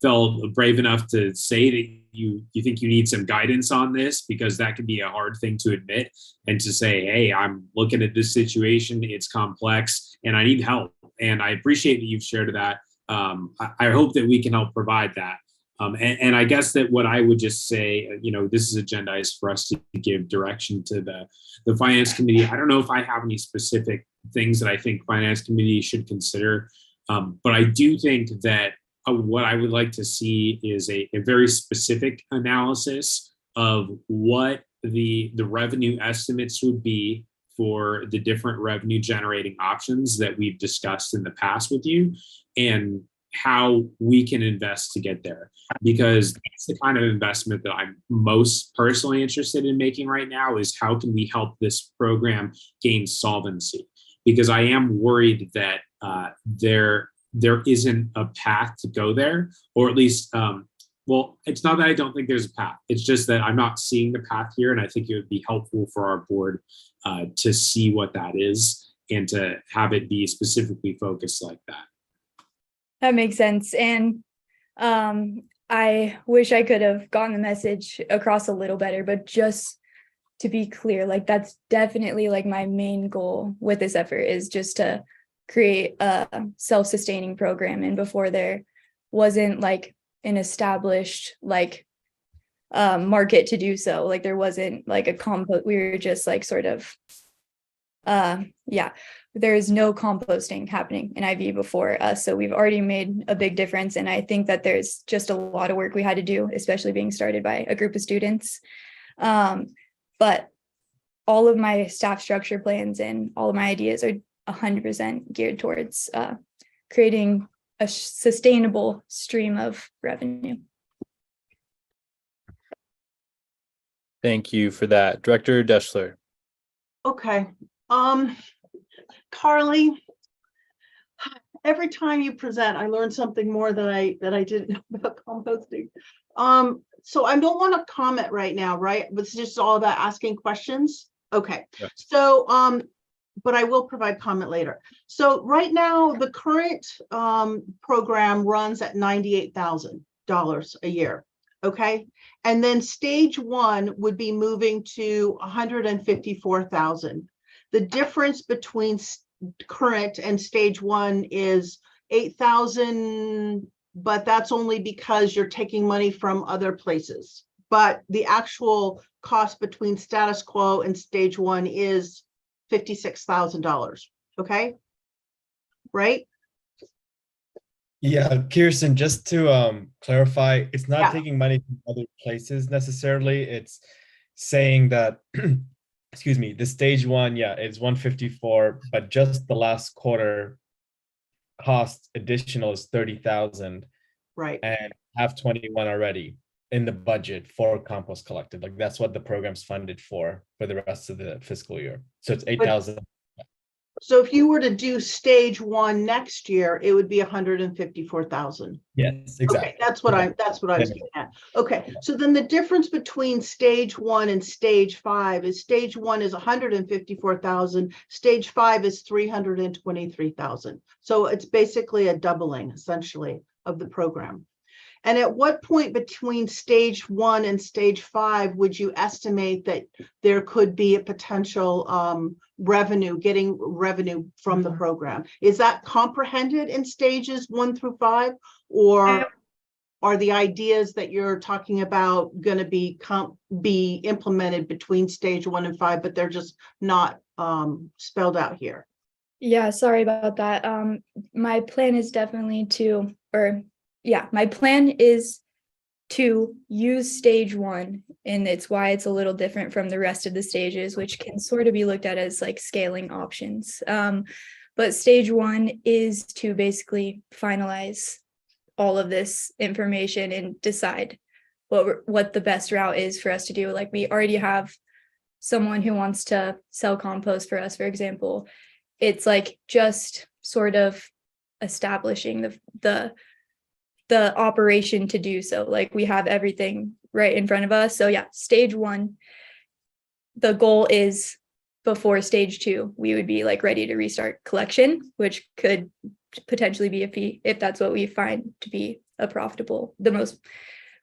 felt brave enough to say that you think you need some guidance on this, because that can be a hard thing to admit, and to say, hey, I'm looking at this situation, it's complex, and I need help. And I appreciate that you've shared that. I hope that we can help provide that. And I guess that what I would just say, this is agendized for us to give direction to the finance committee. I don't know if I have any specific things that I think finance committee should consider, but I do think that what I would like to see is a very specific analysis of what the revenue estimates would be for the different revenue generating options that we've discussed in the past with you, and how we can invest to get there, because that's the kind of investment that I'm most personally interested in making right now, is how can we help this program gain solvency? Because I am worried that there isn't a path to go there, or at least, well, it's not that I don't think there's a path. It's just that I'm not seeing the path here, and I think it would be helpful for our board to see what that is, and to have it be specifically focused like that. That makes sense. And I wish I could have gotten the message across a little better, but just to be clear, like that's definitely like my main goal with this effort, is just to create a self-sustaining program. And before, there wasn't like an established like market to do so. Like there wasn't like a compost. We were just like sort of there is no composting happening in IV before us. So we've already made a big difference. And I think that there's just a lot of work we had to do, especially being started by a group of students. But all of my staff structure plans and all of my ideas are 100% geared towards creating a sustainable stream of revenue. Thank you for that. Director Deschler. Okay. Carly, every time you present, I learn something more that I didn't know about composting. So I don't want to comment right now, right? It's just all about asking questions. Okay. Yes. So, but I will provide comment later. So right now, the current program runs at $98,000 a year. Okay. And then stage one would be moving to $154,000. The difference between current and stage one is 8,000, but that's only because you're taking money from other places. But the actual cost between status quo and stage one is $56,000. Okay. Right. Yeah, Kirsten, just to clarify, it's not Yeah. taking money from other places necessarily. It's saying that, excuse me, the stage one, yeah, it's 154, but just the last quarter cost additional is 30,000 Right. and have 21 already in the budget for compost collected. Like that's what the program's funded for the rest of the fiscal year. So it's 8,000. So if you were to do stage one next year, it would be 154,000. Yes, exactly. Okay, that's what I was getting at. Okay, so then the difference between stage one and stage five is stage one is 154,000, stage five is 323,000. So it's basically a doubling essentially of the program. And at what point between stage one and stage five would you estimate that there could be a potential getting revenue from the program? Is that comprehended in stages 1 through 5, or are the ideas that you're talking about going to be implemented between stage 1 and 5, but they're just not spelled out here? Yeah, sorry about that. My plan is definitely my plan is to use stage one, and it's why it's a little different from the rest of the stages, which can sort of be looked at as like scaling options. But stage one is to basically finalize all of this information and decide what the best route is for us to do. Like we already have someone who wants to sell compost for us, for example. It's like just sort of establishing the operation to do so. Like we have everything right in front of us. So yeah, stage one, the goal is before stage two, we would be like ready to restart collection, which could potentially be a fee if that's what we find to be the most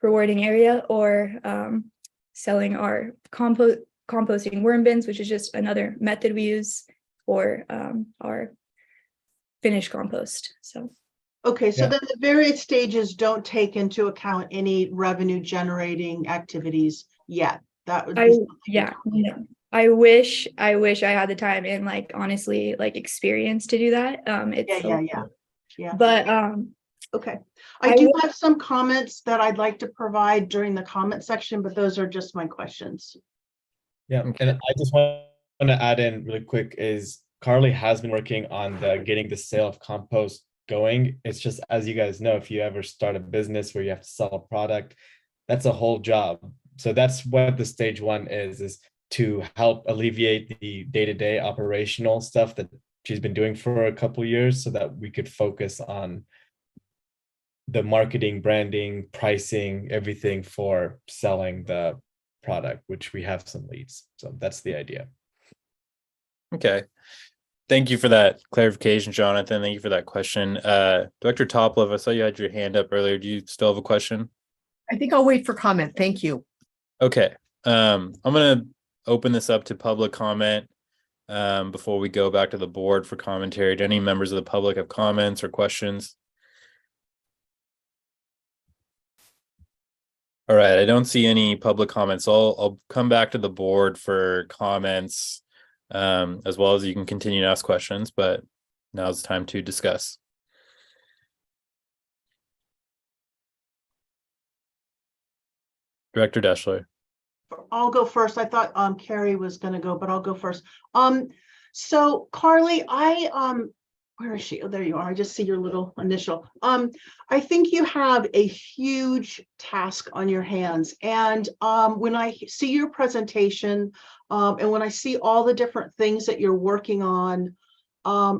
rewarding area, or selling our composting worm bins, which is just another method we use for our finished compost. So okay, so then the various stages don't take into account any revenue generating activities yet. That would be no. I wish I had the time and like honestly like experience to do that. Yeah. But okay. I do have some comments that I'd like to provide during the comment section, but those are just my questions. Yeah, and I just want to add in really quick is Carly has been working on getting the sale of compost going. It's just, as you guys know, if you ever start a business where you have to sell a product, that's a whole job. So that's what the stage one is to help alleviate the day-to-day operational stuff that she's been doing for a couple of years so that we could focus on the marketing, branding, pricing, everything for selling the product, which we have some leads. So that's the idea. Okay. Thank you for that clarification, Jonathan. Thank you for that question. Dr. Toplove, I saw you had your hand up earlier. Do you still have a question? I think I'll wait for comment. Thank you. Okay. I'm going to open this up to public comment before we go back to the board for commentary. Do any members of the public have comments or questions? All right. I don't see any public comments. So I'll come back to the board for comments. As well as you can continue to ask questions, but now's the time to discuss. Director Deschler. I'll go first. I thought Carrie was going to go, but I'll go first. So Carly, where is she? Oh, there you are. I just see your little initial. I think you have a huge task on your hands. And when I see your presentation, and when I see all the different things that you're working on,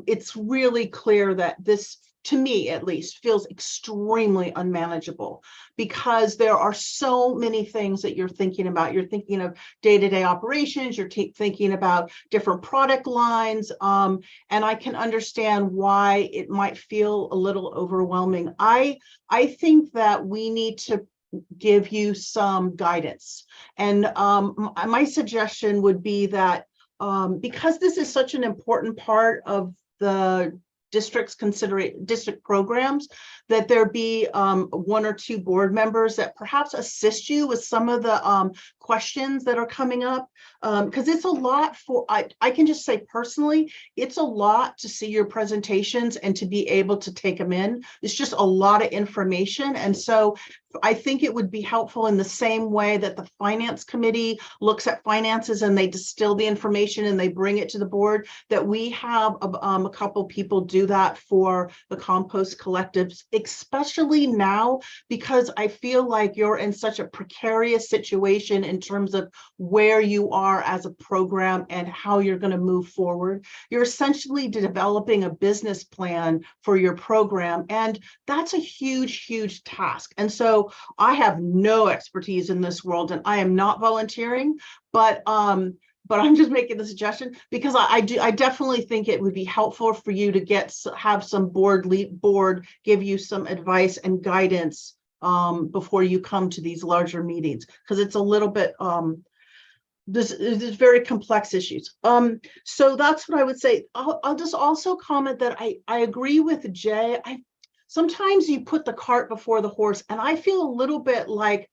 it's really clear that this, to me at least, feels extremely unmanageable because there are so many things that you're thinking about. You're thinking of day-to-day operations, you're thinking about different product lines, and I can understand why it might feel a little overwhelming. I think that we need to give you some guidance. And my suggestion would be that because this is such an important part of the districts district programs, that there be one or two board members that perhaps assist you with some of the questions that are coming up, because it's a lot for, I can just say personally, it's a lot to see your presentations and to be able to take them in. It's just a lot of information. And so I think it would be helpful in the same way that the finance committee looks at finances and they distill the information and they bring it to the board, that we have a couple people do that for the compost collectives, especially now, because I feel like you're in such a precarious situation in terms of where you are as a program and how you're going to move forward. You're essentially developing a business plan for your program, and that's a huge, huge task. And so I have no expertise in this world, and I am not volunteering, but I'm just making the suggestion because I definitely think it would be helpful for you to have some board give you some advice and guidance before you come to these larger meetings, because it's a little bit this is very complex issues. So that's what I would say. I'll just also comment that I agree with Jay. Sometimes you put the cart before the horse, and I feel a little bit like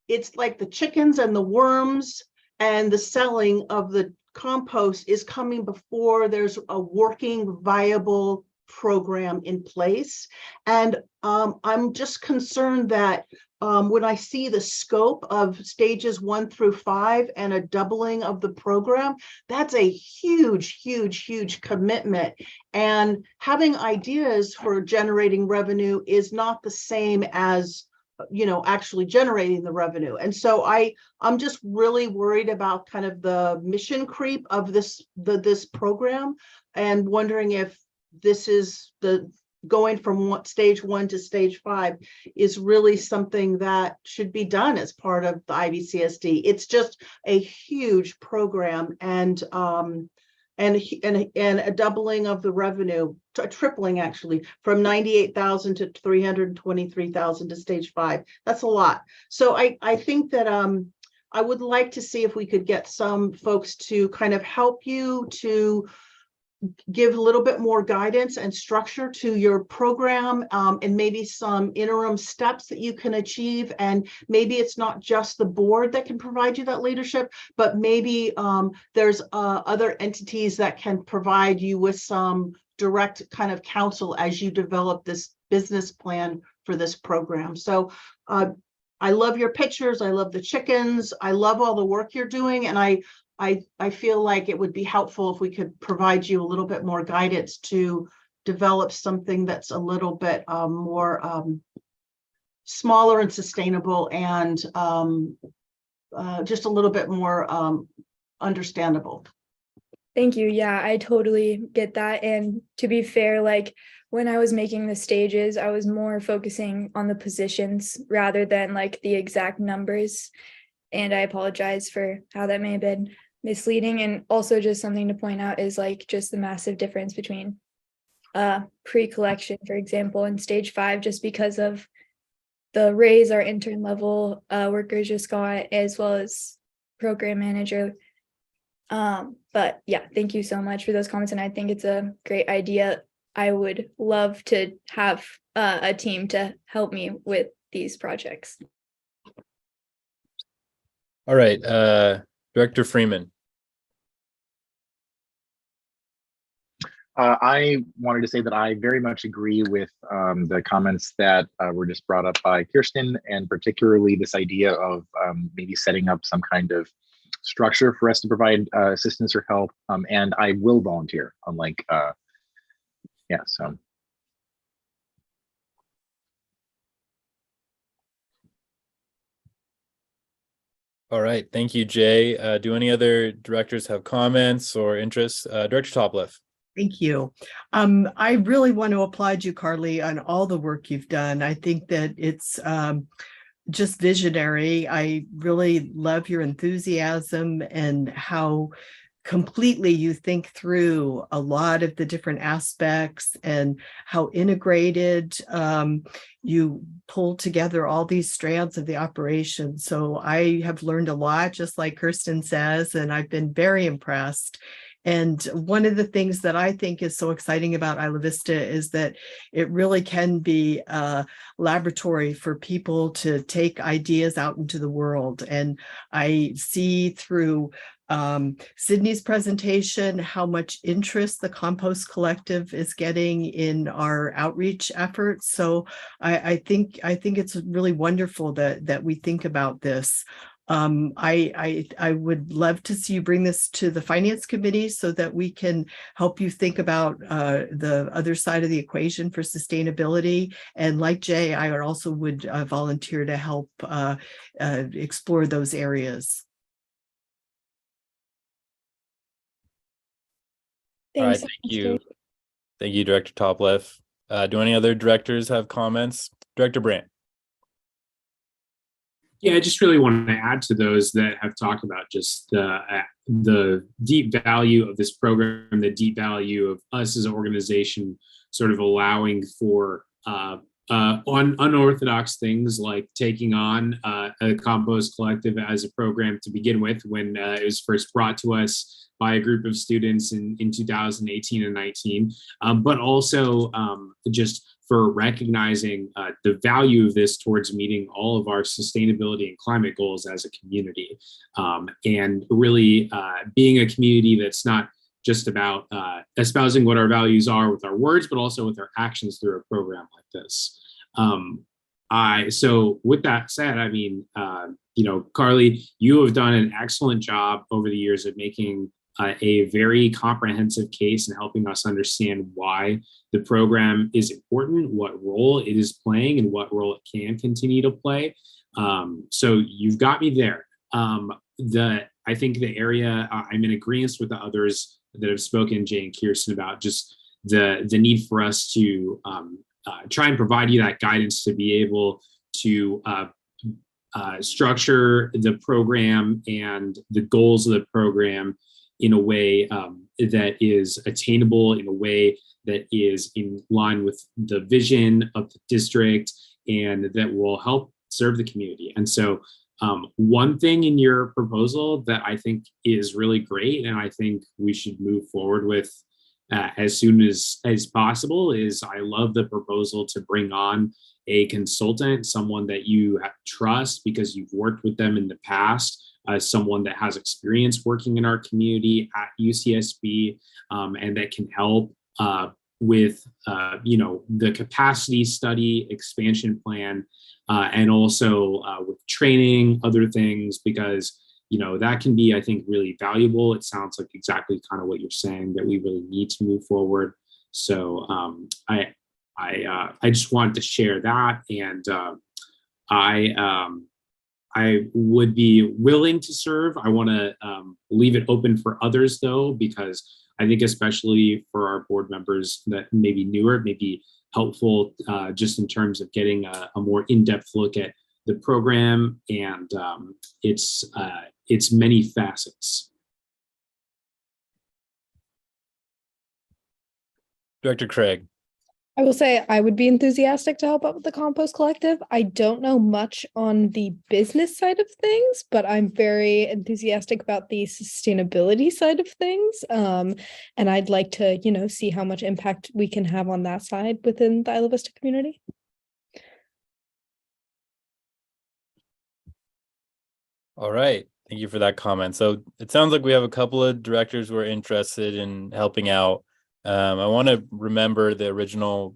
it's like the chickens and the worms, and the selling of the compost is coming before there's a working, viable program in place. And I'm just concerned that when I see the scope of stages 1 through 5 and a doubling of the program, that's a huge, huge, huge commitment. And having ideas for generating revenue is not the same as actually generating the revenue. And so I'm just really worried about kind of the mission creep of this program, and wondering if this is going from stage 1 to stage 5 is really something that should be done as part of the IVCSD. It's just a huge program, and a doubling of the revenue, a tripling actually, from 98,000 to 323,000 to stage 5. That's a lot. So I think that I would like to see if we could get some folks to kind of help you to give a little bit more guidance and structure to your program, and maybe some interim steps that you can achieve. And maybe it's not just the board that can provide you that leadership, but maybe there's other entities that can provide you with some direct kind of counsel as you develop this business plan for this program. So I love your pictures. I love the chickens. I love all the work you're doing. And I feel like it would be helpful if we could provide you a little bit more guidance to develop something that's a little bit more smaller and sustainable, and just a little bit more understandable. Thank you. Yeah, I totally get that. And to be fair, like when I was making the stages, I was more focusing on the positions rather than like the exact numbers. And I apologize for how that may have been misleading. And also just something to point out is like just the massive difference between pre-collection, for example, and stage 5, just because of the raise our intern level workers just got, as well as program manager. But yeah, thank you so much for those comments. And I think it's a great idea. I would love to have a team to help me with these projects. All right, Director Freeman. I wanted to say that I very much agree with the comments that were just brought up by Kirsten, and particularly this idea of maybe setting up some kind of structure for us to provide assistance or help. And I will volunteer, unlike, yeah, so. All right, thank you, Jay. Do any other directors have comments or interests? Director Topliff. Thank you. I really want to applaud you, Carly, on all the work you've done. I think that it's just visionary. I really love your enthusiasm and how completely you think through a lot of the different aspects, and how integrated you pull together all these strands of the operation. So I have learned a lot, just like Kirsten says, and I've been very impressed. And one of the things that I think is so exciting about Isla Vista is that it really can be a laboratory for people to take ideas out into the world. And I see through Sydney's presentation how much interest the Compost Collective is getting in our outreach efforts. So I think it's really wonderful that we think about this. I would love to see you bring this to the Finance Committee so that we can help you think about the other side of the equation for sustainability. And like Jay, I also would volunteer to help explore those areas. All right, Thanks so thank much, you. Jake. Thank you, Director Topliff. Do any other directors have comments? Director Brandt. Yeah, I just really want to add to those that have talked about just the deep value of this program, the deep value of us as an organization, sort of allowing for unorthodox things like taking on a Compost Collective as a program to begin with when it was first brought to us by a group of students in 2018 and 19, but also just for recognizing the value of this towards meeting all of our sustainability and climate goals as a community, and really being a community that's not just about espousing what our values are with our words, but also with our actions through a program like this. So with that said, I mean, Carly, you have done an excellent job over the years of making a very comprehensive case and helping us understand why the program is important, what role it is playing, and what role it can continue to play. So you've got me there. I think the area I'm in agreement with the others that have spoken, Jay and Kirsten, about just the need for us to try and provide you that guidance to be able to structure the program and the goals of the program in a way that is attainable, in a way that is in line with the vision of the district and that will help serve the community. And so one thing in your proposal that I think is really great and I think we should move forward with as soon as possible is I love the proposal to bring on a consultant, someone that you trust because you've worked with them in the past, someone that has experience working in our community at UCSB, and that can help with the capacity study expansion plan, and also with training, other things, because that can be, I think, really valuable. It sounds like exactly kind of what you're saying, that we really need to move forward. So I just wanted to share that, and I would be willing to serve. I want to leave it open for others, though, because I think especially for our board members that may be newer, it may be helpful just in terms of getting a more in-depth look at the program and its many facets. Director Craig. I will say I would be enthusiastic to help out with the Compost Collective. I don't know much on the business side of things, but I'm very enthusiastic about the sustainability side of things. And I'd like to, see how much impact we can have on that side within the Isla Vista community. All right. Thank you for that comment. So it sounds like we have a couple of directors who are interested in helping out. I want to remember the original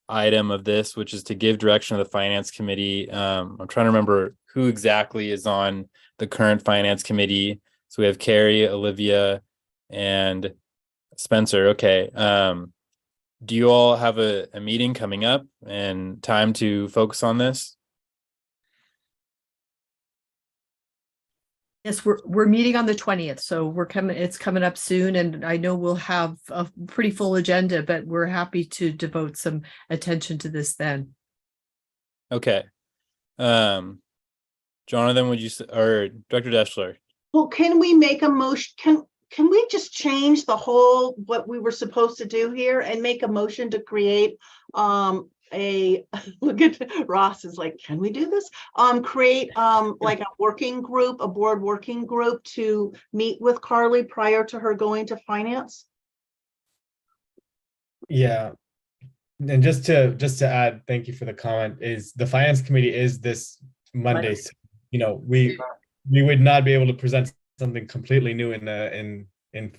item of this, which is to give direction to the Finance Committee. I'm trying to remember who exactly is on the current Finance Committee. So we have Carrie, Olivia, and Spencer. Okay. Do you all have a meeting coming up and time to focus on this? Yes, we're meeting on the 20th, so it's coming up soon, and I know we'll have a pretty full agenda, but we're happy to devote some attention to this then. Okay. Jonathan, would you or Director Deschler? Well, can we make a motion? Can we just change the whole what we were supposed to do here and make a motion to create look at Ross is like, can we do this? Create like a working group, a board working group to meet with Carly prior to her going to finance? Yeah. And just to add, thank you for the comment, is the finance committee is this Monday. So, we would not be able to present something completely new in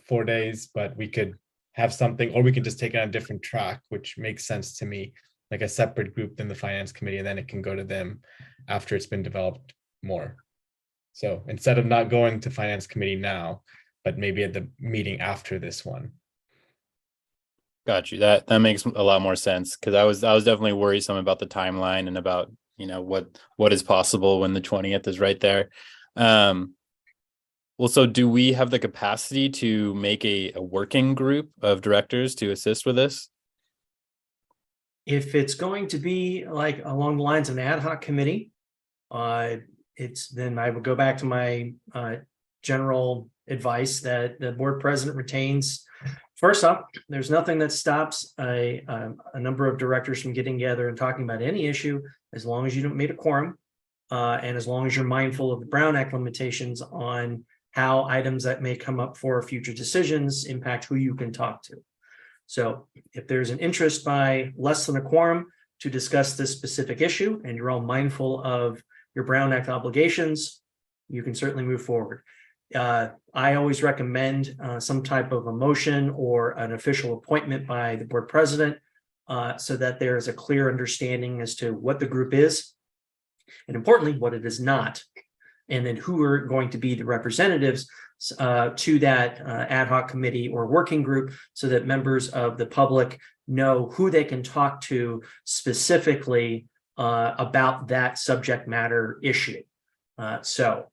4 days, but we could have something, or we can just take it on a different track, which makes sense to me, like a separate group than the finance committee, and then it can go to them after it's been developed more. So instead of not going to finance committee now, but maybe at the meeting after this one. Got you. That makes a lot more sense, because I was definitely worrisome about the timeline and about what is possible when the 20th is right there. Well, so do we have the capacity to make a working group of directors to assist with this? If it's going to be like along the lines of an ad hoc committee, then I would go back to my general advice that the board president retains. First up, there's nothing that stops a number of directors from getting together and talking about any issue, as long as you don't meet a quorum, and as long as you're mindful of the Brown Act limitations on how items that may come up for future decisions impact who you can talk to. So if there's an interest by less than a quorum to discuss this specific issue, and you're all mindful of your Brown Act obligations, you can certainly move forward. I always recommend some type of a motion or an official appointment by the board president, so that there is a clear understanding as to what the group is, and importantly, what it is not, and then who are going to be the representatives to that ad hoc committee or working group, so that members of the public know who they can talk to specifically about that subject matter issue. So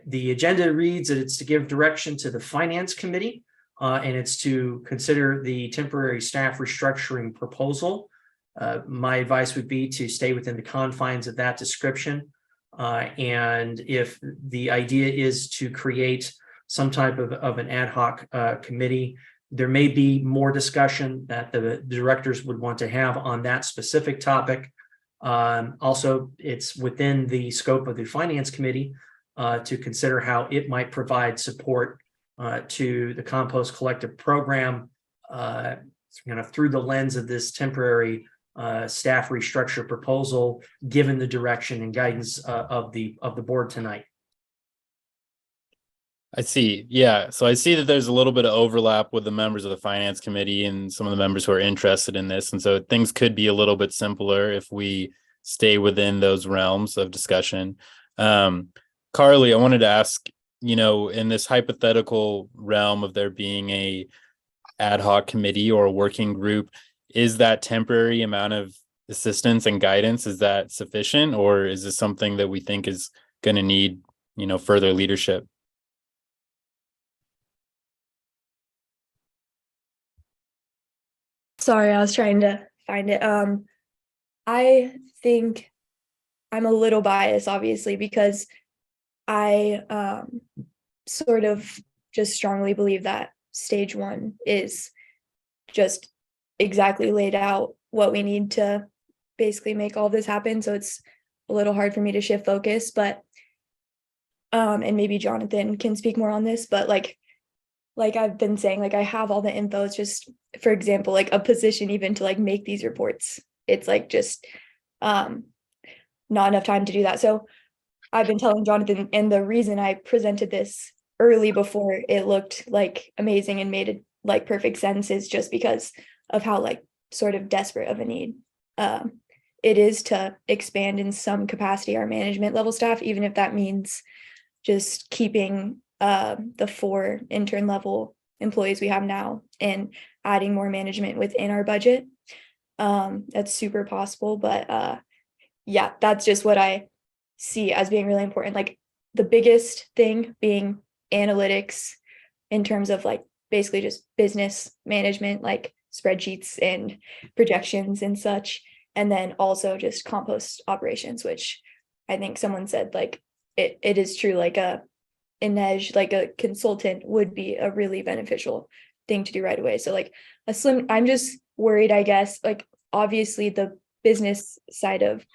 the agenda reads that it's to give direction to the finance committee, and it's to consider the temporary staff restructuring proposal. My advice would be to stay within the confines of that description. And if the idea is to create some type of an ad hoc committee, there may be more discussion that the directors would want to have on that specific topic. Also, it's within the scope of the finance committee to consider how it might provide support to the compost collective program, through the lens of this temporary staff restructure proposal, given the direction and guidance of the board tonight. I see. Yeah. So I see that there's a little bit of overlap with the members of the finance committee and some of the members who are interested in this. And so things could be a little bit simpler if we stay within those realms of discussion. Carly, I wanted to ask, in this hypothetical realm of there being a ad hoc committee or a working group, is that temporary amount of assistance and guidance, is that sufficient, or is this something that we think is going to need, further leadership? Sorry, I was trying to find it. I think I'm a little biased, obviously, because I sort of just strongly believe that stage one is just exactly laid out what we need to basically make all this happen. So it's a little hard for me to shift focus, but and maybe Jonathan can speak more on this, but like I've been saying, I have all the info. It's just, for example, a position even to make these reports. It's just not enough time to do that. So I've been telling Jonathan, and the reason I presented this early before it looked amazing and made it perfect sense is just because of how sort of desperate of a need it is to expand in some capacity our management level staff, even if that means just keeping the 4 intern level employees we have now and adding more management within our budget. That's super possible, but yeah, that's just what I see as being really important. The biggest thing being analytics in terms of basically just business management, spreadsheets and projections and such. And then also just compost operations, which I think someone said it is true, a Inej, a consultant would be a really beneficial thing to do right away. So I'm just worried, I guess, obviously the business side of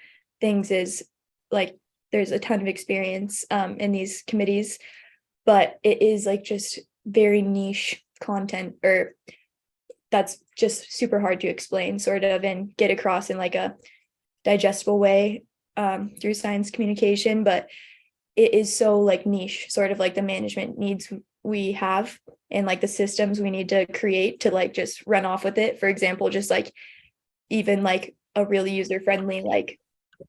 things is like there's a ton of experience in these committees, but it is like just very niche content, or that's just super hard to explain sort of and get across in like a digestible way through science communication. But it is so like niche, sort of like the management needs we have and like the systems we need to create to like just run off with it. For example, just like even like a really user friendly like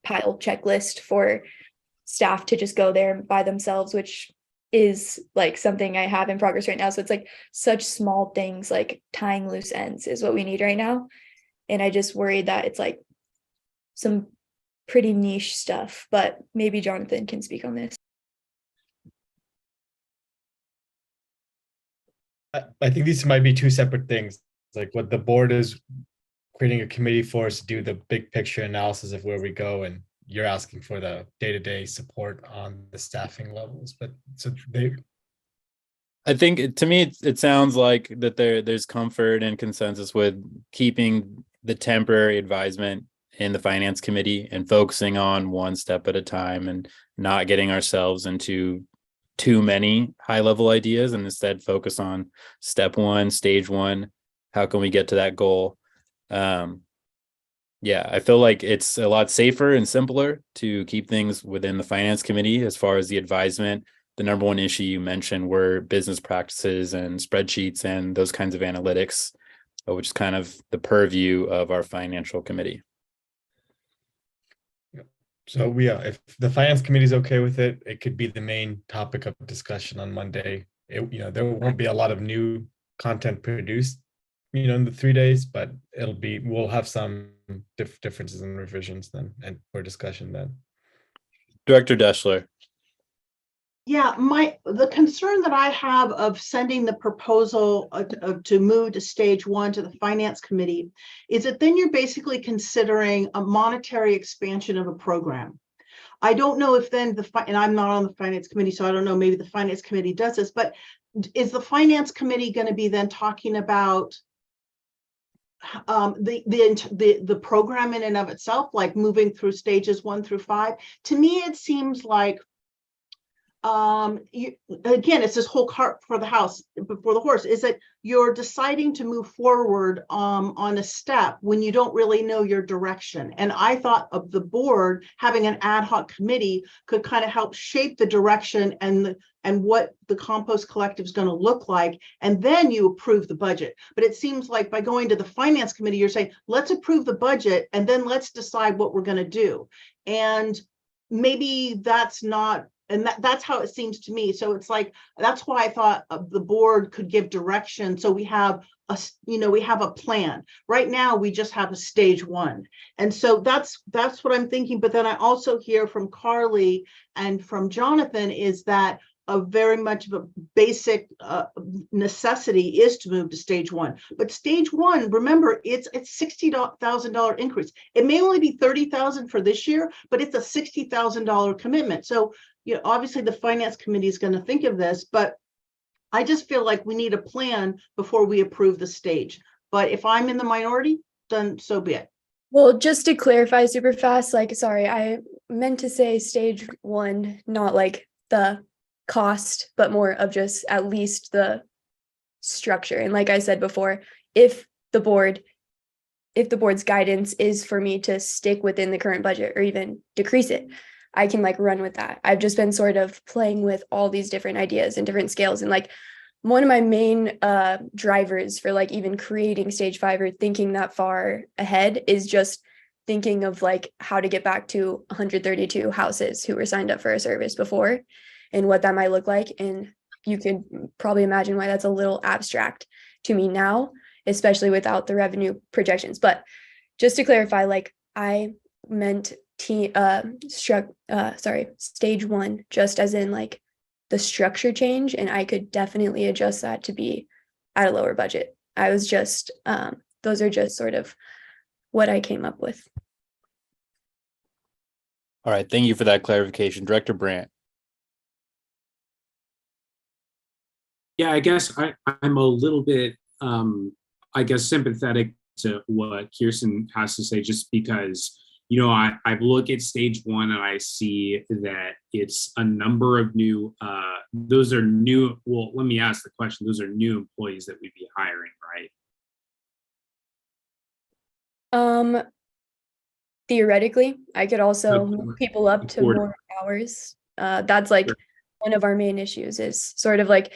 pile checklist for staff to just go there by themselves, which is like something I have in progress right now. So it's like such small things, like tying loose ends is what we need right now. And I just worry that it's like some pretty niche stuff, but maybe Jonathan can speak on this. I think these might be two separate things. Like what the board is creating a committee for us to do the big picture analysis of where we go, and you're asking for the day-to-day support on the staffing levels. But so I think to me, it sounds like that there's comfort and consensus with keeping the temporary advisement in the finance committee and focusing on one step at a time and not getting ourselves into too many high level ideas, and instead focus on step one, stage one. How can we get to that goal? Yeah, I feel like it's a lot safer and simpler to keep things within the finance committee. As far as the advisement, the number one issue you mentioned were business practices and spreadsheets and those kinds of analytics, which is kind of the purview of our financial committee. So if the finance committee is okay with it, it could be the main topic of discussion on Monday. There won't be a lot of new content produced, in the 3 days, but we'll have some differences and revisions then, and for discussion then. Director Deschler. Yeah, the concern that I have of sending the proposal to move to stage one to the finance committee is that then you're basically considering a monetary expansion of a program. I don't know if then and I'm not on the finance committee, so I don't know, maybe the finance committee does this, but is the finance committee going to be then talking about the program in and of itself, like moving through stages 1 through 5? To me, it seems like again, it's this whole cart before the horse, is that you're deciding to move forward on a step when you don't really know your direction. And I thought of the board having an ad hoc committee could kind of help shape the direction and what the compost collective is going to look like, and then you approve the budget. But it seems like by going to the finance committee, you're saying, let's approve the budget and then let's decide what we're going to do. And maybe that's not, and that's how it seems to me. So it's like, that's why I thought the board could give direction. So we have a plan. Right now, we just have a stage one. And so that's what I'm thinking. But then I also hear from Carly and from Jonathan is that a very much of a basic necessity is to move to stage one. But stage one, remember, it's $60,000 increase. It may only be $30,000 for this year, but it's a $60,000 commitment. So obviously the finance committee is going to think of this, but I just feel like we need a plan before we approve the stage. But if I'm in the minority, then so be it. Well, just to clarify super fast, sorry, I meant to say stage one, not like the cost, but more of just at least the structure. And like I said before, if the board's guidance is for me to stick within the current budget or even decrease it, I can run with that. I've just been sort of playing with all these different ideas and different scales. And one of my main drivers for even creating stage 5 or thinking that far ahead is just thinking of how to get back to 132 houses who were signed up for a service before and what that might look like. And you can probably imagine why that's a little abstract to me now, especially without the revenue projections. But just to clarify, I meant stage 1 just as in the structure change, and I could definitely adjust that to be at a lower budget. I was just those are just sort of what I came up with. All right, thank you for that clarification. Director Brandt. Yeah, I guess I'm a little bit, sympathetic to what Kirsten has to say, just because, I've looked at stage one and I see that it's a number of new, those are new, well, let me ask the question, those are new employees that we'd be hiring, right? Theoretically, I could also Okay. move people up to more hours. That's like one of our main issues is sort of like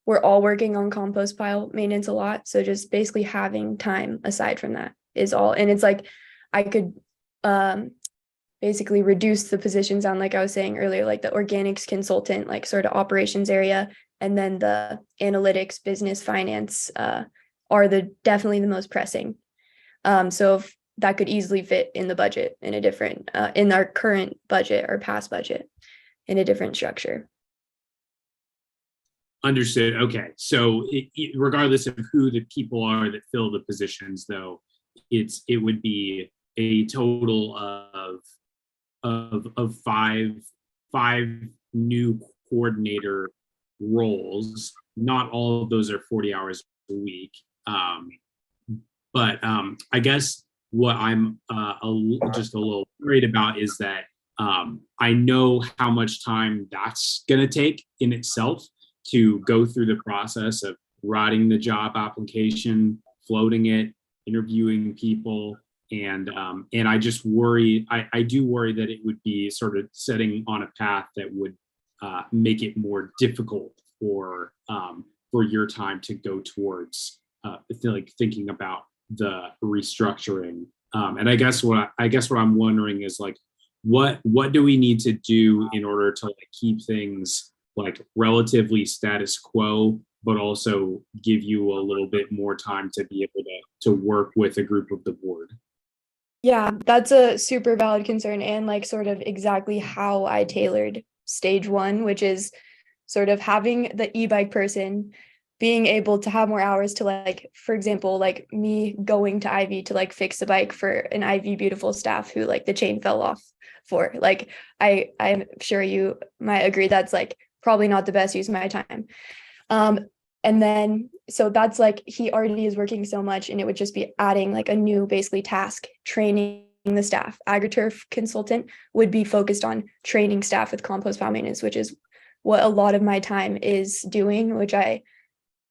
we're all working on compost pile maintenance a lot. So just basically having time aside from that is all. And it's like I could basically reduce the positions on, like I was saying earlier, like the organics consultant, like sort of operations area, and then the analytics, business, finance are definitely the most pressing. So if that could easily fit in the budget in a different, in our current budget or past budget in a different structure. Understood. Okay. So regardless of who the people are that fill the positions, though, it would be a total of five new coordinator roles. Not all of those are 40 hours a week. But I guess what I'm just a little worried about is that I know how much time that's going to take in itself to go through the process of writing the job application, floating it, interviewing people, and I just worry. I do worry that it would be sort of setting on a path that would make it more difficult for your time to go towards thinking about the restructuring. And I guess what I'm wondering is like, what do we need to do in order to keep things relatively status quo, but also give you a little bit more time to be able to work with a group of the board? Yeah, that's a super valid concern, and sort of exactly how I tailored stage one, which is sort of having the e-bike person being able to have more hours to for example, me going to Ivy to fix the bike for an Ivy Beautiful staff who the chain fell off for. I'm sure you might agree that's probably not the best use of my time. And then, so that's he already is working so much, and it would just be adding a new basically task, training the staff. AgriTurf consultant would be focused on training staff with compost pile maintenance, which is what a lot of my time is doing, which I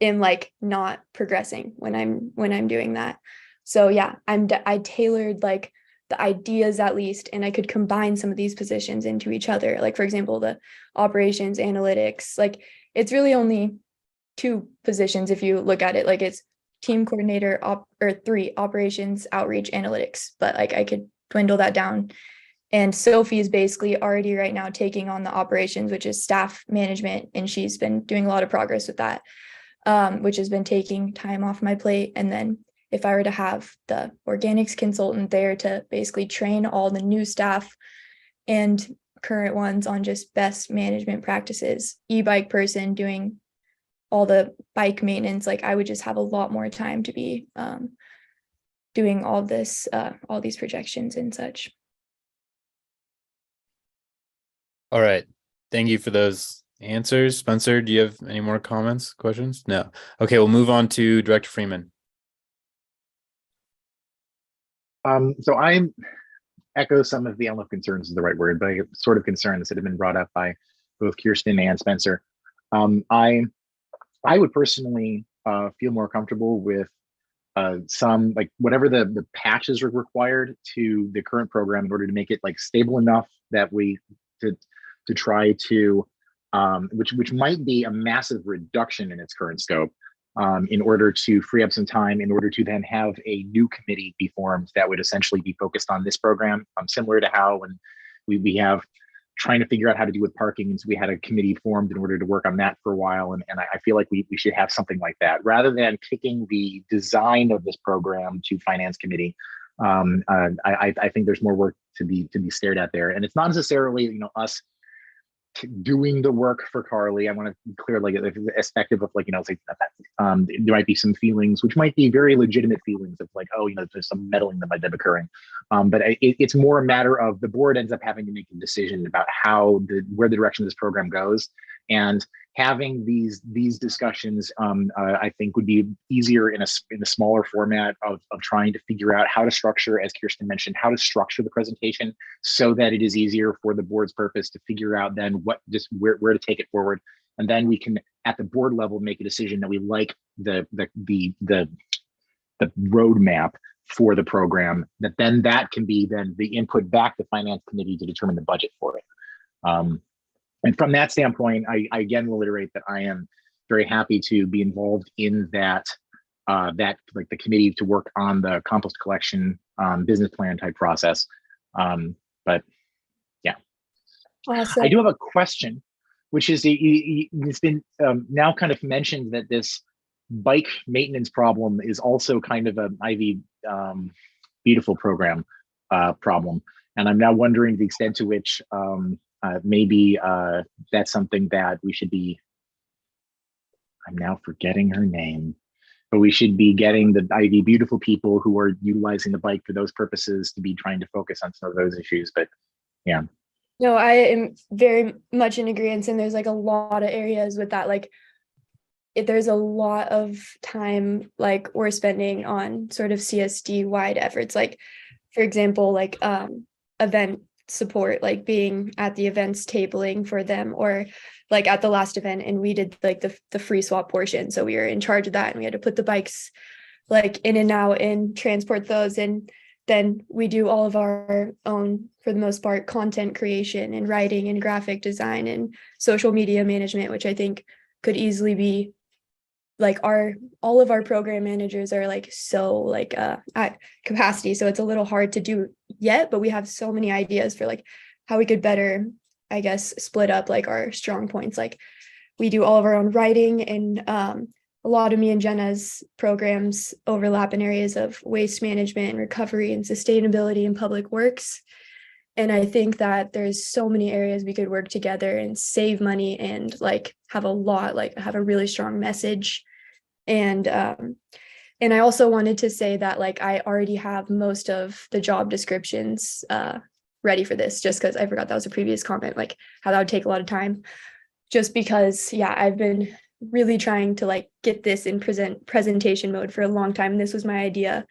am not progressing when I'm doing that. So yeah, I tailored the ideas at least, and I could combine some of these positions into each other. For example, the operations, analytics, it's really only two positions if you look at it. It's team coordinator or three, operations, outreach, analytics, but I could dwindle that down. And Sophie is basically already right now taking on the operations, which is staff management, and she's been doing a lot of progress with that, which has been taking time off my plate. And then if I were to have the organics consultant there to basically train all the new staff and current ones on just best management practices, e-bike person doing all the bike maintenance, I would just have a lot more time to be doing all this, all these projections and such. All right. Thank you for those answers. Spencer, do you have any more comments, questions? No. Okay, we'll move on to Director Freeman. So I echo some of the, I don't know if concerns is the right word, but sort of concerns that have been brought up by both Kirsten and Spencer. I would personally feel more comfortable with some whatever the patches are required to the current program in order to make it stable enough that we to try to which might be a massive reduction in its current scope, in order to free up some time, in order to then have a new committee be formed that would essentially be focused on this program, similar to how when we have trying to figure out how to do with parking, and so we had a committee formed in order to work on that for a while, and I feel like we should have something like that rather than kicking the design of this program to finance committee. I think there's more work to be stared at there, and it's not necessarily us doing the work for Carly. I want to be clear, perspective of there might be some feelings, which might be very legitimate feelings of there's some meddling that might be occurring. But it's more a matter of the board ends up having to make a decision about where the direction of this program goes, and having these discussions, I think, would be easier in a smaller format of trying to figure out how to structure, as Kirsten mentioned, how to structure the presentation so that it is easier for the board's purpose to figure out then where to take it forward, and then we can at the board level make a decision that we like the roadmap for the program, that can be then the input back to finance committee to determine the budget for it. And from that standpoint, I again will iterate that I am very happy to be involved in that like the committee to work on the compost collection business plan type process. But yeah, Awesome. I do have a question, which is it's been now kind of mentioned that this bike maintenance problem is also kind of an Ivy Beautiful program problem. And I'm now wondering the extent to which maybe that's something that we should be, I'm now forgetting her name, but we should be getting the Ivy Beautiful people who are utilizing the bike for those purposes to be trying to focus on some of those issues. But yeah. No, I am very much in agreement, and there's like a lot of areas with that. Like, there's a lot of time like we're spending on sort of CSD wide efforts. Like, for example, like event support, like being at the events tabling for them, or like at the last event, and we did like the free swap portion. So we were in charge of that, and we had to put the bikes like in and out and transport those. And then we do all of our own, for the most part, content creation and writing and graphic design and social media management, which I think could easily be like all of our program managers are like so like at capacity, so it's a little hard to do yet, but we have so many ideas for like how we could better, I guess, split up like our strong points. Like, we do all of our own writing, and a lot of me and Jenna's programs overlap in areas of waste management and recovery and sustainability and public works. And I think that there's so many areas we could work together and save money and like have a really strong message. And I also wanted to say that like I already have most of the job descriptions ready for this, just because I forgot that was a previous comment, like how that would take a lot of time, just because, yeah, I've been really trying to like get this in presentation mode for a long time. And this was my idea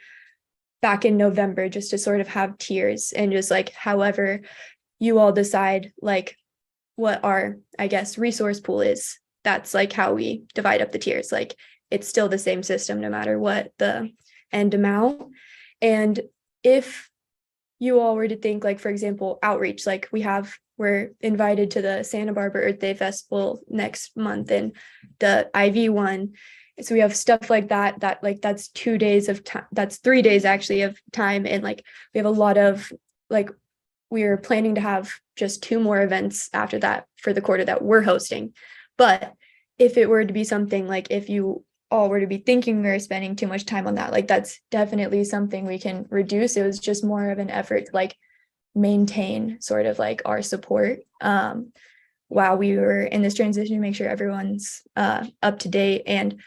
back in November, just to sort of have tiers, and just like however you all decide like what our, I guess, resource pool is, that's like how we divide up the tiers. Like, it's still the same system no matter what the end amount. And if you all were to think, like, for example, outreach, like we're invited to the Santa Barbara Earth Day Festival next month and the IV one. So we have stuff like that like that's 2 days of time, that's 3 days actually of time. And like we have a lot of like, we're planning to have just 2 more events after that for the quarter that we're hosting. But if it were to be something like, if you all were to be thinking we were spending too much time on that, like that's definitely something we can reduce. It was just more of an effort to like maintain sort of like our support while we were in this transition, to make sure everyone's up to date. And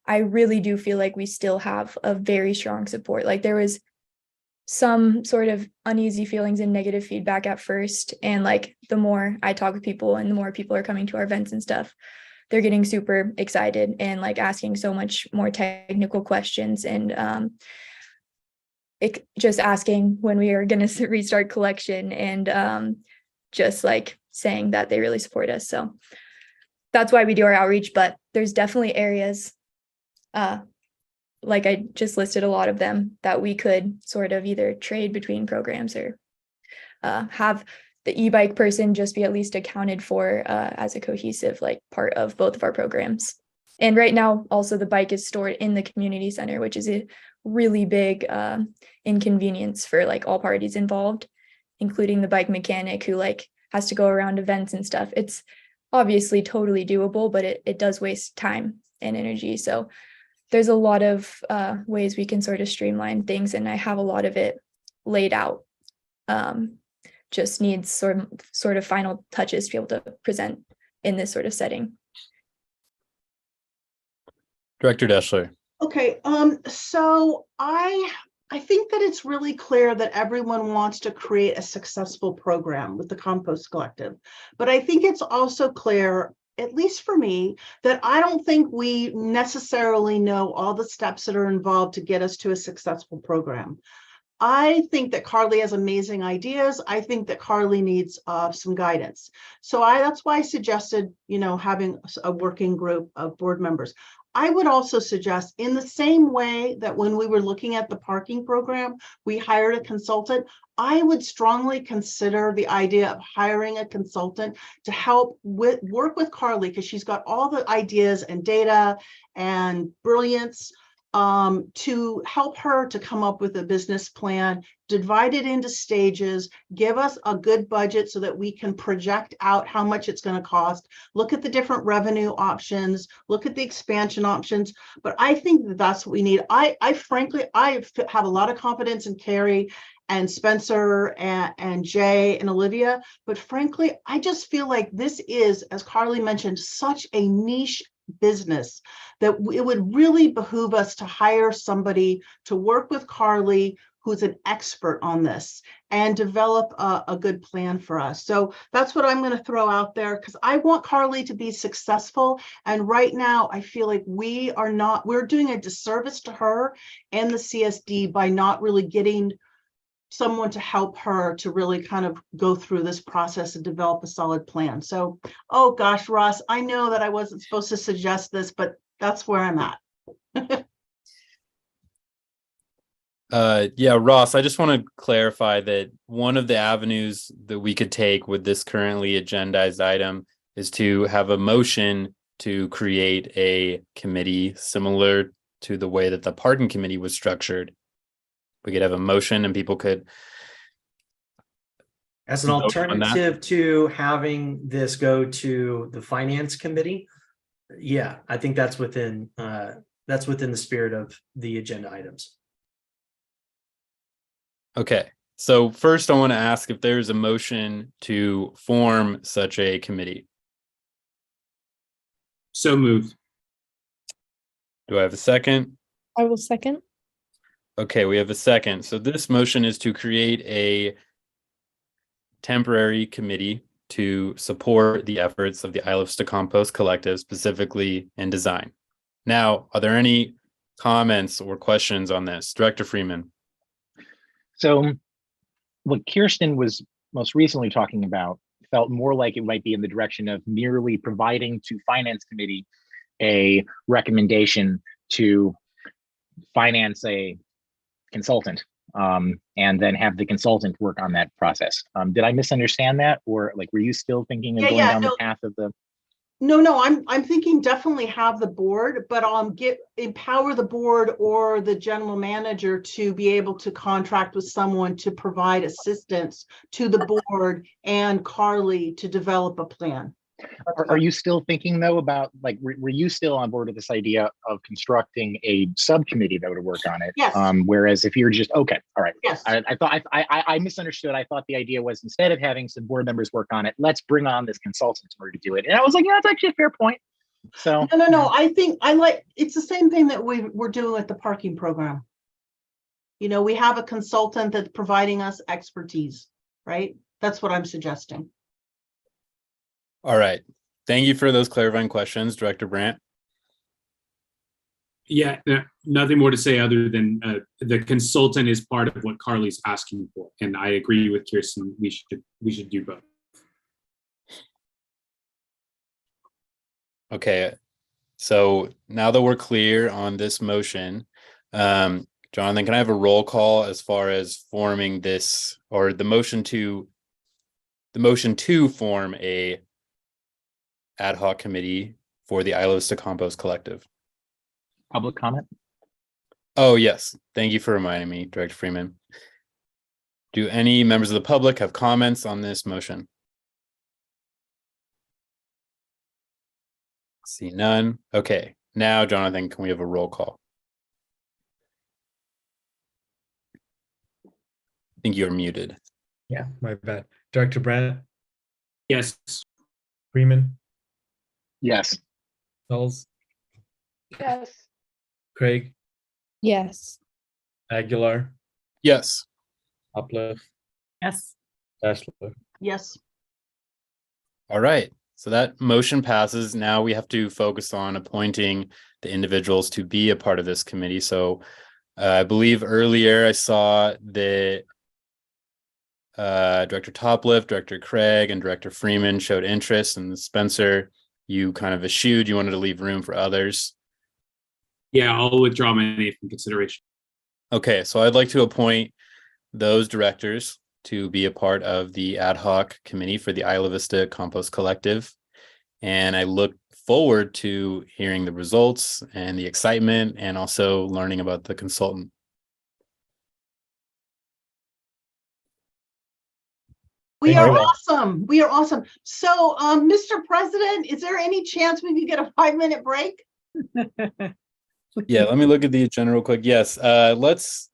I really do feel like we still have a very strong support. Like, there was some sort of uneasy feelings and negative feedback at first, and like the more I talk with people and the more people are coming to our events and stuff, they're getting super excited and like asking so much more technical questions, and just asking when we are going to restart collection, and just like saying that they really support us. So that's why we do our outreach. But there's definitely areas, like I just listed a lot of them, that we could sort of either trade between programs, or have the e-bike person just be at least accounted for as a cohesive like part of both of our programs. And right now also the bike is stored in the community center, which is a really big inconvenience for like all parties involved, including the bike mechanic who like has to go around events and stuff. It's obviously totally doable, but it does waste time and energy. So there's a lot of ways we can sort of streamline things, and I have a lot of it laid out. Just needs sort of final touches to be able to present in this sort of setting. Director Deschler. Okay, so I think that it's really clear that everyone wants to create a successful program with the Compost Collective, but I think it's also clear at least for me, that I don't think we necessarily know all the steps that are involved to get us to a successful program. I think that Carly has amazing ideas. I think that Carly needs some guidance. So that's why I suggested, having a working group of board members. I would also suggest, in the same way that when we were looking at the parking program, we hired a consultant, I would strongly consider the idea of hiring a consultant to help work with Carly, because she's got all the ideas and data and brilliance, to help her to come up with a business plan, divide it into stages, give us a good budget so that we can project out how much it's going to cost, look at the different revenue options, look at the expansion options. But I think that that's what we need. I frankly, I have a lot of confidence in Carrie and Spencer and Jay and Olivia. But frankly, I just feel like this is, as Carly mentioned, such a niche business that it would really behoove us to hire somebody to work with Carly, who's an expert on this, and develop a good plan for us. So that's what I'm going to throw out there, because I want Carly to be successful. And right now, I feel like we're doing a disservice to her and the CSD by not really getting someone to help her to really kind of go through this process and develop a solid plan. So, oh gosh, Ross, I know that I wasn't supposed to suggest this, but that's where I'm at. Yeah, Ross, I just want to clarify that one of the avenues that we could take with this currently agendized item is to have a motion to create a committee similar to the way that the parking committee was structured. We could have a motion and people could. As an alternative to having this go to the finance committee, yeah, I think that's within the spirit of the agenda items. Okay, so first I want to ask if there's a motion to form such a committee. So moved. Do I have a second? I will second. Okay, we have a second. So this motion is to create a temporary committee to support the efforts of the I Love Vista Compost Collective, specifically in design. Now, are there any comments or questions on this? Director Freeman. So what Kirsten was most recently talking about felt more like it might be in the direction of merely providing to Finance Committee a recommendation to finance a consultant, and then have the consultant work on that process. Did I misunderstand that, or like, were you still thinking of going down the path of the? No, I'm thinking definitely have the board, but empower the board or the general manager to be able to contract with someone to provide assistance to the board and Carly to develop a plan. Are you still thinking though about, like, were you still on board with this idea of constructing a subcommittee that would work on it? Yes. Whereas if you're just, okay, all right. Yes. I thought I misunderstood. I thought the idea was, instead of having some board members work on it, let's bring on this consultant in order to do it. And I was like, yeah, that's actually a fair point. So no. I think it's the same thing that we're doing with the parking program. We have a consultant that's providing us expertise, right? That's what I'm suggesting. All right. Thank you for those clarifying questions, Director Brandt. Yeah, nothing more to say other than the consultant is part of what Carly's asking for, and I agree with Kirsten. We should do both. Okay, so now that we're clear on this motion, Jonathan, can I have a roll call as far as forming this, or the motion to form a ad hoc committee for the I Love Vista Compost Collective? Public comment? Oh, yes. Thank you for reminding me, Director Freeman. Do any members of the public have comments on this motion? See none. Okay. Now, Jonathan, can we have a roll call? I think you're muted. Yeah, my bad. Director Brandt, Yes. Freeman, Yes. Knowles, Yes. Craig, Yes. Aguilar, Yes. Uplift, Yes. Dashler. Yes. All right. So that motion passes. Now we have to focus on appointing the individuals to be a part of this committee. So I believe earlier I saw that Director Topliff, Director Craig, and Director Freeman showed interest, and Spencer, you kind of eschewed. You wanted to leave room for others. Yeah, I'll withdraw my name from consideration. Okay, so I'd like to appoint those directors to be a part of the ad hoc committee for the Isla Vista Compost Collective. And I look forward to hearing the results and the excitement and also learning about the consultant. We Thank are you all. awesome. We are awesome. So, Mr. President, is there any chance we could get a 5-minute break? Yeah, let me look at the agenda real quick. Yes, let's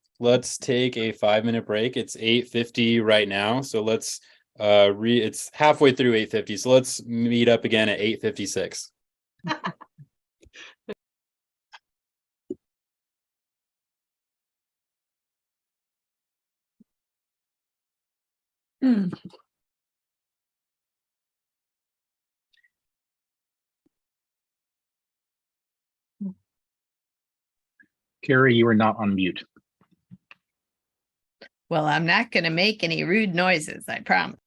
take a 5-minute break. It's 8:50 right now, so let's it's halfway through 8:50, so let's meet up again at 8:56. Carrie, you are not on mute. Well, I'm not going to make any rude noises, I promise.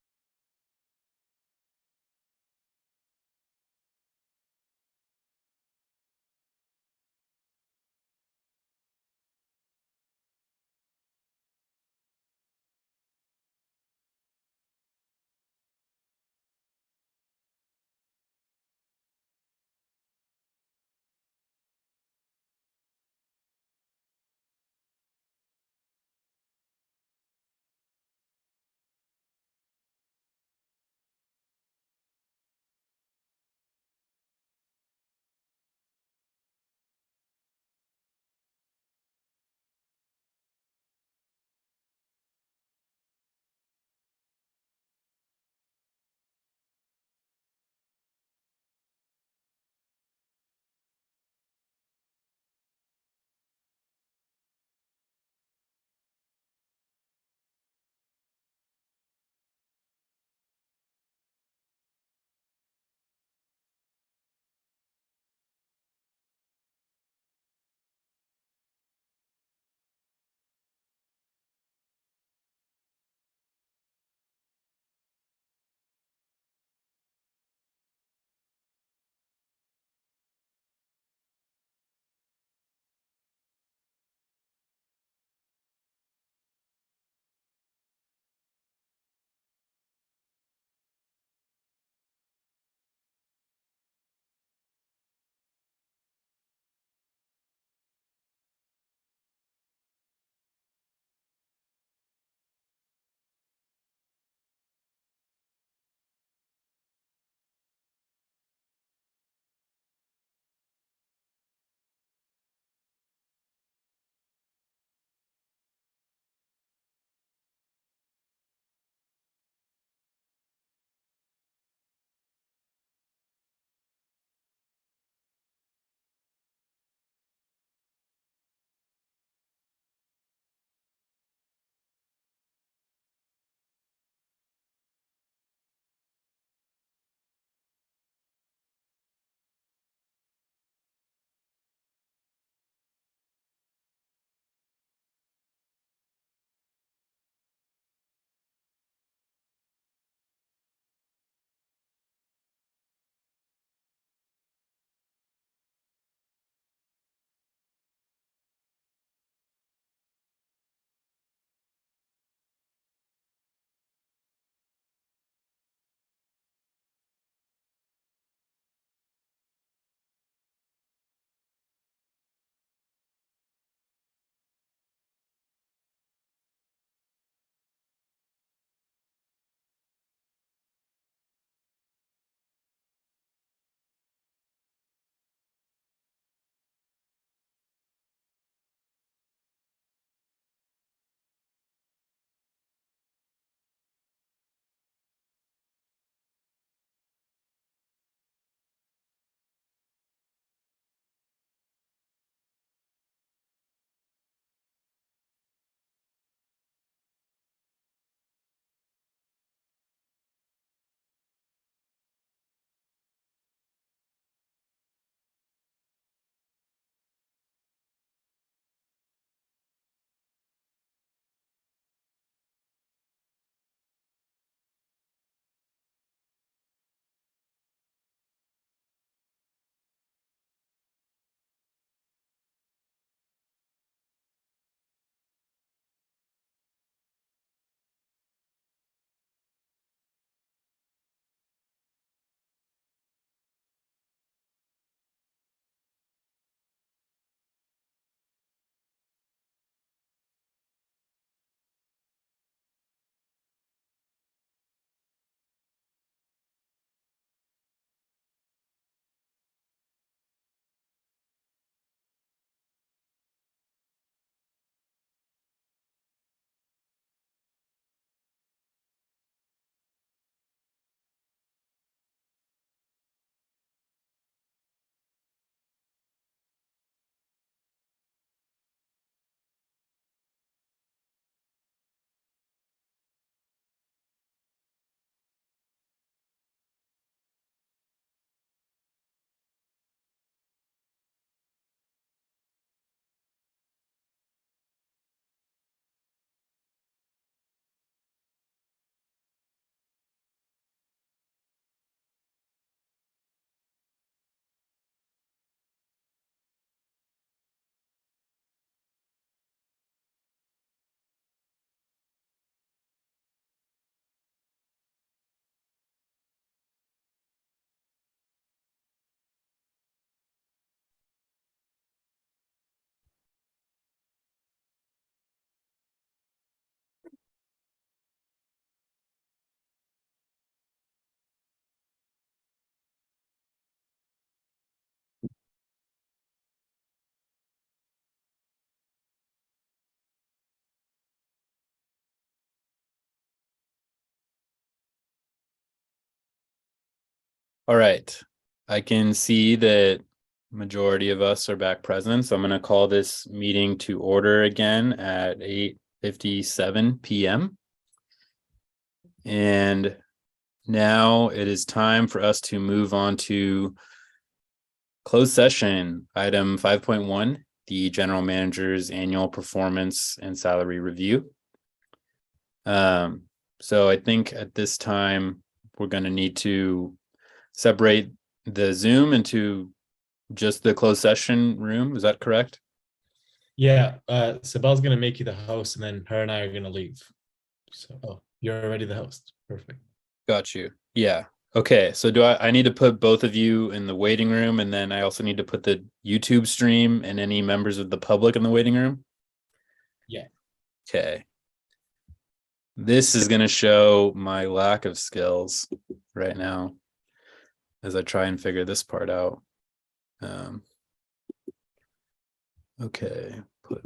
All right. I can see that majority of us are back present. So I'm going to call this meeting to order again at 8:57 p.m. And now it is time for us to move on to closed session, item 5.1, the general manager's annual performance and salary review. So I think at this time, we're going to need to separate the Zoom into just the closed session room. Is that correct? Yeah, Sabel's gonna make you the host, and then her and I are gonna leave. So, oh, you're already the host. Perfect. Got you. Yeah. Okay. So do I need to put both of you in the waiting room, and then I also need to put the YouTube stream and any members of the public in the waiting room? Yeah. Okay. This is going to show my lack of skills right now as I try and figure this part out. Okay. Put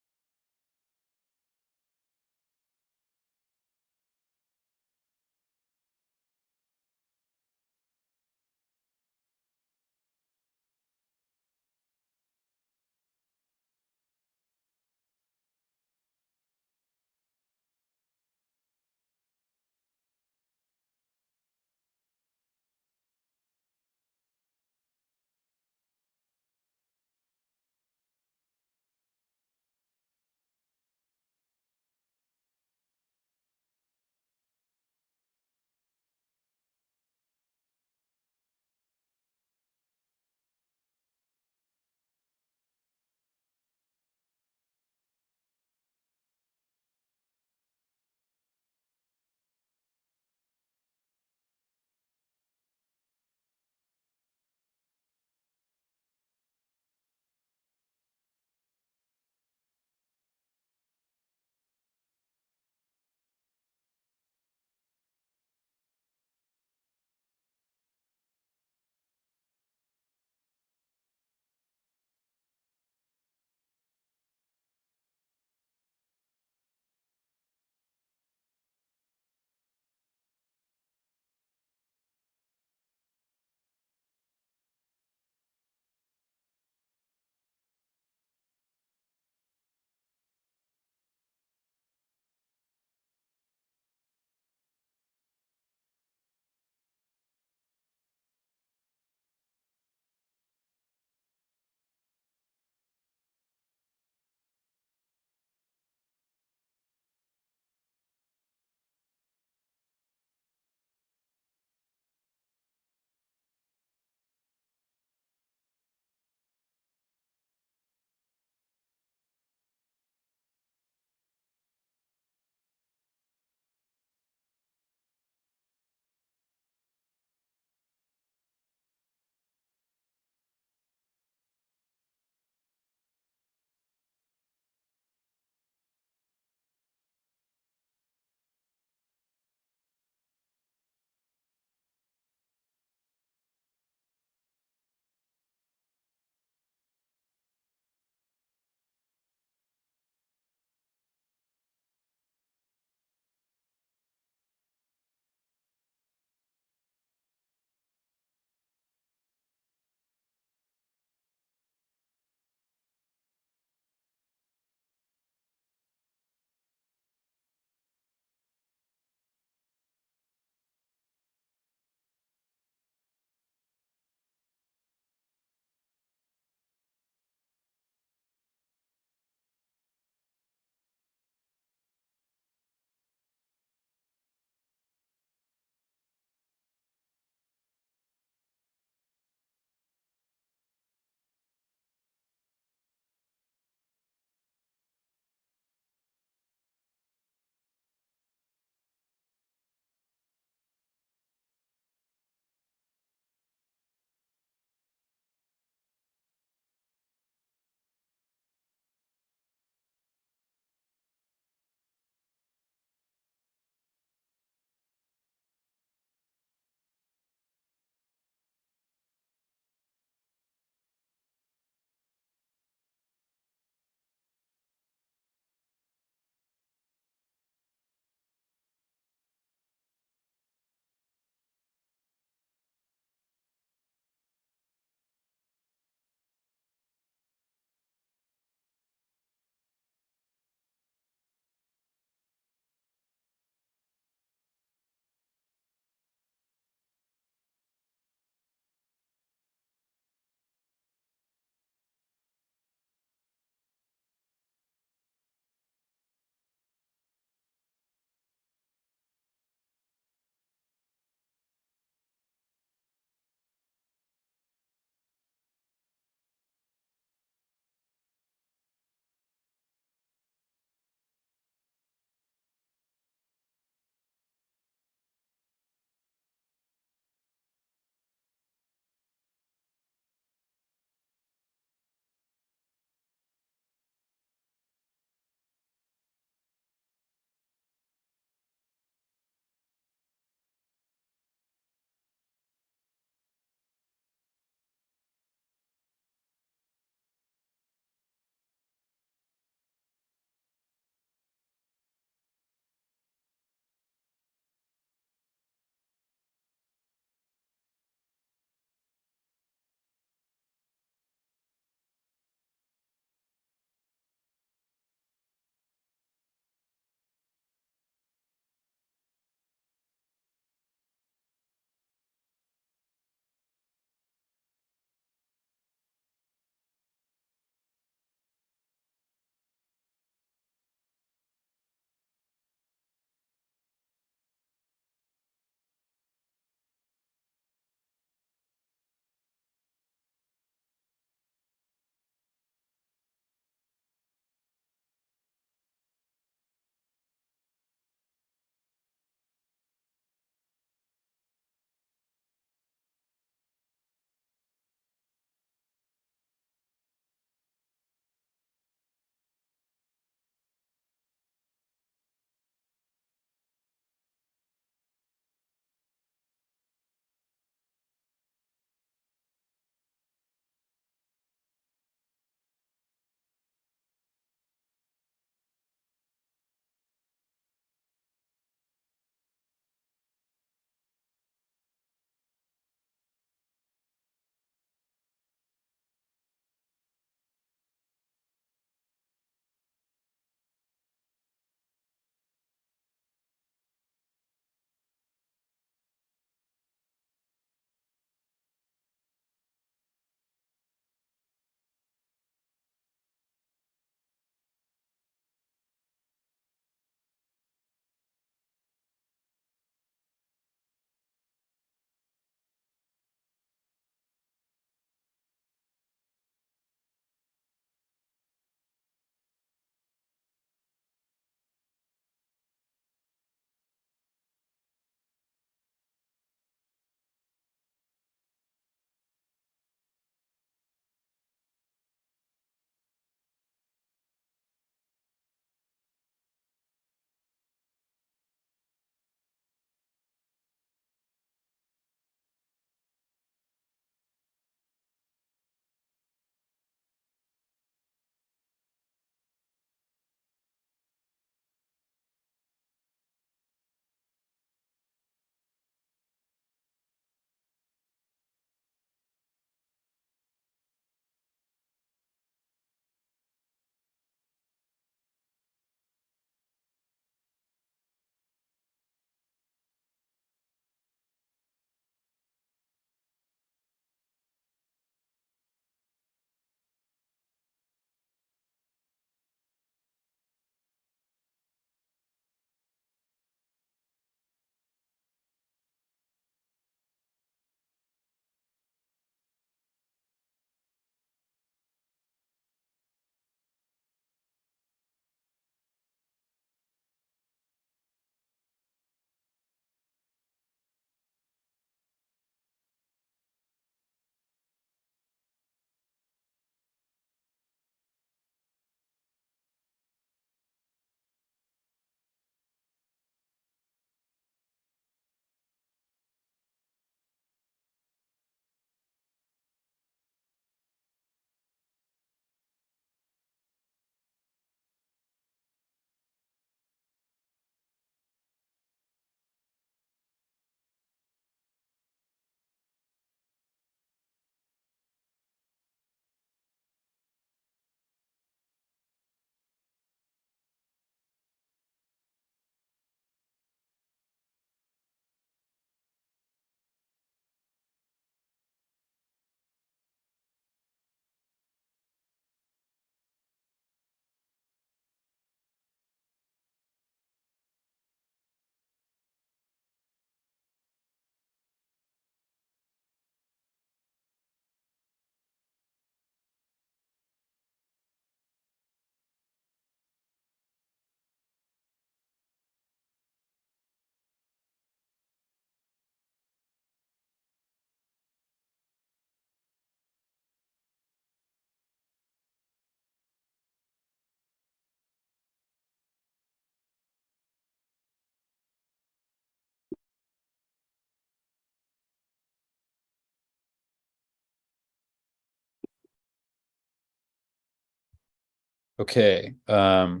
Okay. Are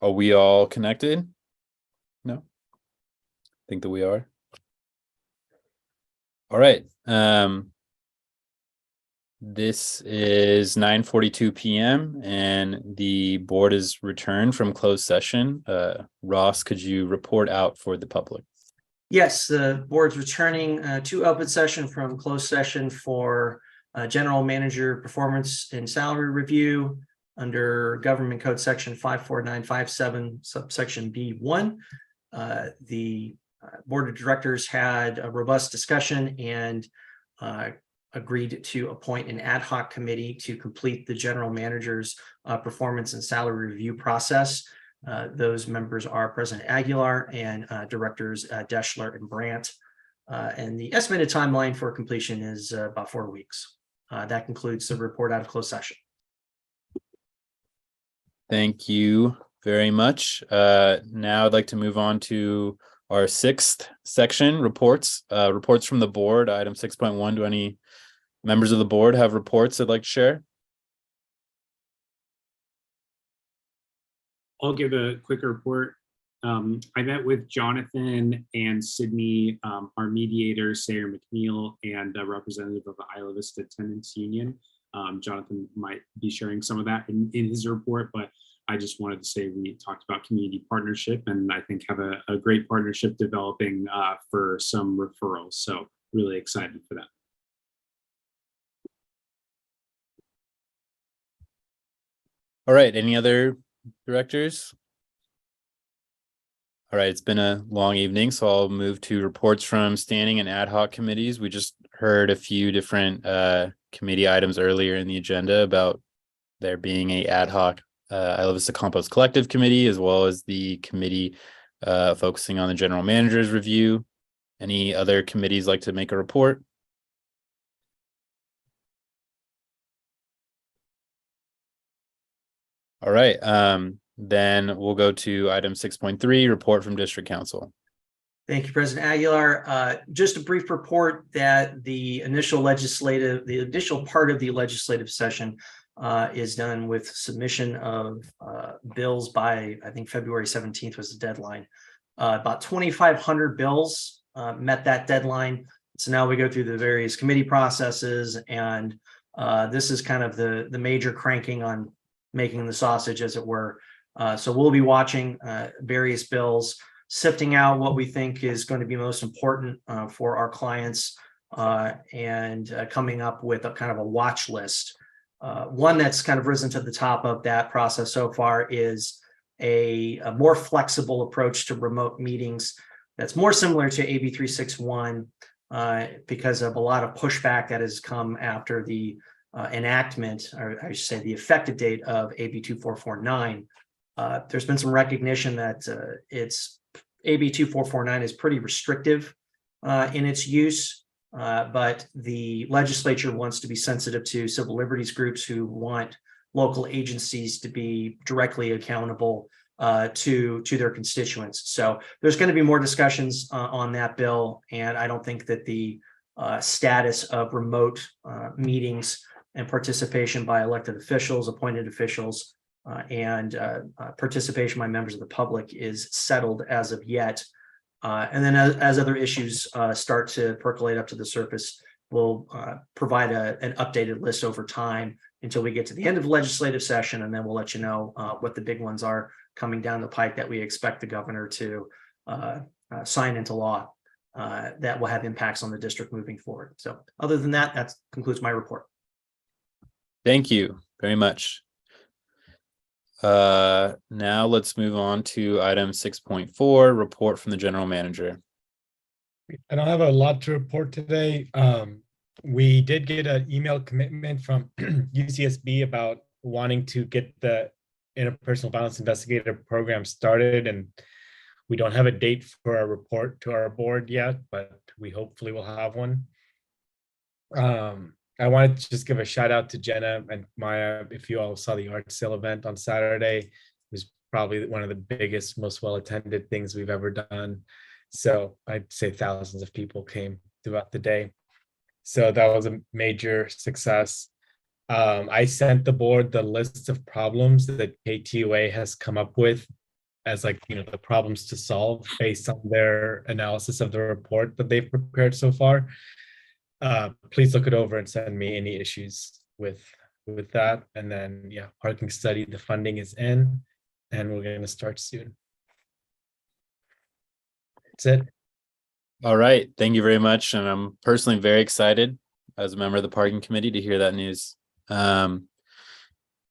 we all connected? No? I think that we are. All right. This is 9:42 p.m. and the board is returned from closed session. Ross, could you report out for the public? Yes, the board's returning to open session from closed session for general manager performance and salary review under Government Code Section 54957, subsection B1. The board of directors had a robust discussion and agreed to appoint an ad hoc committee to complete the general manager's performance and salary review process. Those members are President Aguilar and directors Deschler and Brandt. And the estimated timeline for completion is about 4 weeks. That concludes the report out of closed session. Thank you very much. Now I'd like to move on to our sixth section, reports. Reports from the board, item 6.1. Do any members of the board have reports they'd like to share? I'll give a quick report. I met with Jonathan and Sydney, our mediators, Sarah McNeil, and a representative of the Isla Vista Tenants Union. Jonathan might be sharing some of that in his report, but I just wanted to say we talked about community partnership and I think have a great partnership developing for some referrals. So really excited for that. All right, any other directors? All right, it's been a long evening, so I'll move to reports from standing and ad hoc committees. We just heard a few different committee items earlier in the agenda about there being a ad hoc Isla Vista Compost Collective Committee, as well as the committee focusing on the general manager's review. Any other committees like to make a report? All right, then we'll go to item 6.3, report from district council. Thank you, President Aguilar. Just a brief report that the initial part of the legislative session is done with submission of bills by, I think, February 17th was the deadline. About 2,500 bills met that deadline. So now we go through the various committee processes, and this is kind of the major cranking on making the sausage, as it were. So we'll be watching various bills, sifting out what we think is going to be most important for our clients, and coming up with a kind of a watch list. One that's kind of risen to the top of that process so far is a more flexible approach to remote meetings that's more similar to AB 361 because of a lot of pushback that has come after the enactment, or I should say the effective date of AB 2449. There's been some recognition that AB 2449 is pretty restrictive in its use, but the legislature wants to be sensitive to civil liberties groups who want local agencies to be directly accountable to their constituents. So there's going to be more discussions on that bill, and I don't think that the status of remote meetings and participation by elected officials, appointed officials, and participation by members of the public is settled as of yet. And then as other issues start to percolate up to the surface, we'll provide an updated list over time until we get to the end of the legislative session, and then we'll let you know what the big ones are coming down the pike that we expect the governor to sign into law that will have impacts on the district moving forward. So other than that, that concludes my report. Thank you very much. Now let's move on to item 6.4, report from the general manager. I don't have a lot to report today. We did get an email commitment from UCSB about wanting to get the interpersonal violence investigator program started, and we don't have a date for a report to our board yet, but we hopefully will have one. I wanted to just give a shout out to Jenna and Maya. If you all saw the art sale event on Saturday, it was probably one of the biggest, most well-attended things we've ever done. So I'd say thousands of people came throughout the day. So that was a major success. I sent the board the list of problems that KTUA has come up with as like, the problems to solve based on their analysis of the report that they've prepared so far. Please look it over and send me any issues with that. And then, yeah, parking study, the funding is in, and we're going to start soon. That's it. All right. Thank you very much. And I'm personally very excited as a member of the parking committee to hear that news. Now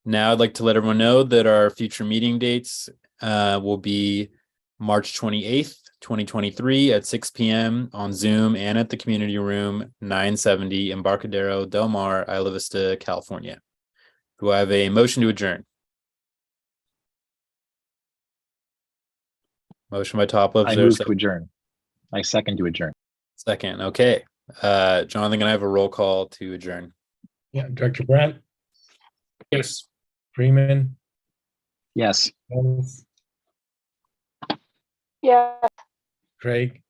I'd like to let everyone know that our future meeting dates will be March 28th, 2023 at 6 p.m. on Zoom and at the community room 970 Embarcadero Del Mar, Isla Vista, California. Do I have a motion to adjourn? Motion by Topliff. I move to adjourn. I second to adjourn. Second. Okay. Jonathan, can I have a roll call to adjourn? Yeah, Director Brandt, Yes. Freeman, Yes. Jones, Yeah. Craig,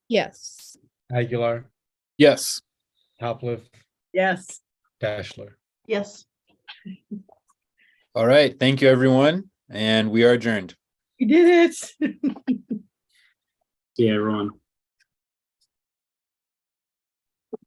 Yes. Aguilar, Yes. Topliff, Yes. Dashler. Yes. All right. Thank you, everyone. And we are adjourned. You did it. See you, everyone.